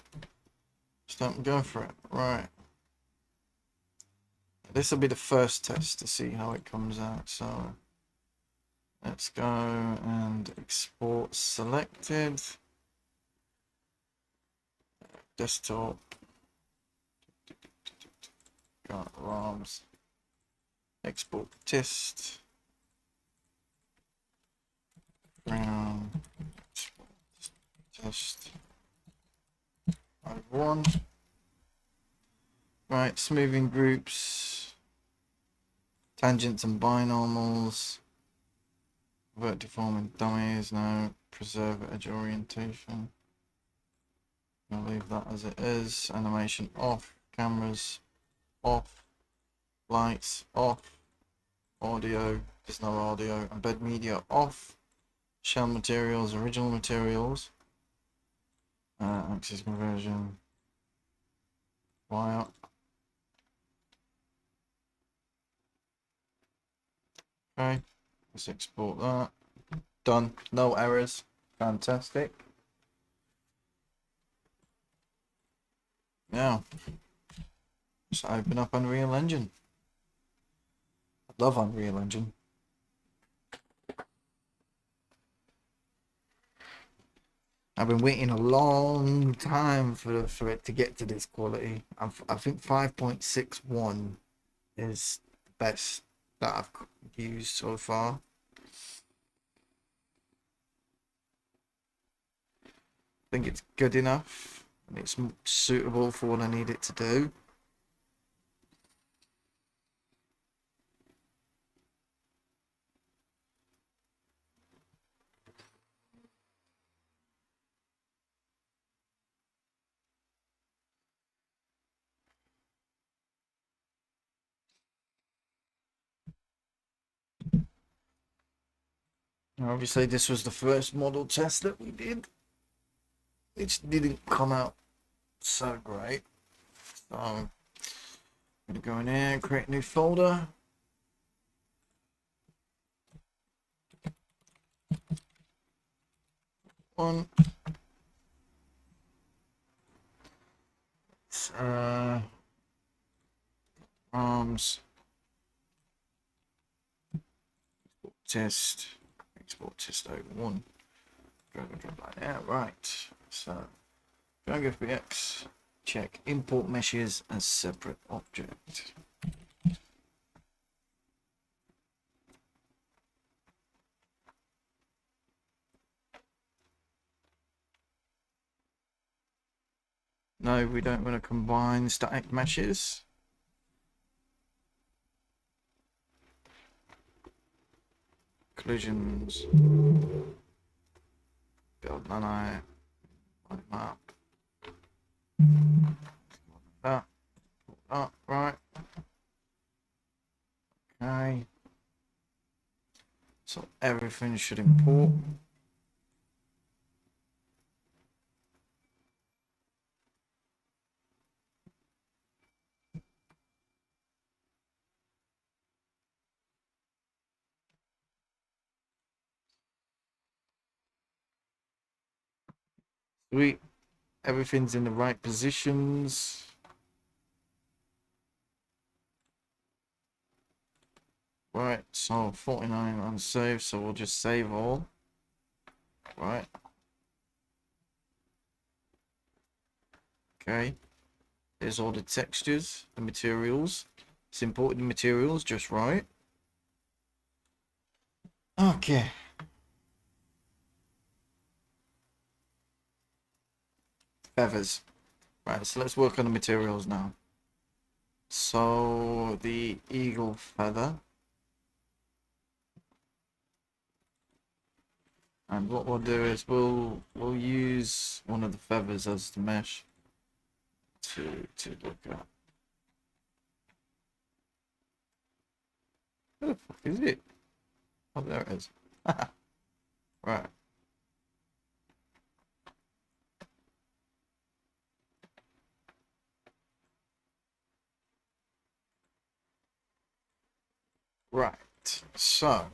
Speaker 1: let's don't go for it. Right, this will be the first test to see how it comes out. So let's go and export selected. Desktop. Got ROMs. Export test. Ground. Test. I1. Right, smoothing groups. Tangents and binormals. Vertiform dummies, no. Preserve edge orientation. I'll leave that as it is. Animation off. Cameras off. Lights off. Audio There's no audio. Embed media off. Shell materials, original materials. Axis conversion. Wire. Okay. Let's export that. Done. No errors. Fantastic. Now, let's open up Unreal Engine. I love Unreal Engine. I've been waiting a long time for it to get to this quality. I think 5.61 is the best that I've used so far. I think it's good enough and it's suitable for what I need it to do. Obviously, this was the first model test that we did, which didn't come out so great. So I'm going to go in here and create a new folder. One. Arms. Export test 01. Drag and drop like that. Right. So drag FBX. Check import meshes as separate object. No, we don't want to combine static meshes. Collisions. Build nano. Like that. That. That. Right. Okay. So everything should import. Sweet. Everything's in the right positions. Right, so 49 unsaved, so we'll just save all. Right. Okay. There's all the textures, the materials. It's imported the materials just right. Okay. Feathers. Right, so let's work on the materials now. So the eagle feather. And what we'll do is we'll use one of the feathers as the mesh to look at. Where the fuck is it? Oh, there it is. Right. Right. So.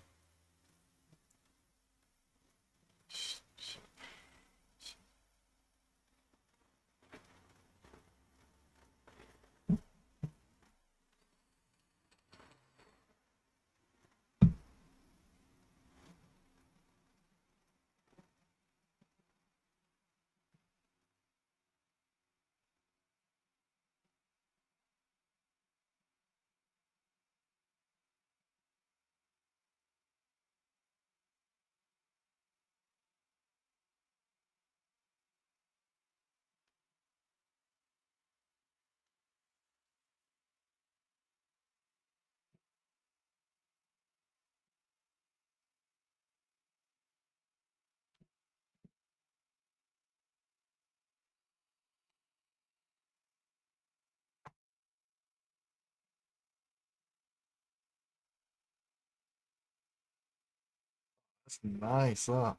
Speaker 1: That's nice, that.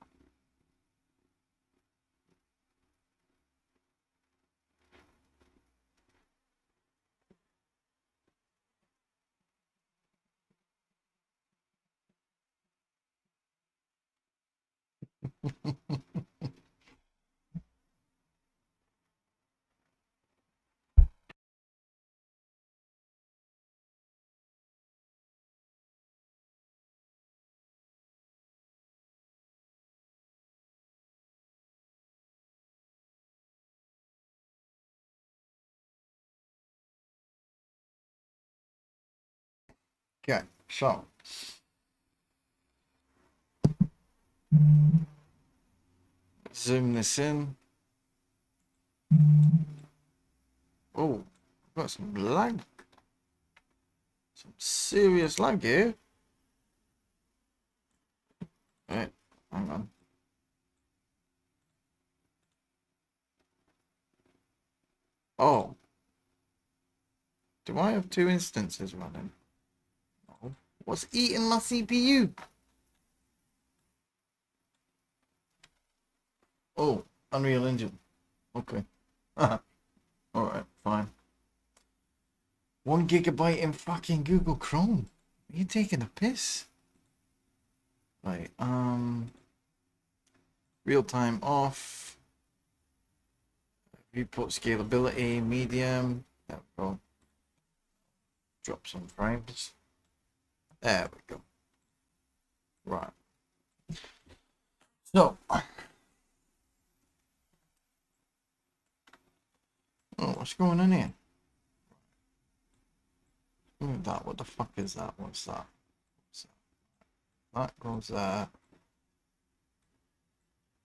Speaker 1: Okay, so zoom this in. Oh, got some lag. Some serious lag here. Right, hang on. Oh, do I have two instances running? No. What's eating my CPU? Oh, Unreal Engine. Okay. Alright, fine. 1 GB in fucking Google Chrome. Are you taking a piss? Right, real time off. Viewport scalability, medium. There we go. Drop some frames. There we go. Right. So, oh, what's going on here? Look at that. What the fuck is that? What's that? That goes there.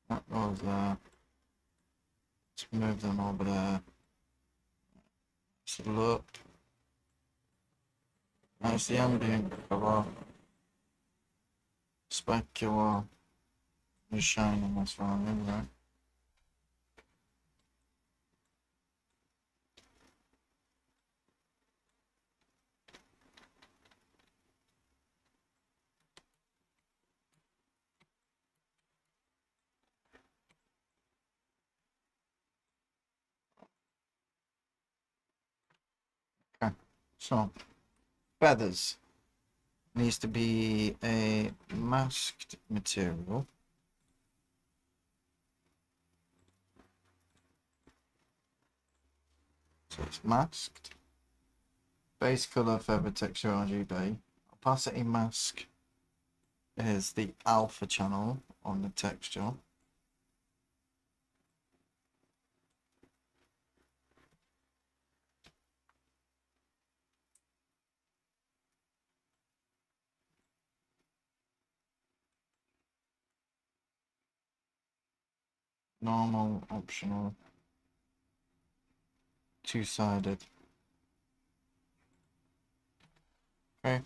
Speaker 1: That goes there. Let's move them over there. Let's look. That's the ambient cover. Specular. Is shining. That's fine. Right. Okay. So, feathers. Needs to be a masked material. So it's masked. Base color, feather texture, RGB. Opacity mask is the alpha channel on the texture. Normal, optional, two-sided. Okay.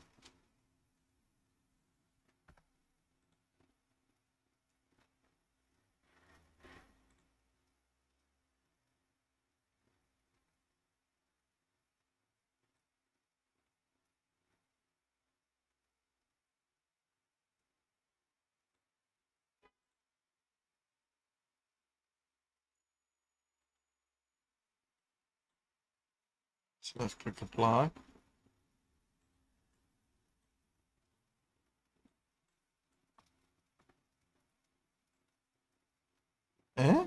Speaker 1: So let's click apply. Eh?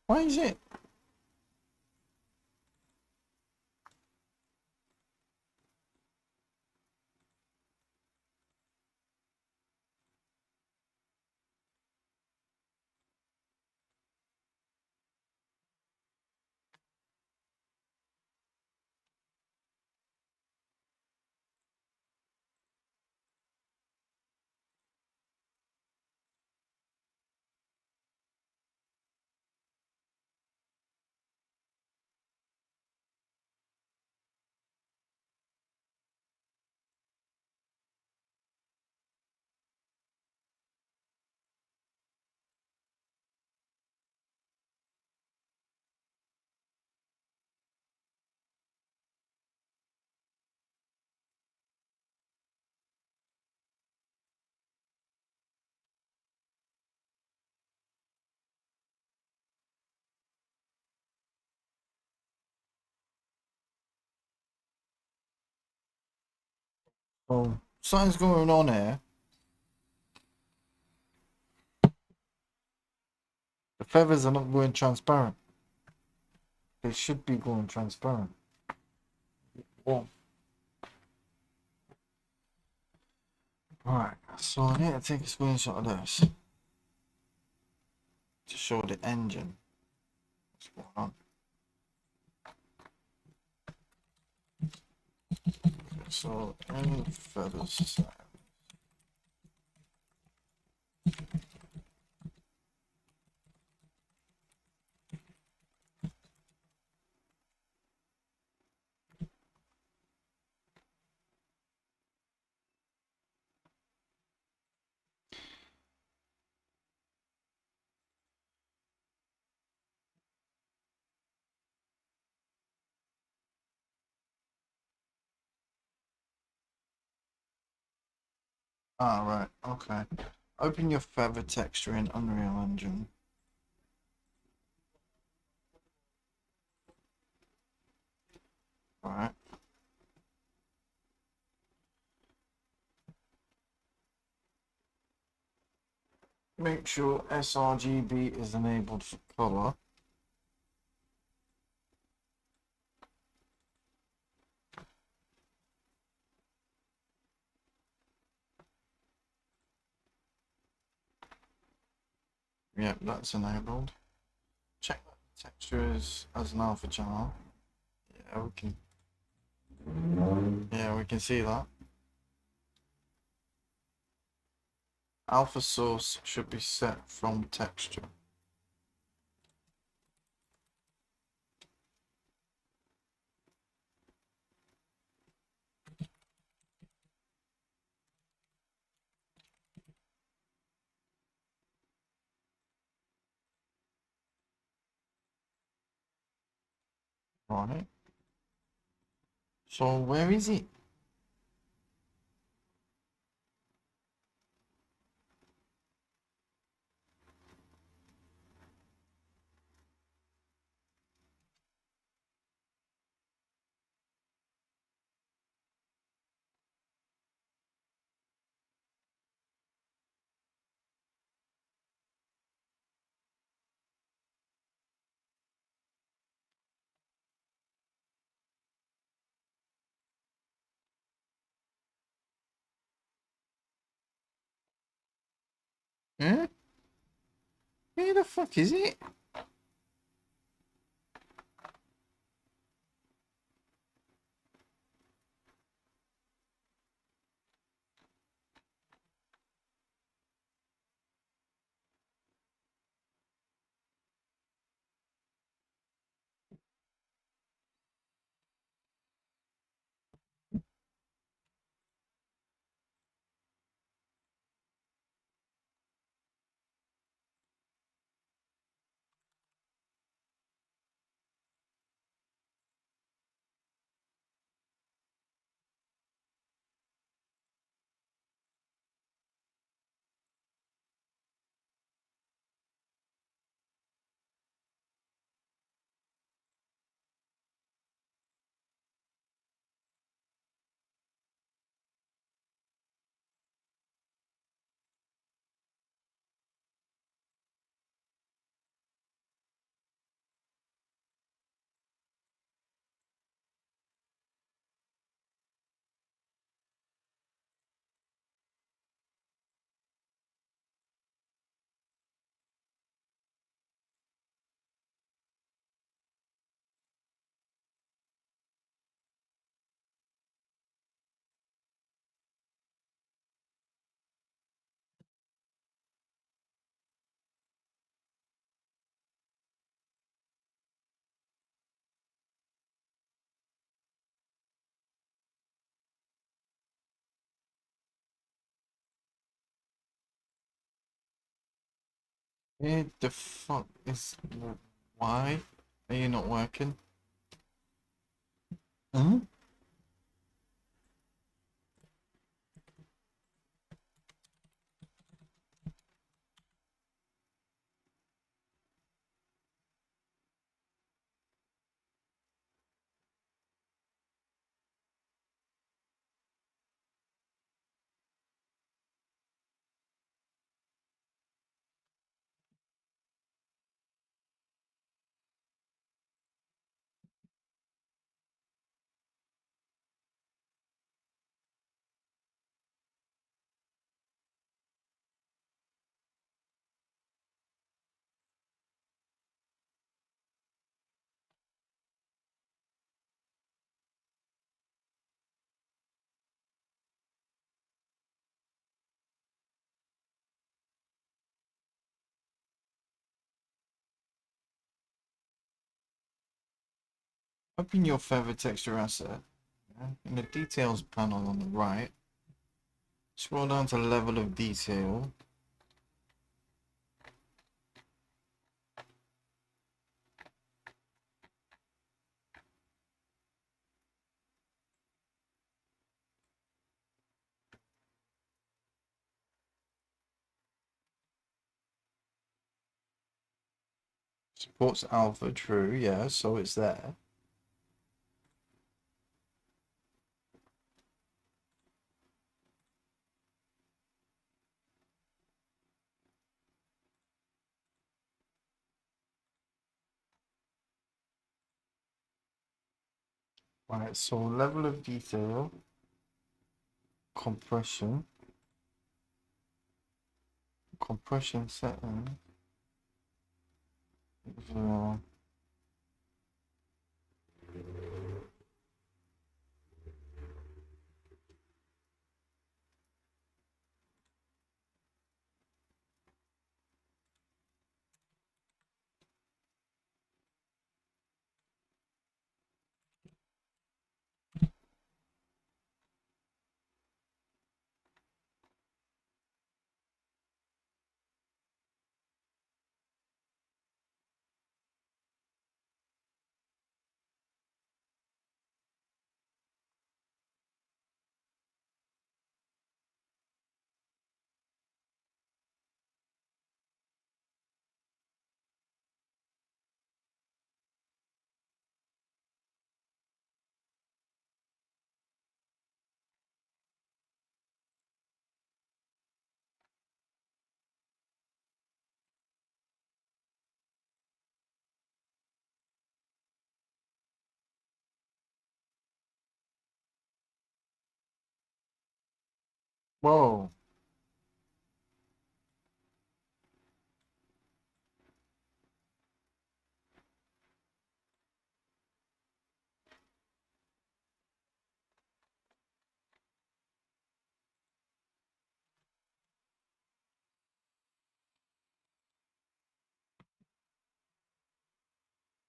Speaker 1: Why is it? Oh, something's going on here. The feathers are not going transparent. They should be going transparent. Whoa. Right, so I need to take a screenshot of this to show the engine. What's going on? Okay, so any feathers. Ah, right, okay. Open your feather texture in Unreal Engine. Right. Make sure sRGB is enabled for color. Yep, that's enabled. Check that the texture is as an alpha channel. Yeah, we can. Yeah, we can see that. Alpha source should be set from texture. Right. So where is it? Eh? Where the fuck is it? Where the fuck is... Why are you not working? Huh? Open your feather texture asset. In the details panel on the right, scroll down to level of detail. Supports alpha, true, yeah, so it's there. Right, so level of detail, compression setting. Uh, Whoa.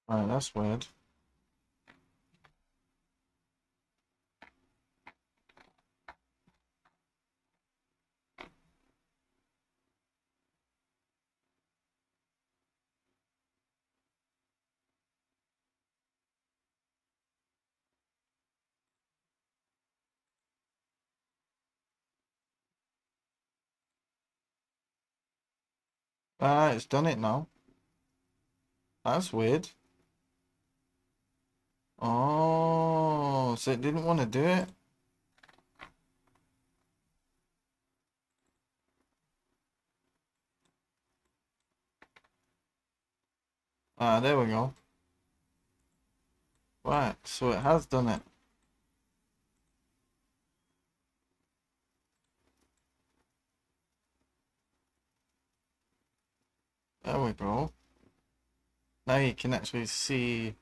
Speaker 1: Right, that's weird. Ah, it's done it now. That's weird. Oh, so it didn't want to do it? Ah, there we go. Right, so it has done it. There we go. Now you can actually see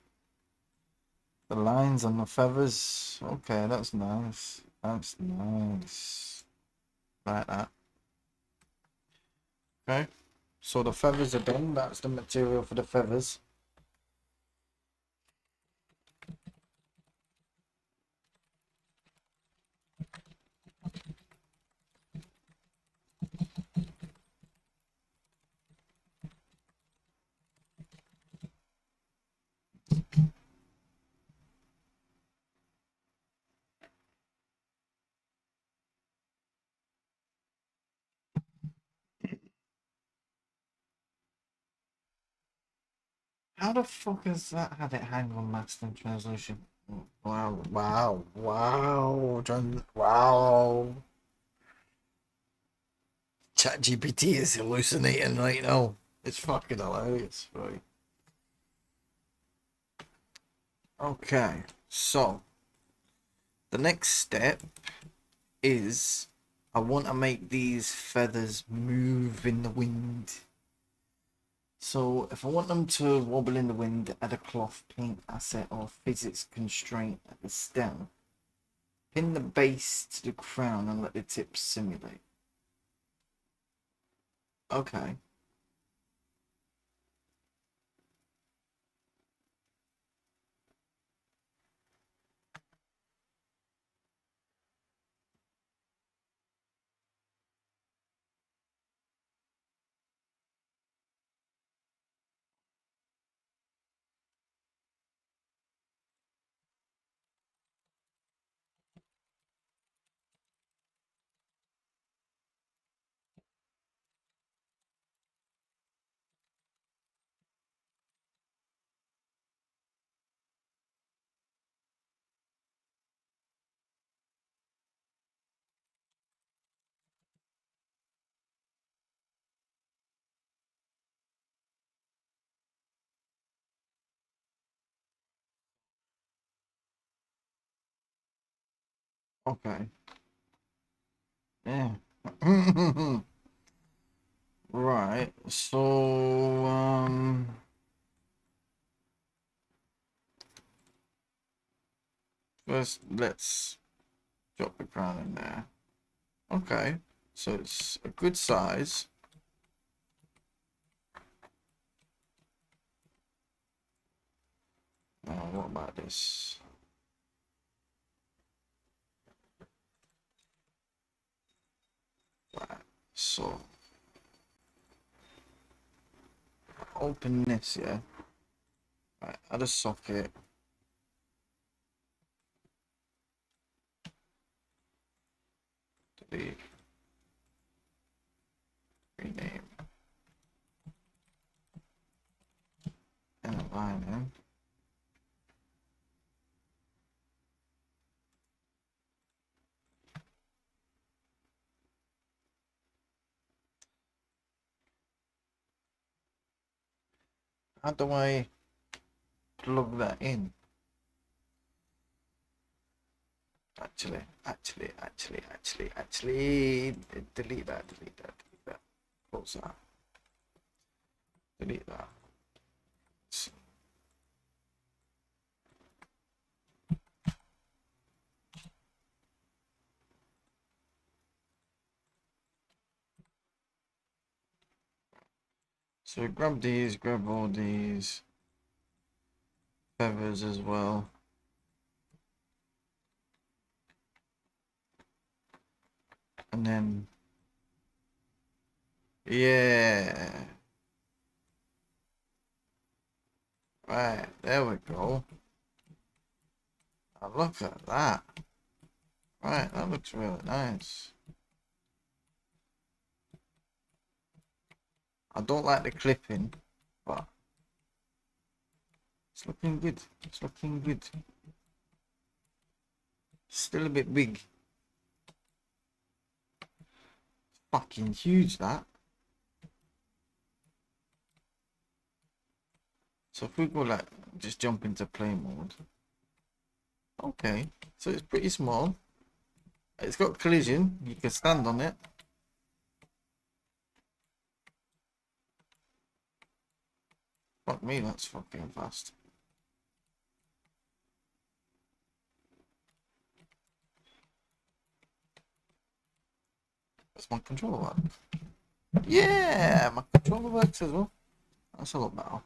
Speaker 1: the lines on the feathers. Okay, that's nice. That's nice. Like that. Okay. So the feathers are done. That's the material for the feathers. How the fuck is that had it hang on master translation? Wow, wow, wow, wow. ChatGPT is hallucinating right now. It's fucking hilarious, right? Okay, so the next step is I want to make these feathers move in the wind. So if I want them to wobble in the wind, add a cloth paint asset or physics constraint at the stem. Pin the base to the crown and let the tips simulate. Okay. Okay. Yeah. Right. So, first let's drop the crown in there. Okay. So it's a good size. Now, what about this? Right. So, open this, yeah. Right. Add a socket. Delete. Rename. And a line in. How do I plug that in? Actually, delete that, delete that. Close that. Delete that. So grab these, grab all these feathers as well. And then, yeah. Right, there we go. Now look at that. Right, that looks really nice. I don't like the clipping, but it's looking good. It's looking good. Still a bit big. Fucking huge, that. So if we go like, just jump into play mode. Okay, so it's pretty small. It's got collision, you can stand on it. Fuck me, that's fucking fast. That's my controller work. Yeah, my controller works as well. That's a lot better.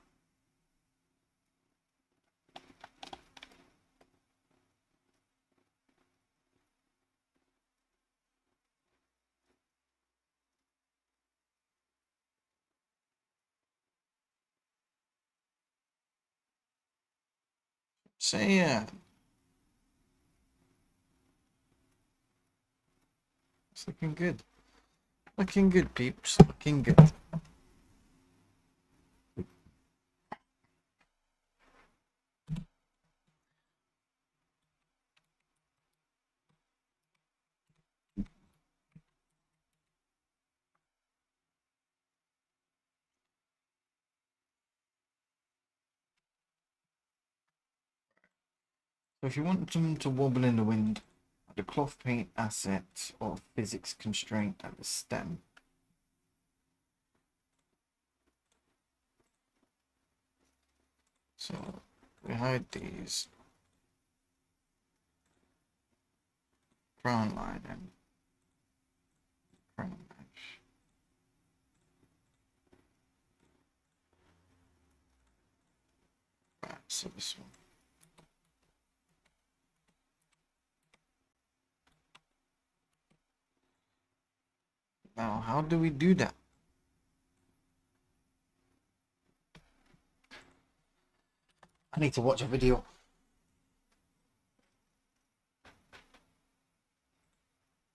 Speaker 1: So yeah, it's looking good. Looking good, peeps. Looking good. So if you want them to wobble in the wind, the cloth paint asset or physics constraint at the stem. So we hide these crown line and crown mesh. Right, so this one. Now, how do we do that? I need to watch a video.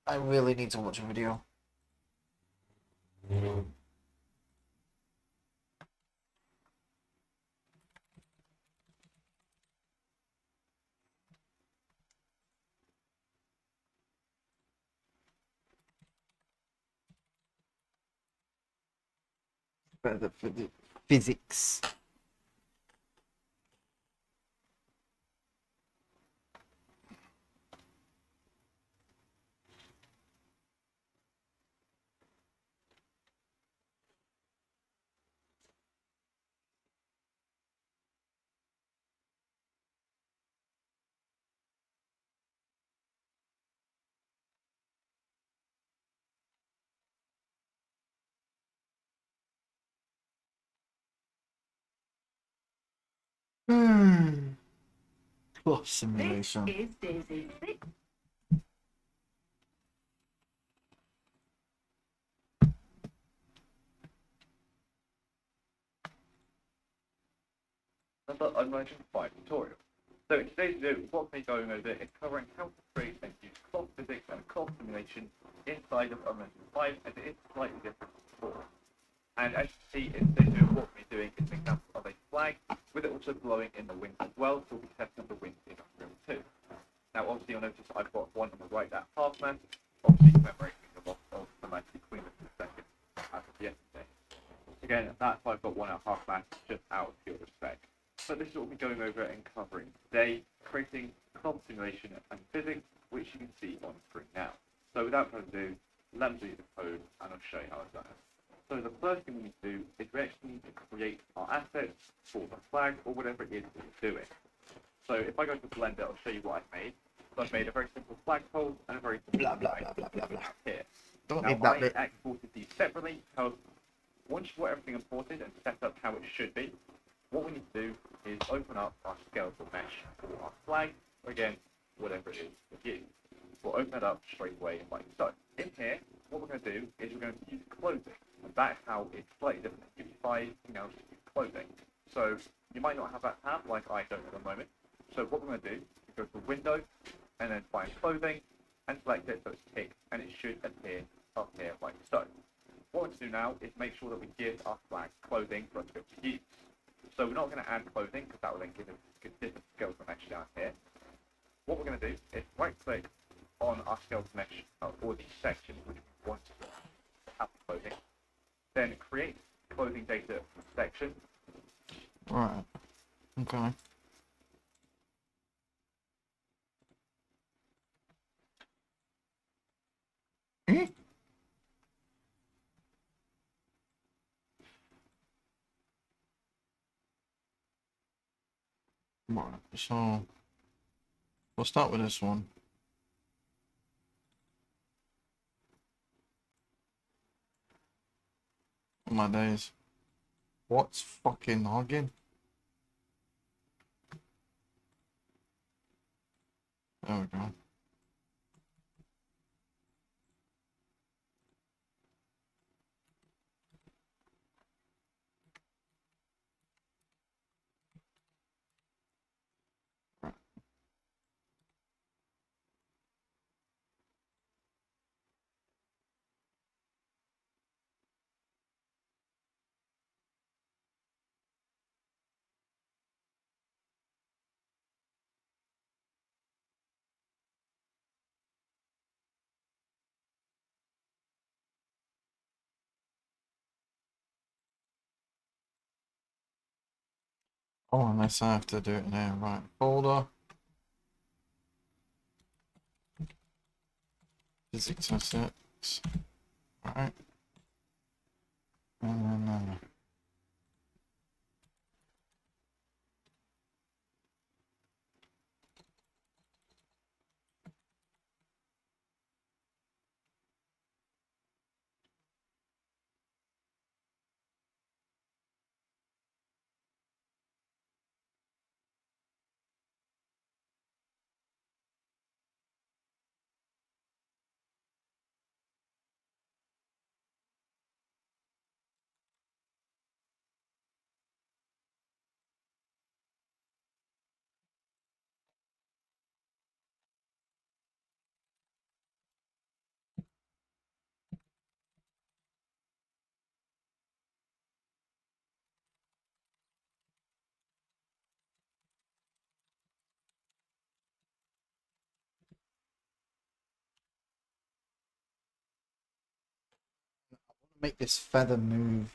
Speaker 1: I really need to watch a video. Better for the physics. Cloth simulation.
Speaker 2: This is Daisy.
Speaker 3: Another unmentioned fire tutorial. So in today's video, what we're going over is covering how to create and use cloth physics and cloth simulation inside of Unreal 5, as it is slightly different from before. And as you see in today's video, what we'll be doing is an example of a flag, with it also blowing in the wind as well, so we'll be testing the wind in Unreal 2. Now obviously you'll notice I've got one on the right, that half mast, obviously commemorating the loss of the Magic Queen of the second as of yesterday. Again, that's why I've got one at half mast, just out of pure respect. But this is what we'll be going over and covering today, creating cloth simulation and physics, which you can see on screen now. So without further ado, let me do the code and I'll show you how it's done. So the first thing we need to do is we actually need to create our assets for the flag or whatever it is that we're doing. So if I go to Blender, I'll show you what I've made. So I've made a very simple flagpole and a very simple
Speaker 1: Blah blah blah blah blah blah.
Speaker 3: here.
Speaker 1: Don't
Speaker 3: Now
Speaker 1: need that
Speaker 3: I
Speaker 1: bit.
Speaker 3: exported these separately because once you've got everything imported and set up how it should be, what we need to do is open up our skeletal mesh for our flag, or again, whatever it is for you. We'll open it up straight away like so. In here, what we're going to do is we're going to use clothing, and that's how it's slightly different than UV5, you know, just use clothing. So you might not have that tab like I don't at the moment. So what we're going to do is go to Window, and then find Clothing, and select it so it's ticked, and it should appear up here like so. What we're going to do now is make sure that we give our flag clothing for us to be able to use. So we're not going to add clothing because that will then give us different skeleton mesh down here. What we're going to do is right click on our skeleton mesh or the section which we want to have clothing. Then create clothing data section.
Speaker 1: Right. Okay. Right. So we'll start with this one. Oh my days. What's fucking hogging? There we go. Right. Oh, unless I have to do it now. Right. Folder. Physics assets. Right. And then make this feather move.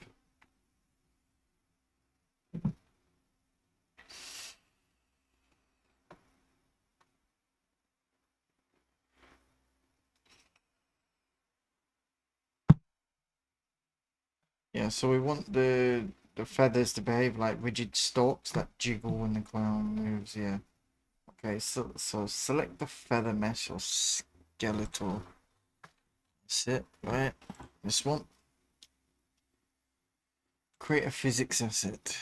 Speaker 1: Yeah, so we want the feathers to behave like rigid stalks that jiggle when the clown moves. Yeah. Okay, so select the feather mesh or skeletal. That's it, right? This one. Create a physics asset.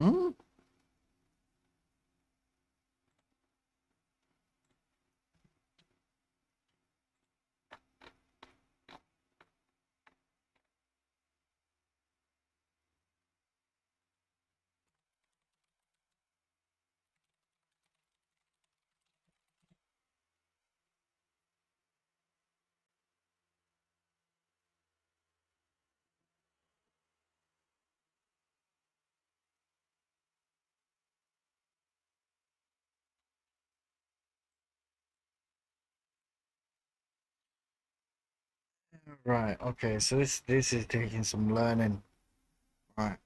Speaker 1: Hmm? Right, okay, so this is taking some learning. Right.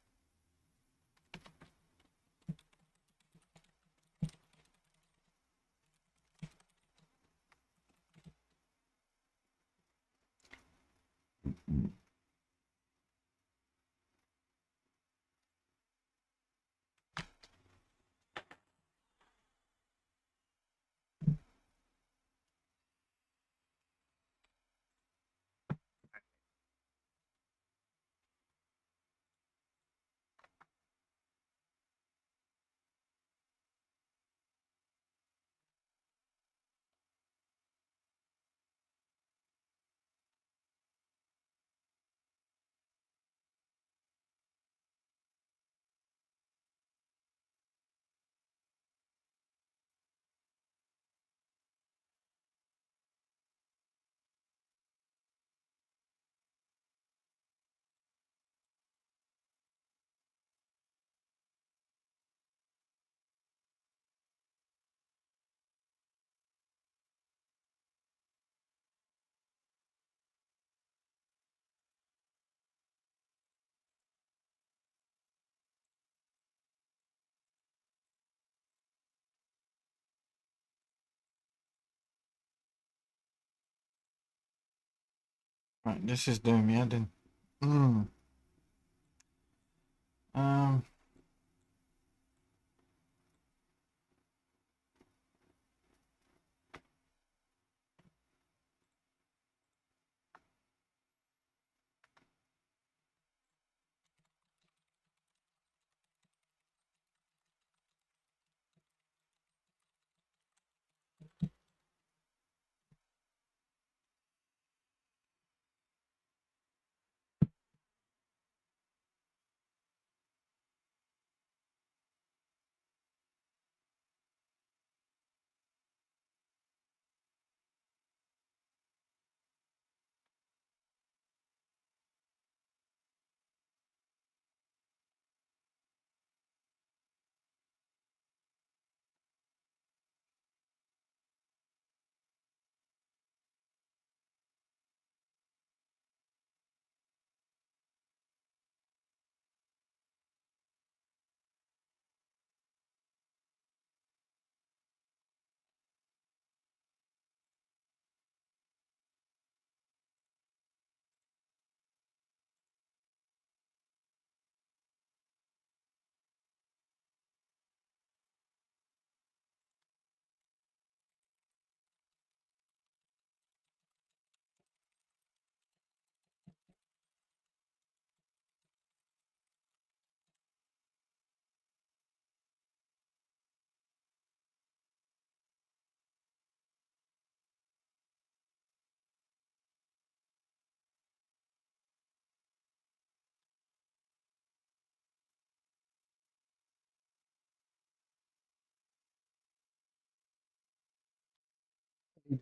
Speaker 1: Right, this is doing me head in. Mm. Um,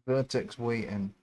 Speaker 1: vertex waiting.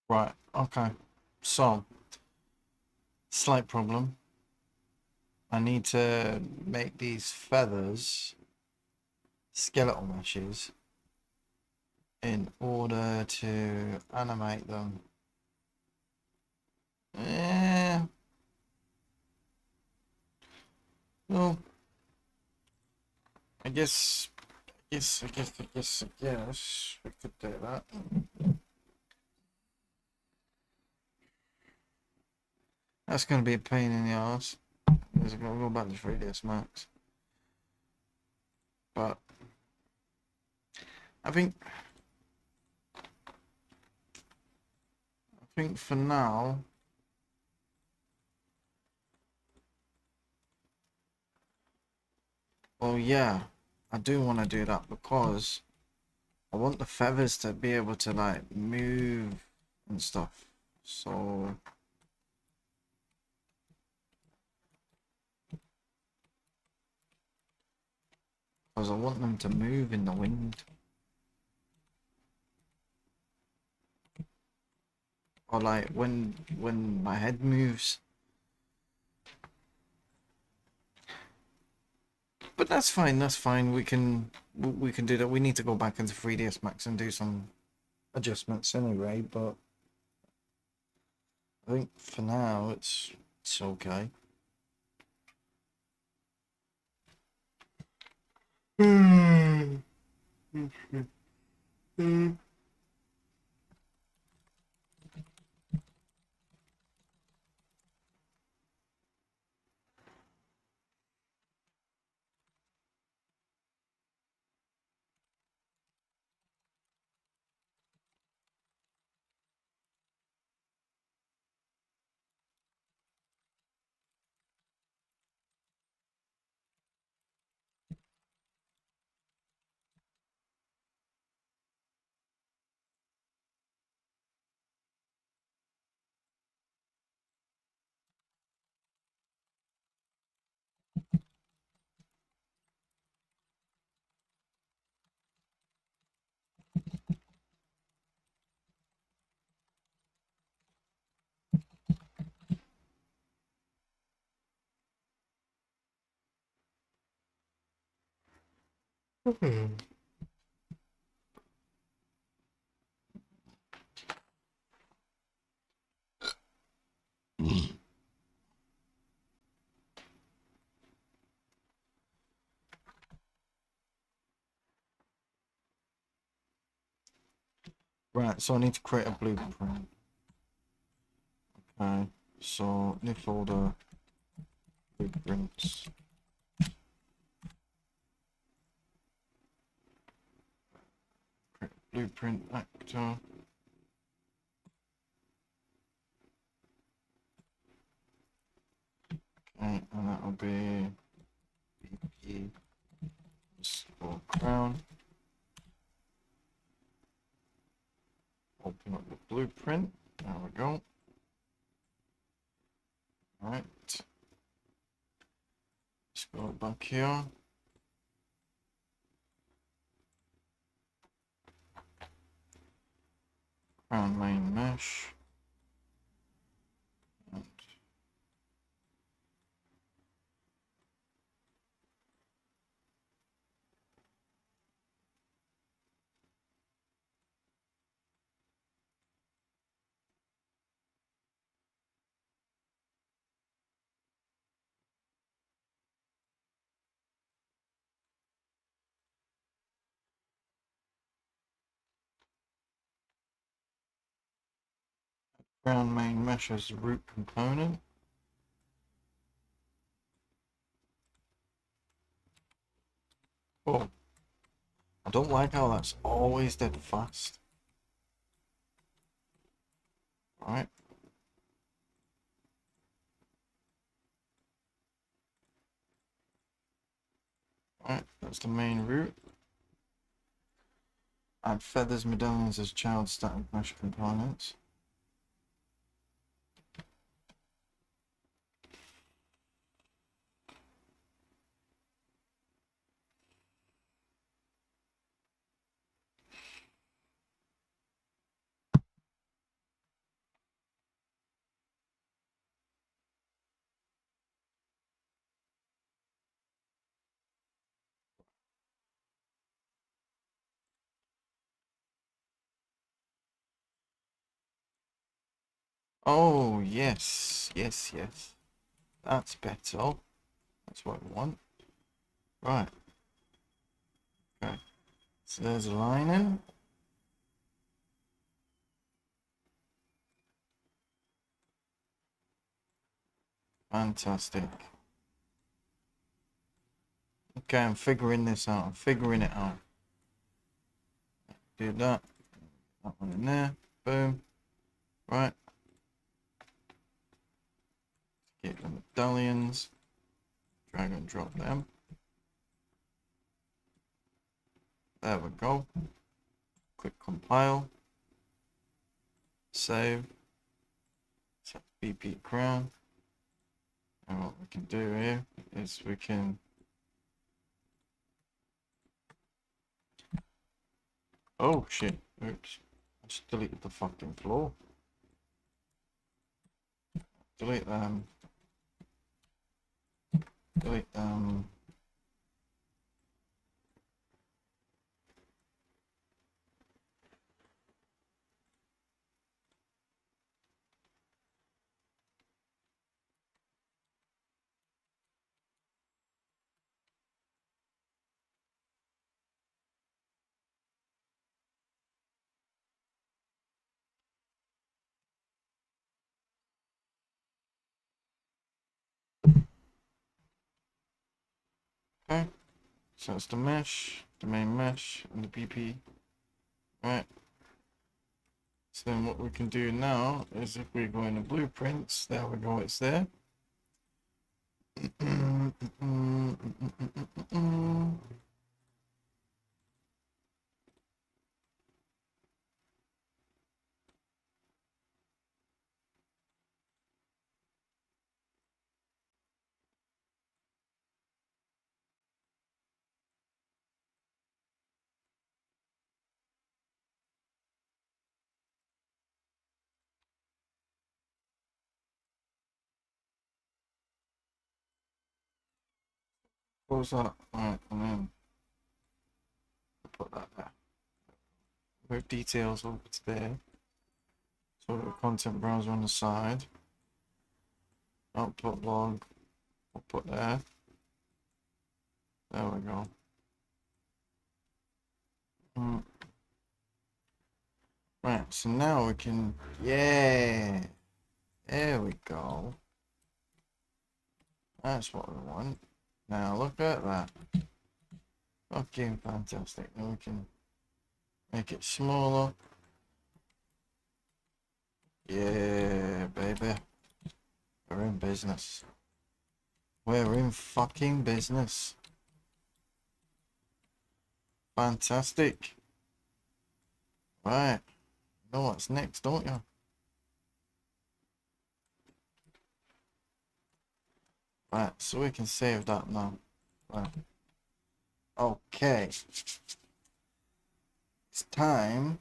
Speaker 1: Right, okay. So, slight problem. I need to make these feathers skeletal meshes in order to animate them. Eh, Well, I guess we could do that. That's going to be a pain in the ass. Because I'm going to go back to 3ds Max. But I think for now, well, yeah, I do want to do that because I want the feathers to be able to like move and stuff. So because I want them to move in the wind. Or like when my head moves. But that's fine, we can do that. We need to go back into 3ds Max and do some adjustments anyway, but I think for now it's okay. Right, so I need to create a blueprint. Okay, so new folder, blueprints. Create blueprint actor. Okay, and that'll be BP or crown. Open up the blueprint. There we go. Alright. Let's go back here. Crown main mesh. And crown main mesh as the root component. Oh, I don't like how that's always dead fast. Right. Right, that's the main root. Add feathers medallions as child static mesh components. Oh, yes. That's better. That's what we want. Right. Okay. So there's a lining. Fantastic. Okay, I'm figuring this out. I'm figuring it out. Do that. That one in there. Boom. Right. Get the medallions. Drag and drop them. There we go. Click compile. Save. Set BP crown. And what we can do here is we can. Oh shit. Oops. I just deleted the fucking floor. Delete them. Delete them. Okay. So it's the mesh, the main mesh, and the BP. Right. So then what we can do now is if we go into blueprints, there we go, it's there. Close that, right, and then put that there. Move details over to there. So the content browser on the side. Output log, we'll put there. There we go. Right, so now we can, yeah, there we go. That's what we want. Now look at that. Fucking fantastic. Now we can make it smaller. Yeah, baby. We're in business. We're in fucking business. Fantastic. Right. You know what's next, don't you? Right, so we can save that now. Right. Okay. It's time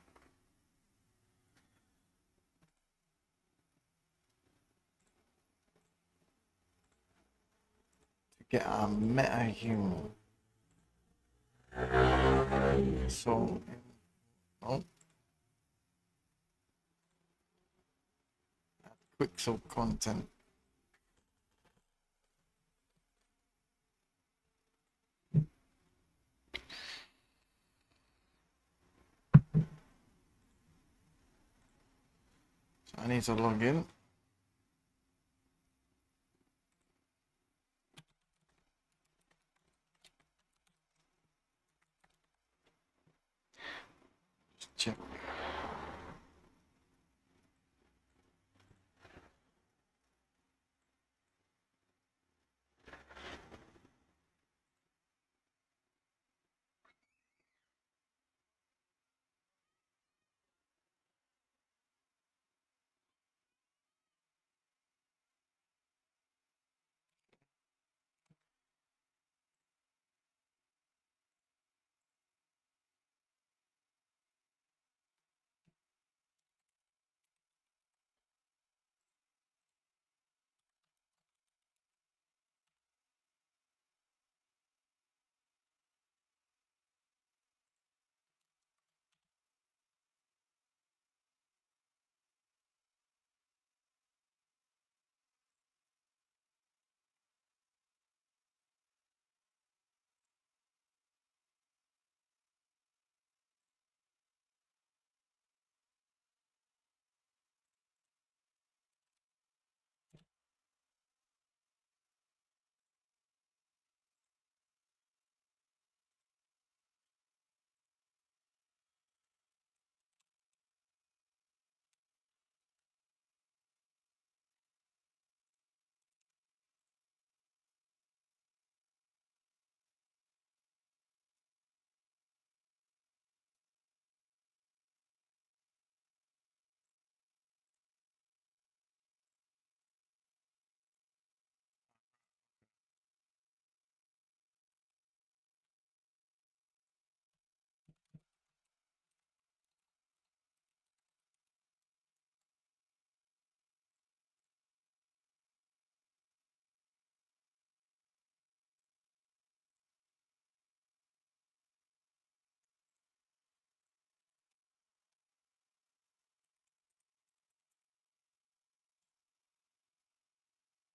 Speaker 1: to get our meta-human. So, oh. Quick sub content. So I need to log in. Just check.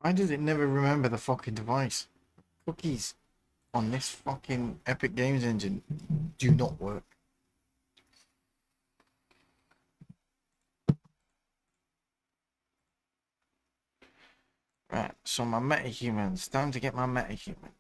Speaker 1: Why does it never remember the fucking device? Cookies on this fucking Epic Games engine do not work. Right, so my metahumans. Time to get my metahuman.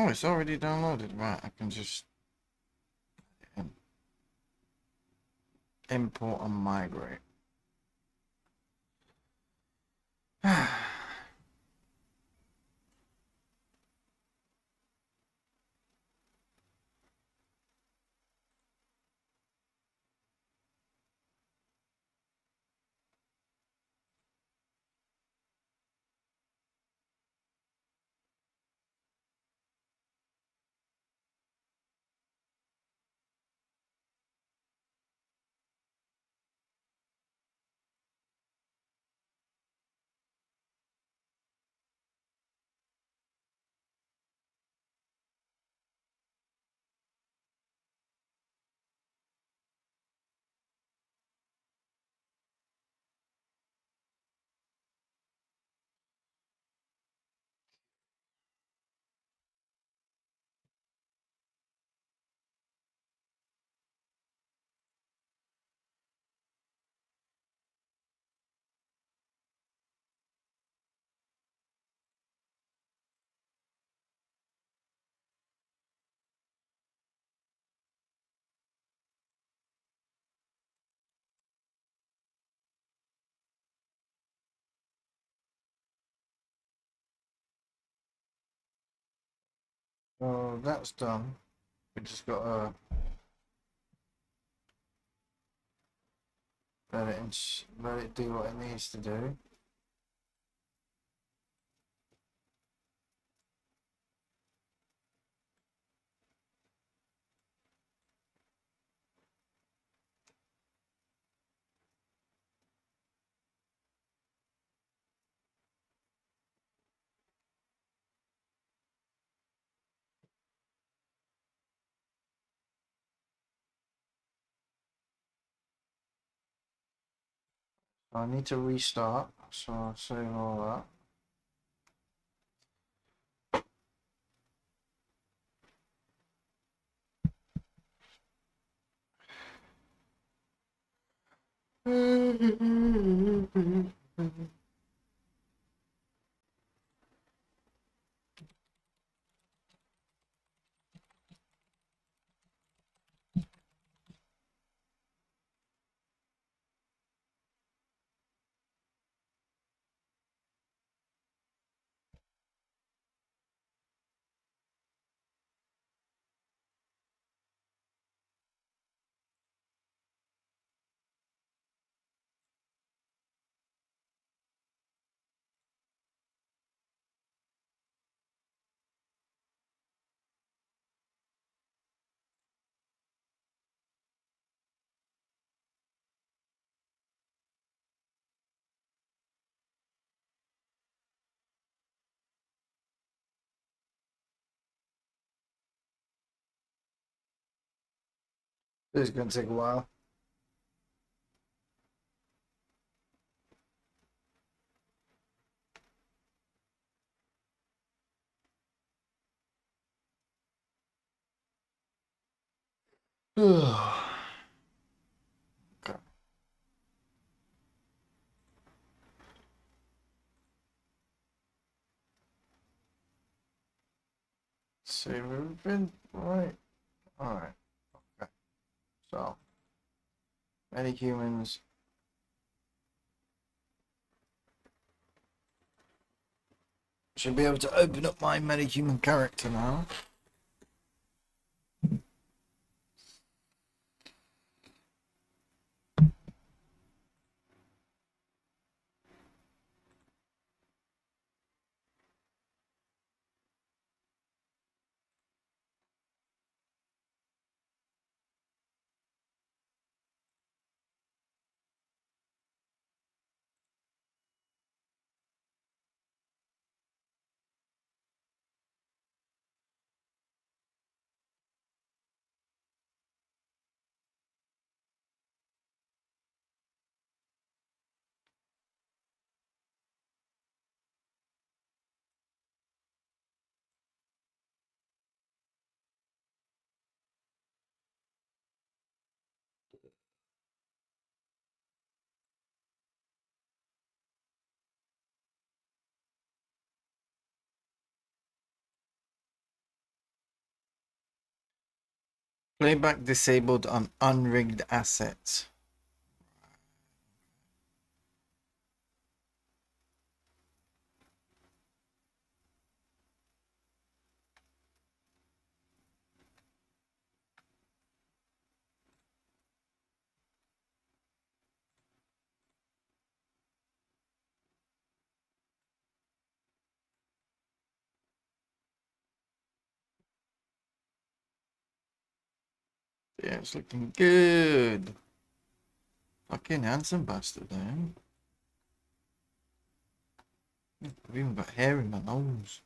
Speaker 1: Oh, it's already downloaded. Right, I can just import and migrate. So that's done. We just gotta let it do what it needs to do. I need to restart, so I'll save all that. This is gonna take a while. Okay. Save everything. Right. Alright. Okay. So many humans. Should be able to open up my metahuman character now. Playback disabled on unrigged assets. Yeah, it's looking good. Fucking handsome bastard, man. I've even got hair in my nose.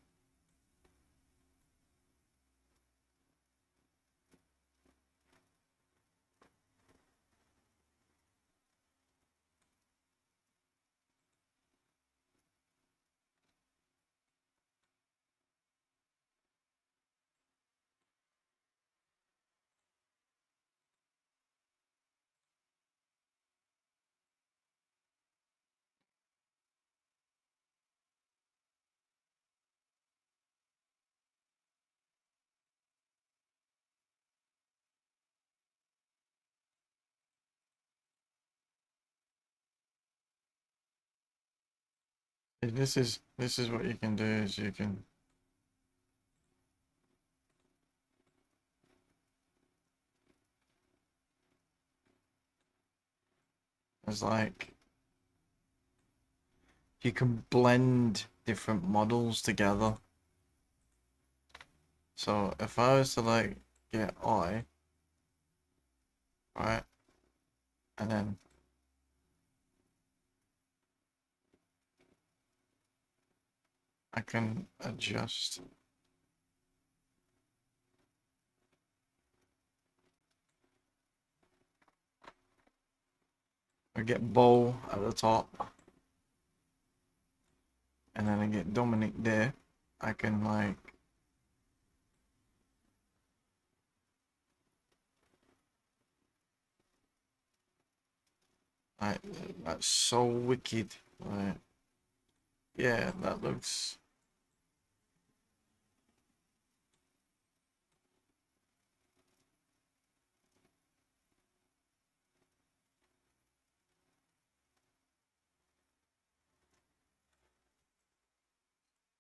Speaker 1: This is what you can do is you can it's like you can blend different models together. So if I was to like get eye, right, and then I can adjust. I get bow at the top, and then I get Dominic there. I can like I that's so wicked. Like, yeah, that looks.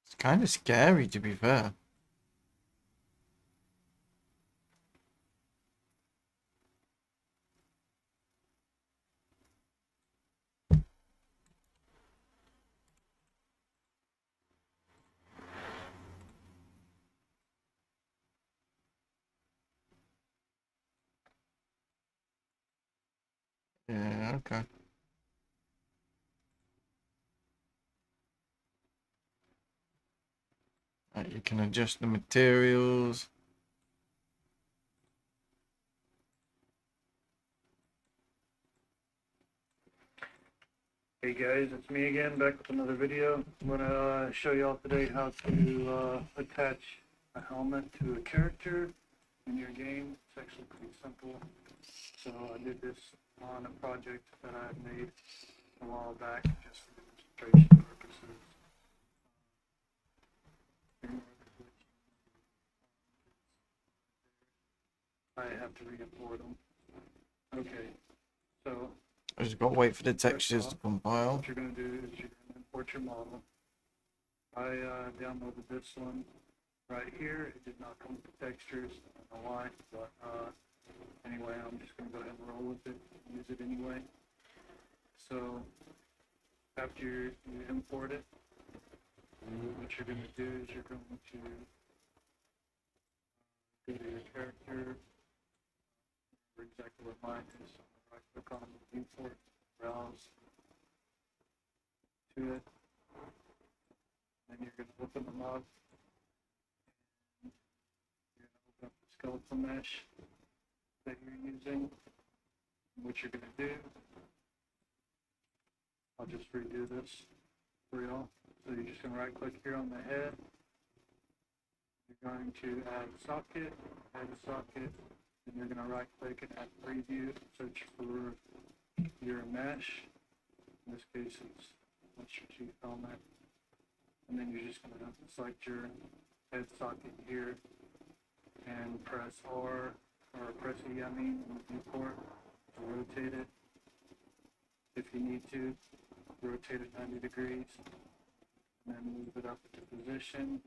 Speaker 1: It's kind of scary, to be fair. Yeah, okay. You can adjust the materials.
Speaker 2: Hey guys, it's me again, back with another video. I'm gonna show y'all today how to attach a helmet to a character in your game. It's actually pretty simple. So I did this on a project that I made a while back, just for demonstration purposes. I have to re-import them. Okay, so
Speaker 1: I just gotta wait for the textures to
Speaker 2: what
Speaker 1: compile.
Speaker 2: you're gonna do is you're gonna import your model. I downloaded this one right here. It did not come with the textures. I don't know why, but anyway, I'm just going to go ahead and roll with it, use it anyway. So after you import it, what you're going to do is you're going to go to your character, or exactly what mine is. So I'm right click on import, browse to it, then you're going to open them up. You're going to open up the skeletal mesh that you're using. What you're going to do, I'll just redo this for y'all. So you're just going to right click here on the head. You're going to add socket, add a socket, and you're going to right click and add preview, search for your mesh. In this case it's strategic element. And then you're just going to select your head socket here and press R or press E, I mean, on the viewport to rotate it. If you need to, rotate it 90 degrees, and then move it up into position,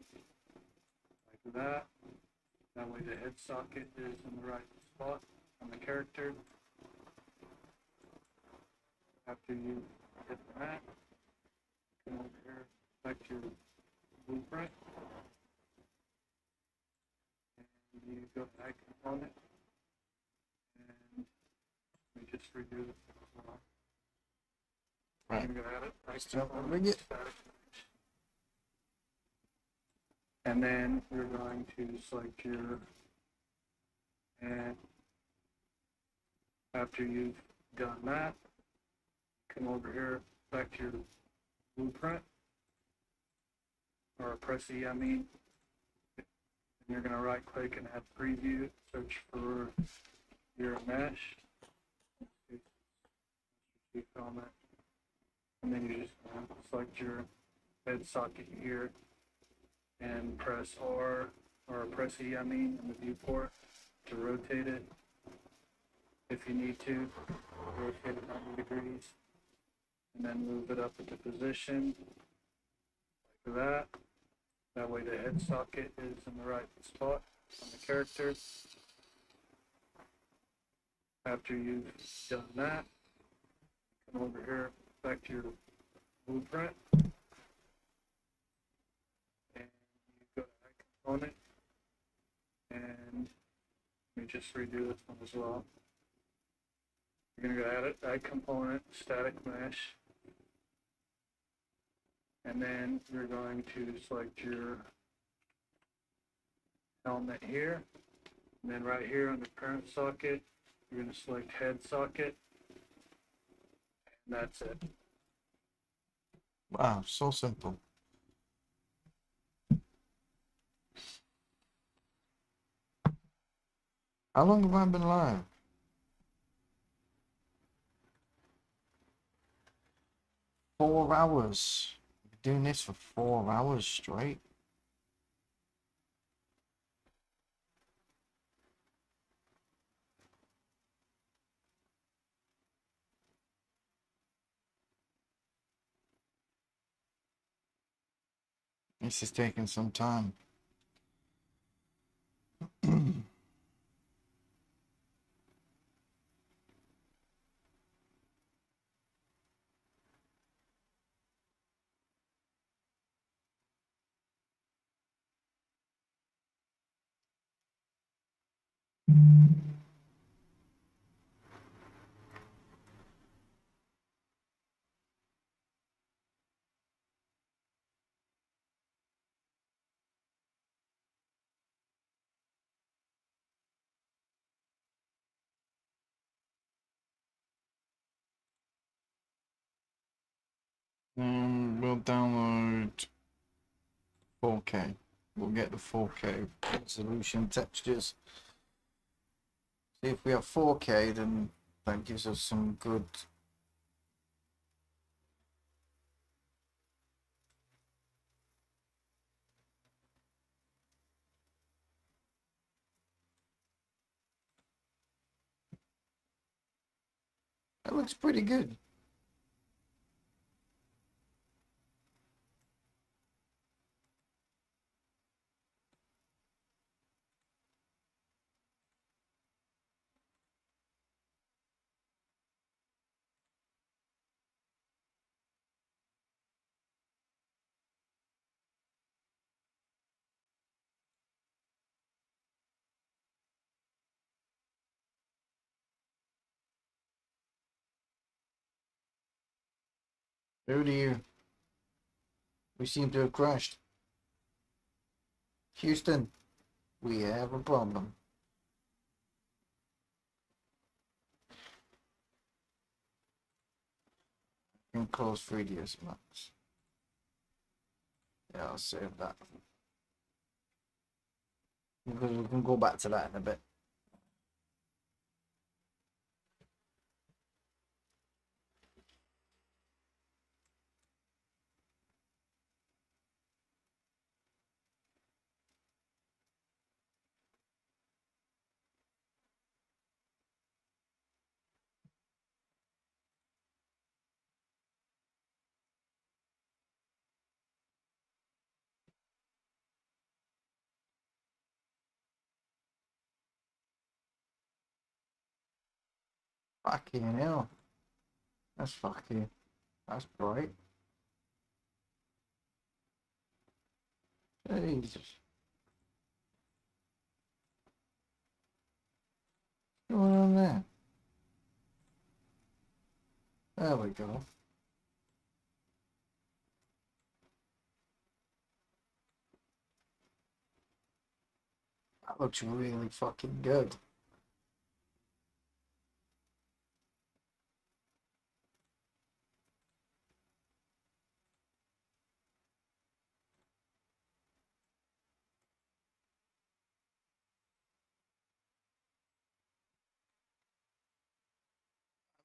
Speaker 2: like that. That way the head socket is in the right spot on the character. After you hit that, come over here, select your blueprint, and you go to add component, and we just redo it.
Speaker 1: Right.
Speaker 2: I'm gonna add it.
Speaker 1: Let's jump and rig it.
Speaker 2: And then we're going to select your, and after you've done that, come over here, select your blueprint, or press E, I mean, and you're going to right click and add preview, search for your mesh, comment, and then you just select your head socket here and press R, or press E, I mean, in the viewport to rotate it. If you need to, rotate it 90 degrees, and then move it up into position, like that. That way the head socket is in the right spot on the character. After you've done that, come over here, select your blueprint, and you go to add component, and let me just redo this one as well. You're going to go add component, static mesh, and then you're going to select your helmet here, and then right here on the current socket, you're going to select head socket, and that's it.
Speaker 1: Wow, so simple. How long have I been live? 4 hours. I've been doing this for 4 hours straight. This is taking some time. We'll download 4K. We'll get the 4K resolution textures. See if we have 4K, then that gives us some good. That looks pretty good. Who do you? We seem to have crashed. Houston, we have a problem. And close 3ds Max. Yeah, I'll save that. Because we can go back to that in a bit. Fucking hell. That's bright. Jesus. What's going on there? There we go. That looks really fucking good.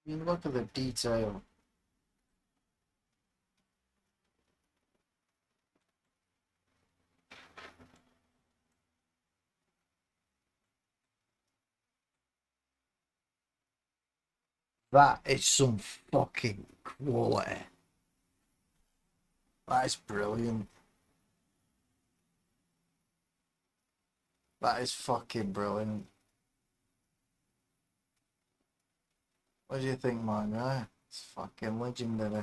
Speaker 1: I mean, look at the detail. That is some fucking quality. That is brilliant. That is fucking brilliant. What do you think, man? Yeah, it's fucking legendary.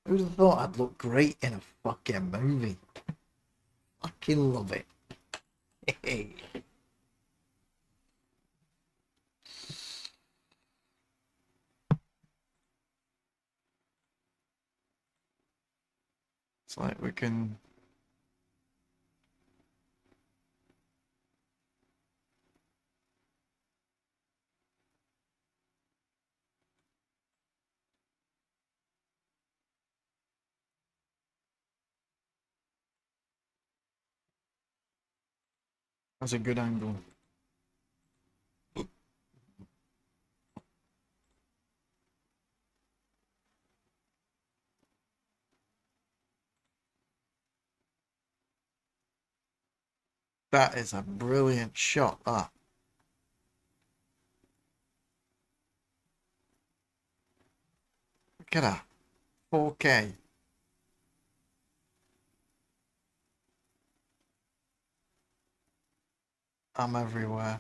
Speaker 1: Who'd have thought I'd look great in a fucking movie? Fucking love it. Hey. It's like we can. That's a good angle. That is a brilliant shot, that. Look at that. 4K. I'm everywhere.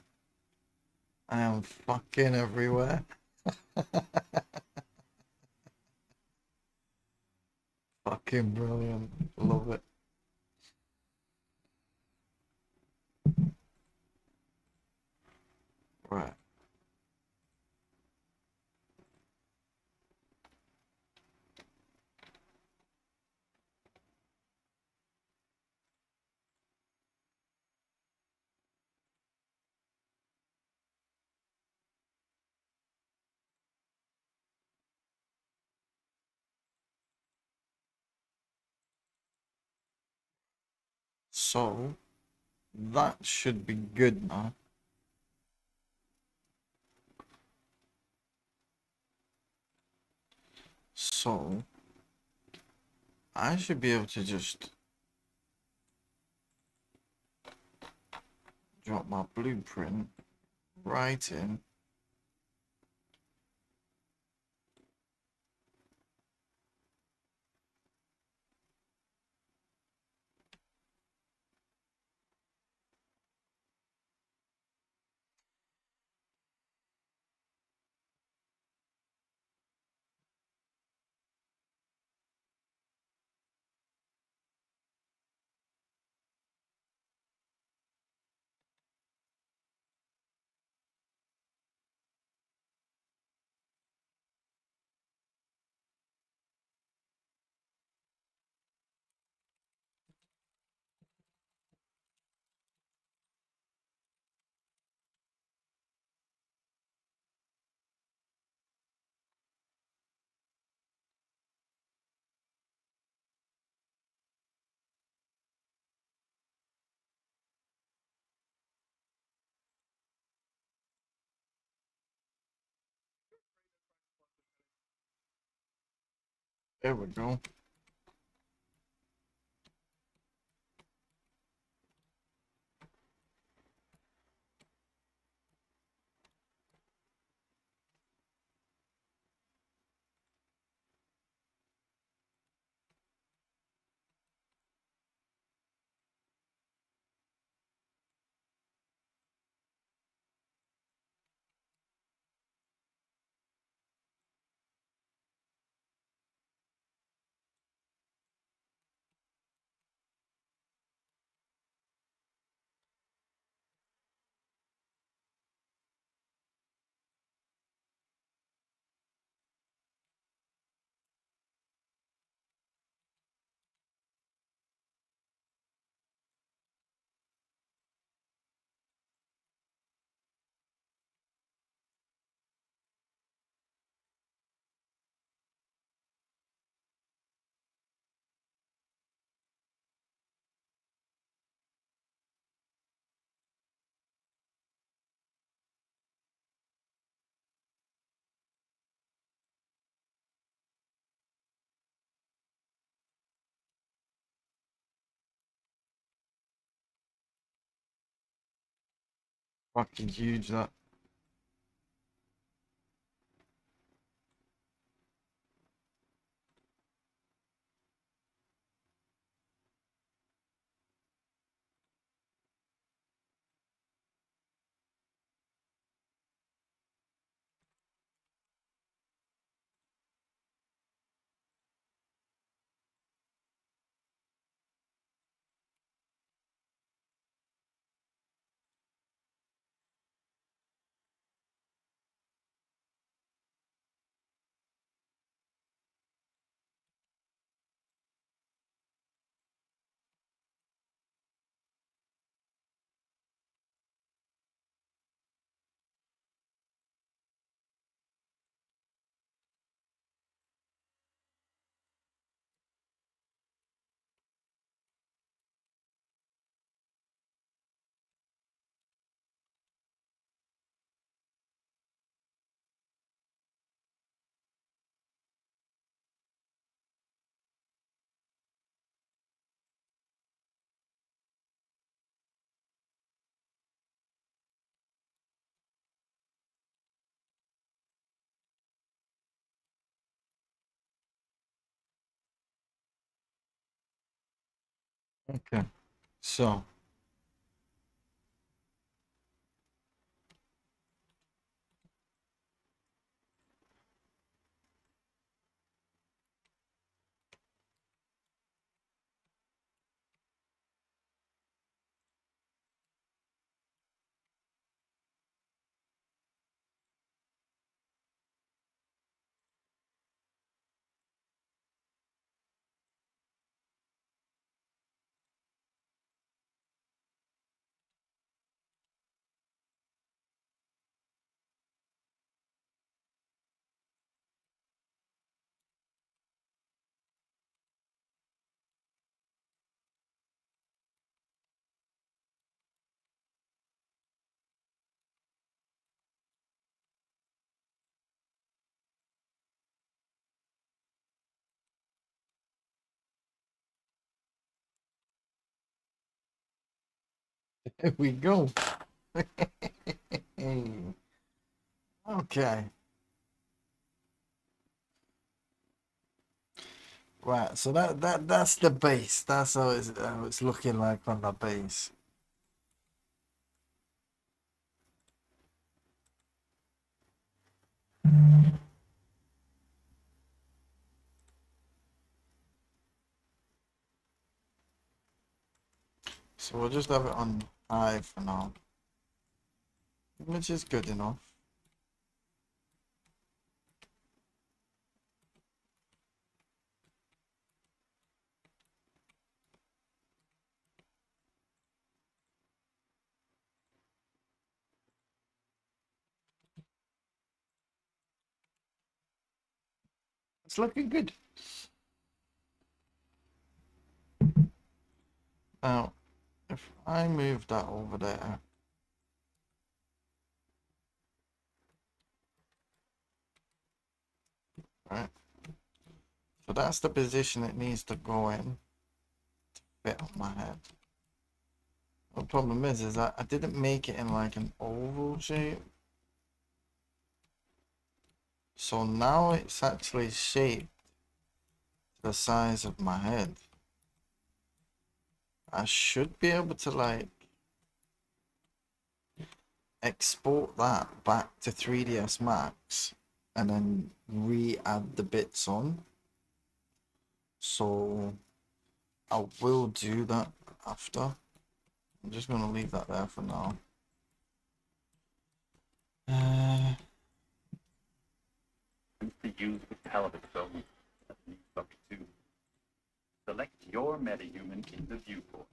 Speaker 1: I am fucking everywhere. Fucking brilliant. Love it. Right. So, that should be good now. So, I should be able to just drop my blueprint right in. There we go. Fucking huge, that. Okay, so here we go. Okay. Right, so that's the base. That's how it's looking like on the base. So we'll just have it on high for now, which is good enough. It's looking good. Now, if I move that over there, right? So that's the position it needs to go in to fit on my head. The problem is that I didn't make it in like an oval shape. So now it's actually shaped to the size of my head. I should be able to like export that back to 3ds Max and then re-add the bits on. So I will do that after. I'm just going to leave that there for now.
Speaker 4: To use the pelvic zone as an instruct 2. Select your metahuman in the viewport.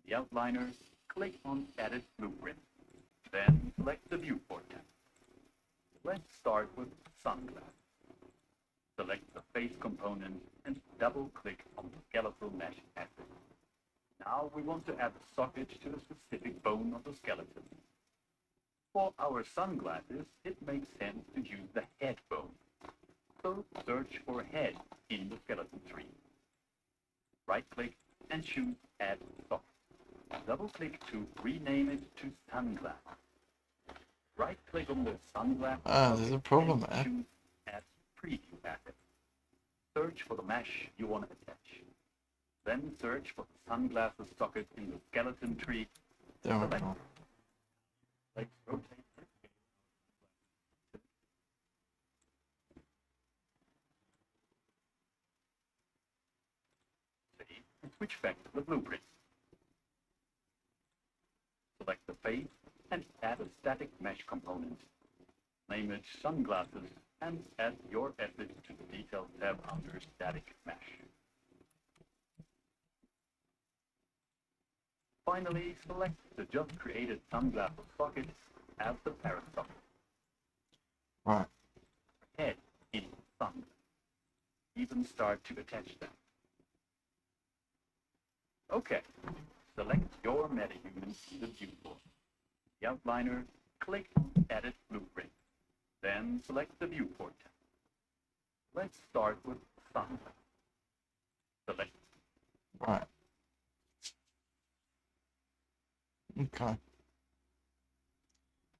Speaker 4: The outliner, click on Edit Blueprint. Then select the viewport tab. Let's start with sunglasses. Select the face component and double-click on the skeletal mesh asset. Now we want to add the socket to a specific bone of the skeleton. For our sunglasses, it makes sense to use the head bone. So search for head in the skeleton tree. Right-click and choose Add Socket. Double-click to rename it to Sunglass. Right click on the sunglasses
Speaker 1: there's a problem
Speaker 4: and
Speaker 1: there.
Speaker 4: choose Add Preview Asset. Search for the mesh you want to attach. Then search for the sunglasses socket in the skeleton tree.
Speaker 1: There we
Speaker 4: Select
Speaker 1: go.
Speaker 4: Let's rotate the save and switch back to the blueprint. Select the face and add a static mesh component. Name it sunglasses and add your asset to the details tab under static mesh. Finally, select the just created sunglasses socket as the parent socket.
Speaker 1: Right.
Speaker 4: Head in sunglasses. Even start to attach them. Okay, select your metahuman in the viewport. The outliner, click Edit Blueprint. Then select the viewport tab. Let's start with sunglasses. Select
Speaker 1: Right. Okay.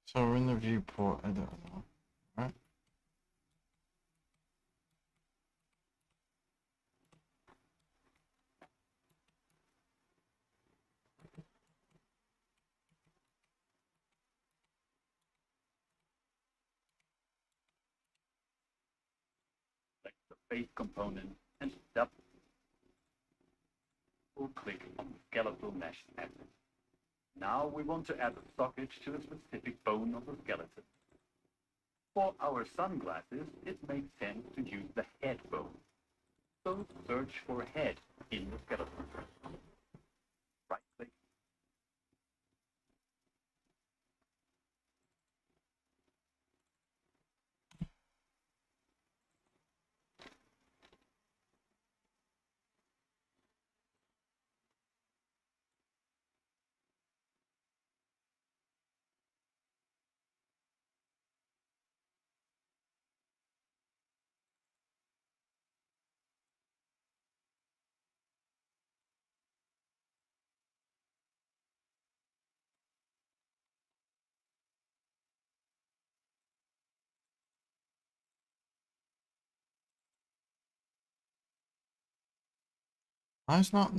Speaker 1: So we're in the viewport, I don't know. Right?
Speaker 4: the face component and double click on the skeletal mesh asset. Now we want to add a socket to a specific bone of the skeleton. For our sunglasses, it makes sense to use the head bone. So search for head in the skeleton. Right click.
Speaker 1: Why is not?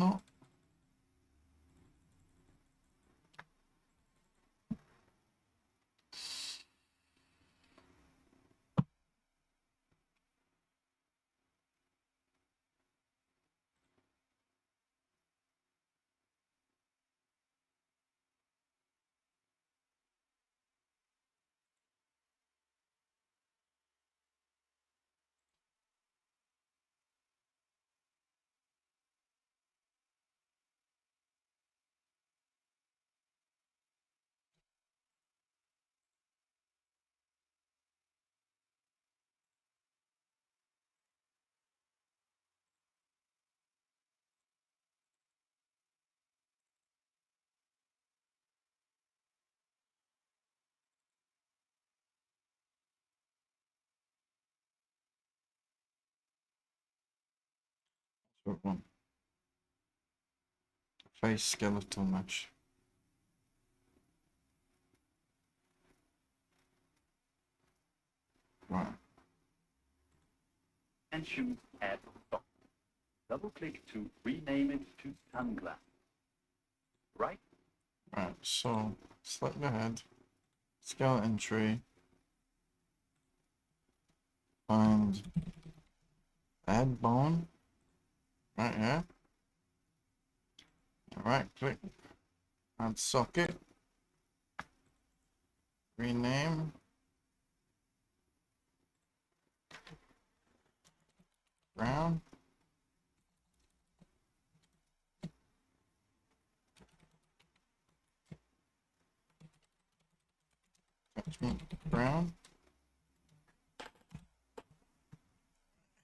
Speaker 1: So one. Face skeletal mesh. Right.
Speaker 4: And choose Add Socket. Double click to rename it to sunglasses. Right?
Speaker 1: Right. So select the head. Skeleton tree. Find head bone. Right here. Right click. Add socket. Rename. Brown. Attachment brown.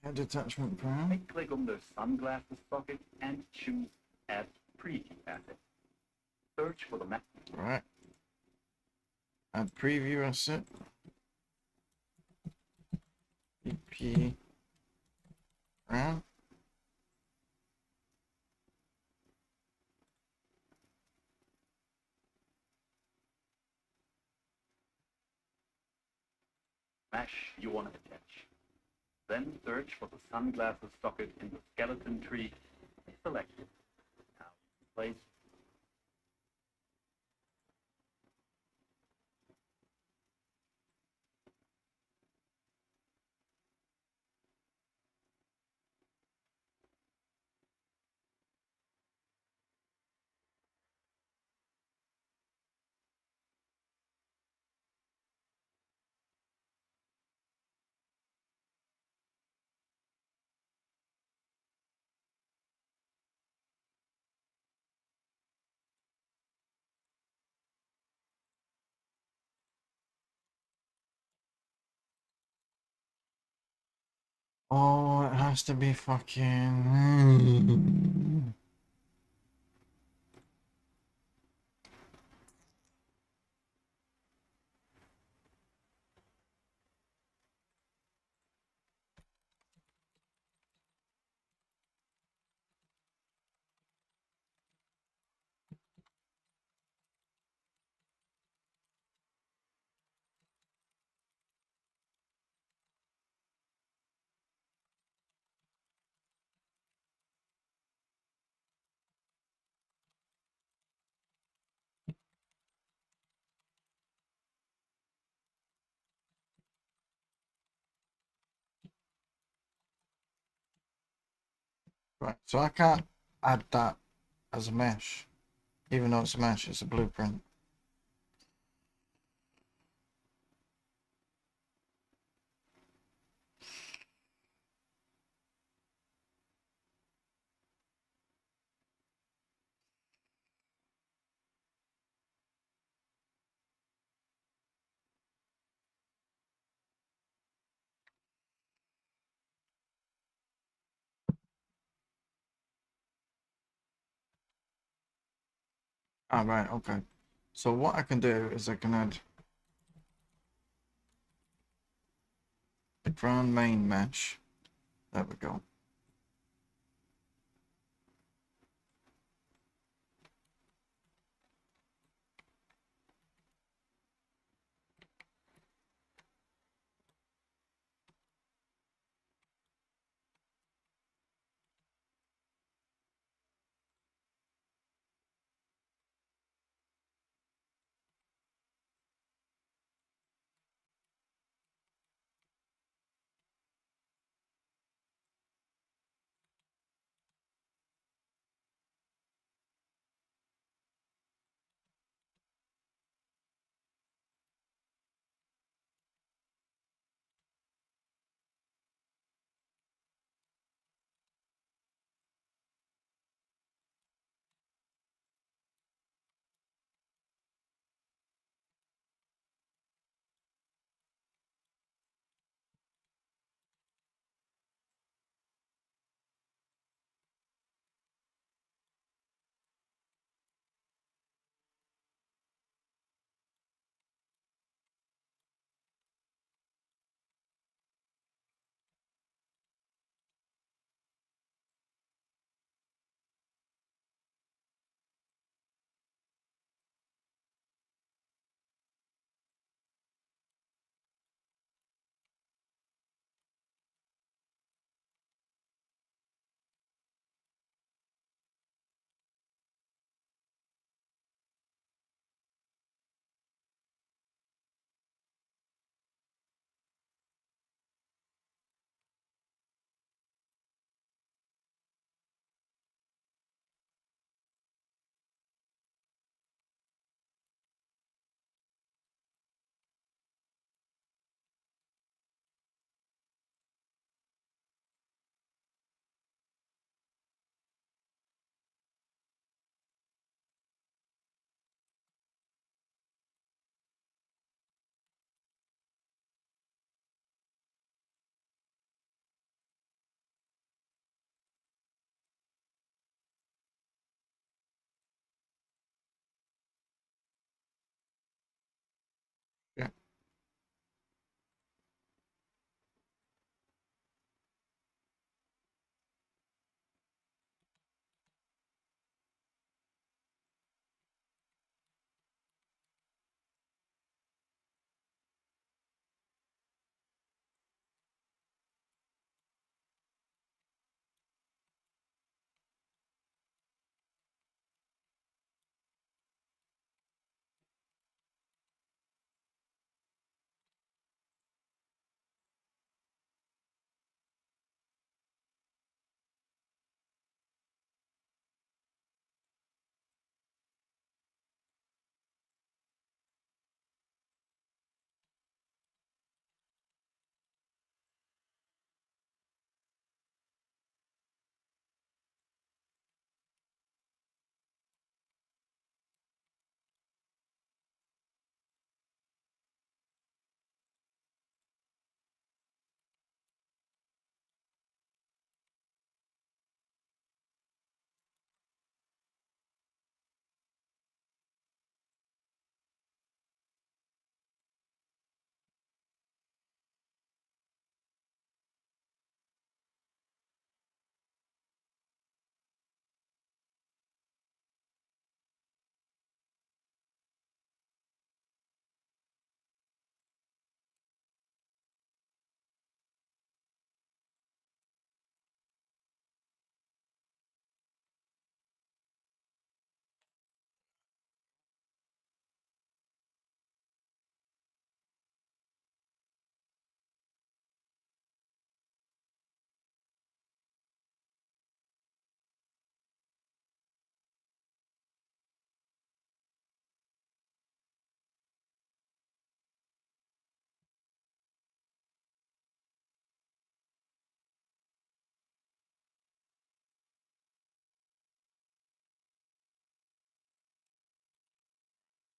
Speaker 1: Head attachment brown.
Speaker 4: Right click on the sunglasses socket and choose Add Preview Asset. Search for the map.
Speaker 1: Right. Add preview asset. EP brown.
Speaker 4: mesh you want to attach. Then search for the sunglasses socket in the skeleton tree and select it. Now you can place.
Speaker 1: Oh, it has to be fucking. Right, so I can't add that as a mesh, even though it's a mesh, it's a blueprint. Ah, right, okay. So what I can do is I can add the ground main mesh. There we go.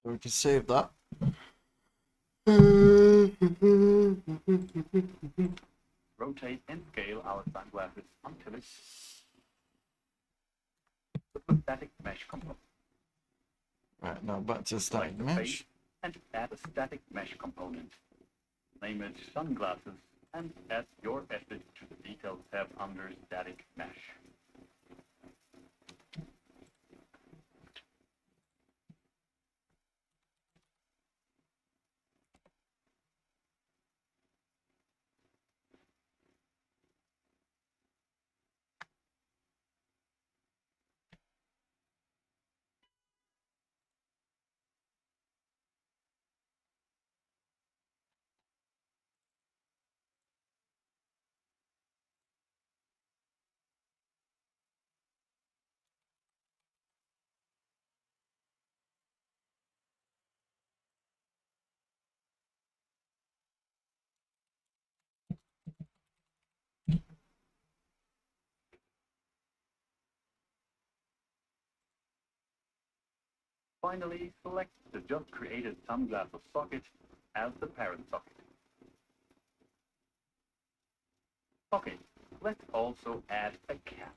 Speaker 1: So we can save that.
Speaker 4: Rotate and scale our sunglasses until it's the static mesh component.
Speaker 1: Right, now back to static
Speaker 4: Select the
Speaker 1: mesh.
Speaker 4: face and add a static mesh component. Name it sunglasses and add your asset to the details tab under static mesh. Finally, select the just created sunglasses socket as the parent socket. Okay, let's also add a cap.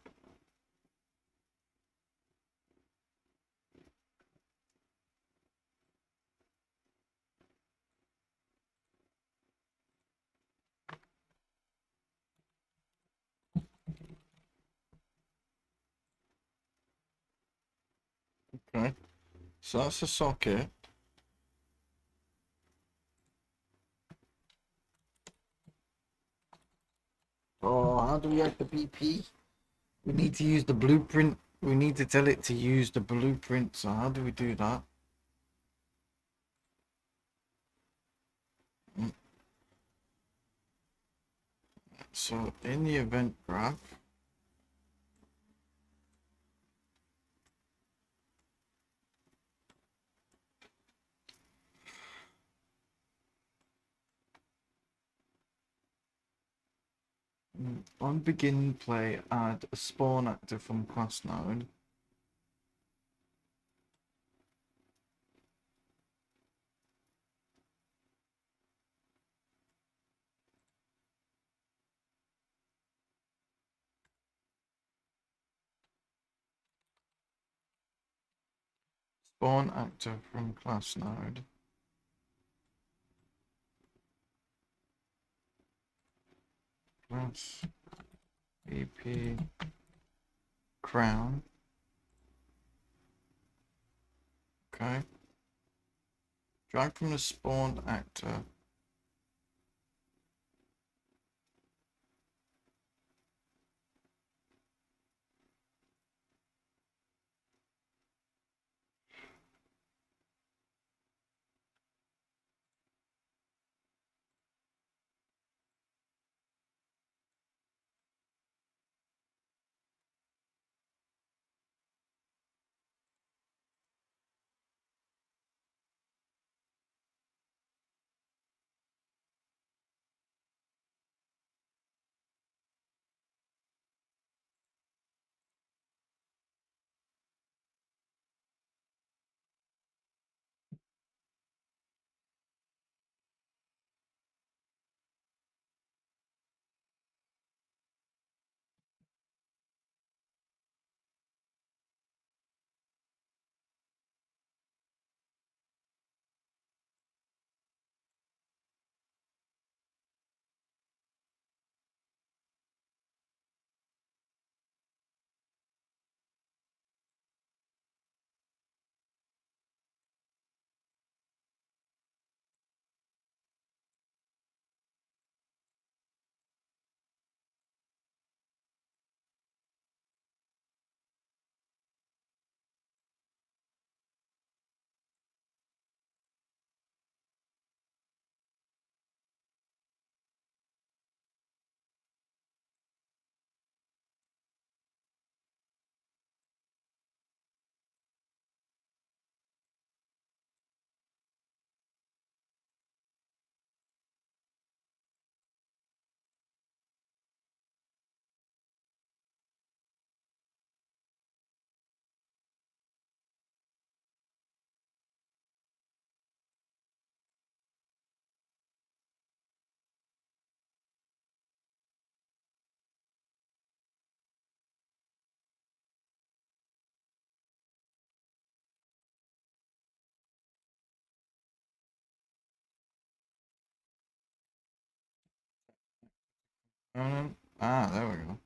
Speaker 1: Okay, so that's the socket. Oh, how do we add the BP? We need to use the blueprint. We need to tell it to use the blueprint. So how do we do that? So in the event graph, on begin play, add a spawn actor from class node. Spawn actor from class node. Class EP crown. Okay. Drag from the spawned actor. Ah, there we go.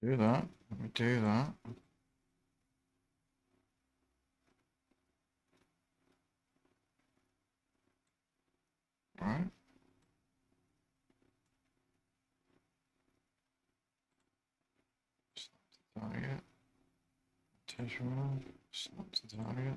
Speaker 1: Do that. Let me do that. Right. Snap to target. Rotation. Snap to target.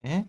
Speaker 1: Eh?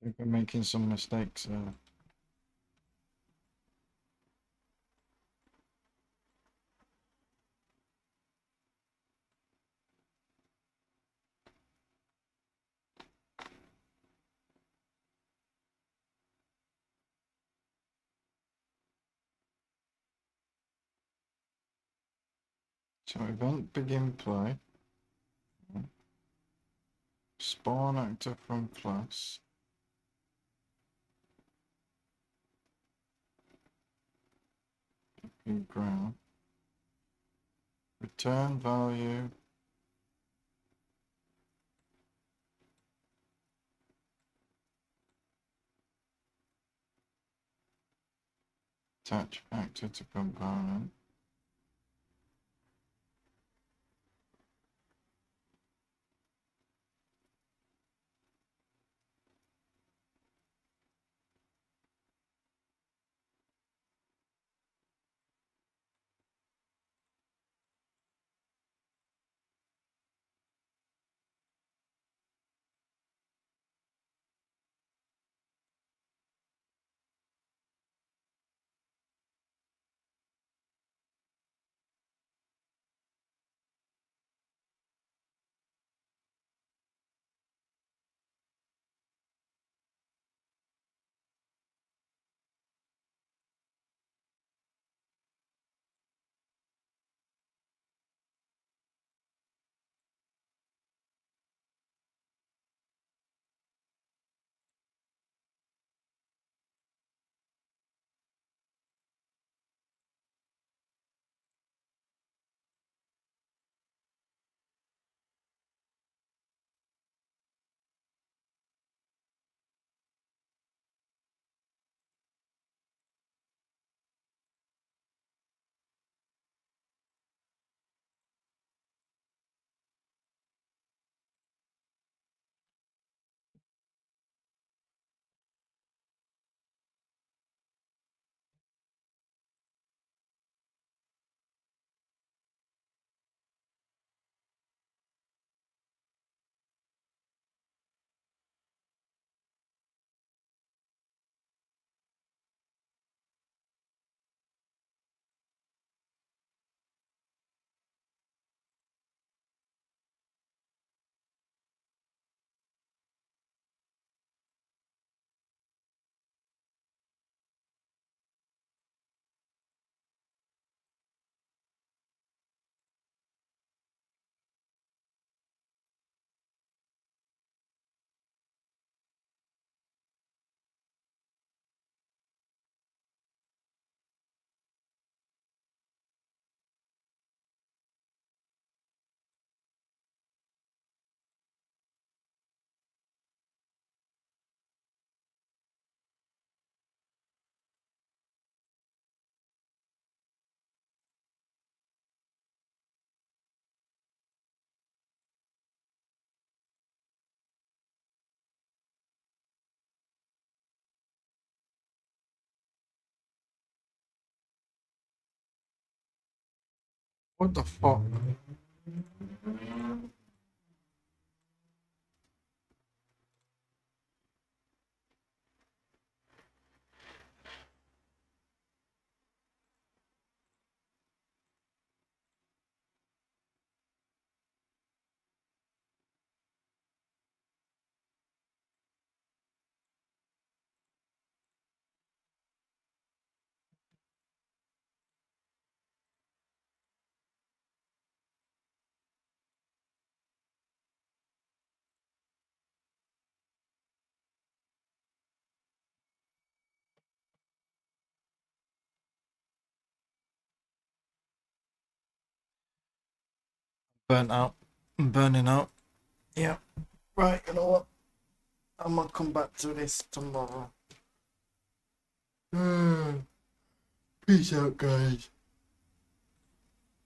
Speaker 1: think we're making some mistakes. So event begin play. Spawn actor from class. In ground. Return value. Attach actor to component. What the fuck? Burnt out. I'm burning out. Yeah. Right, you know what? I'm gonna come back to this tomorrow. Peace out, guys.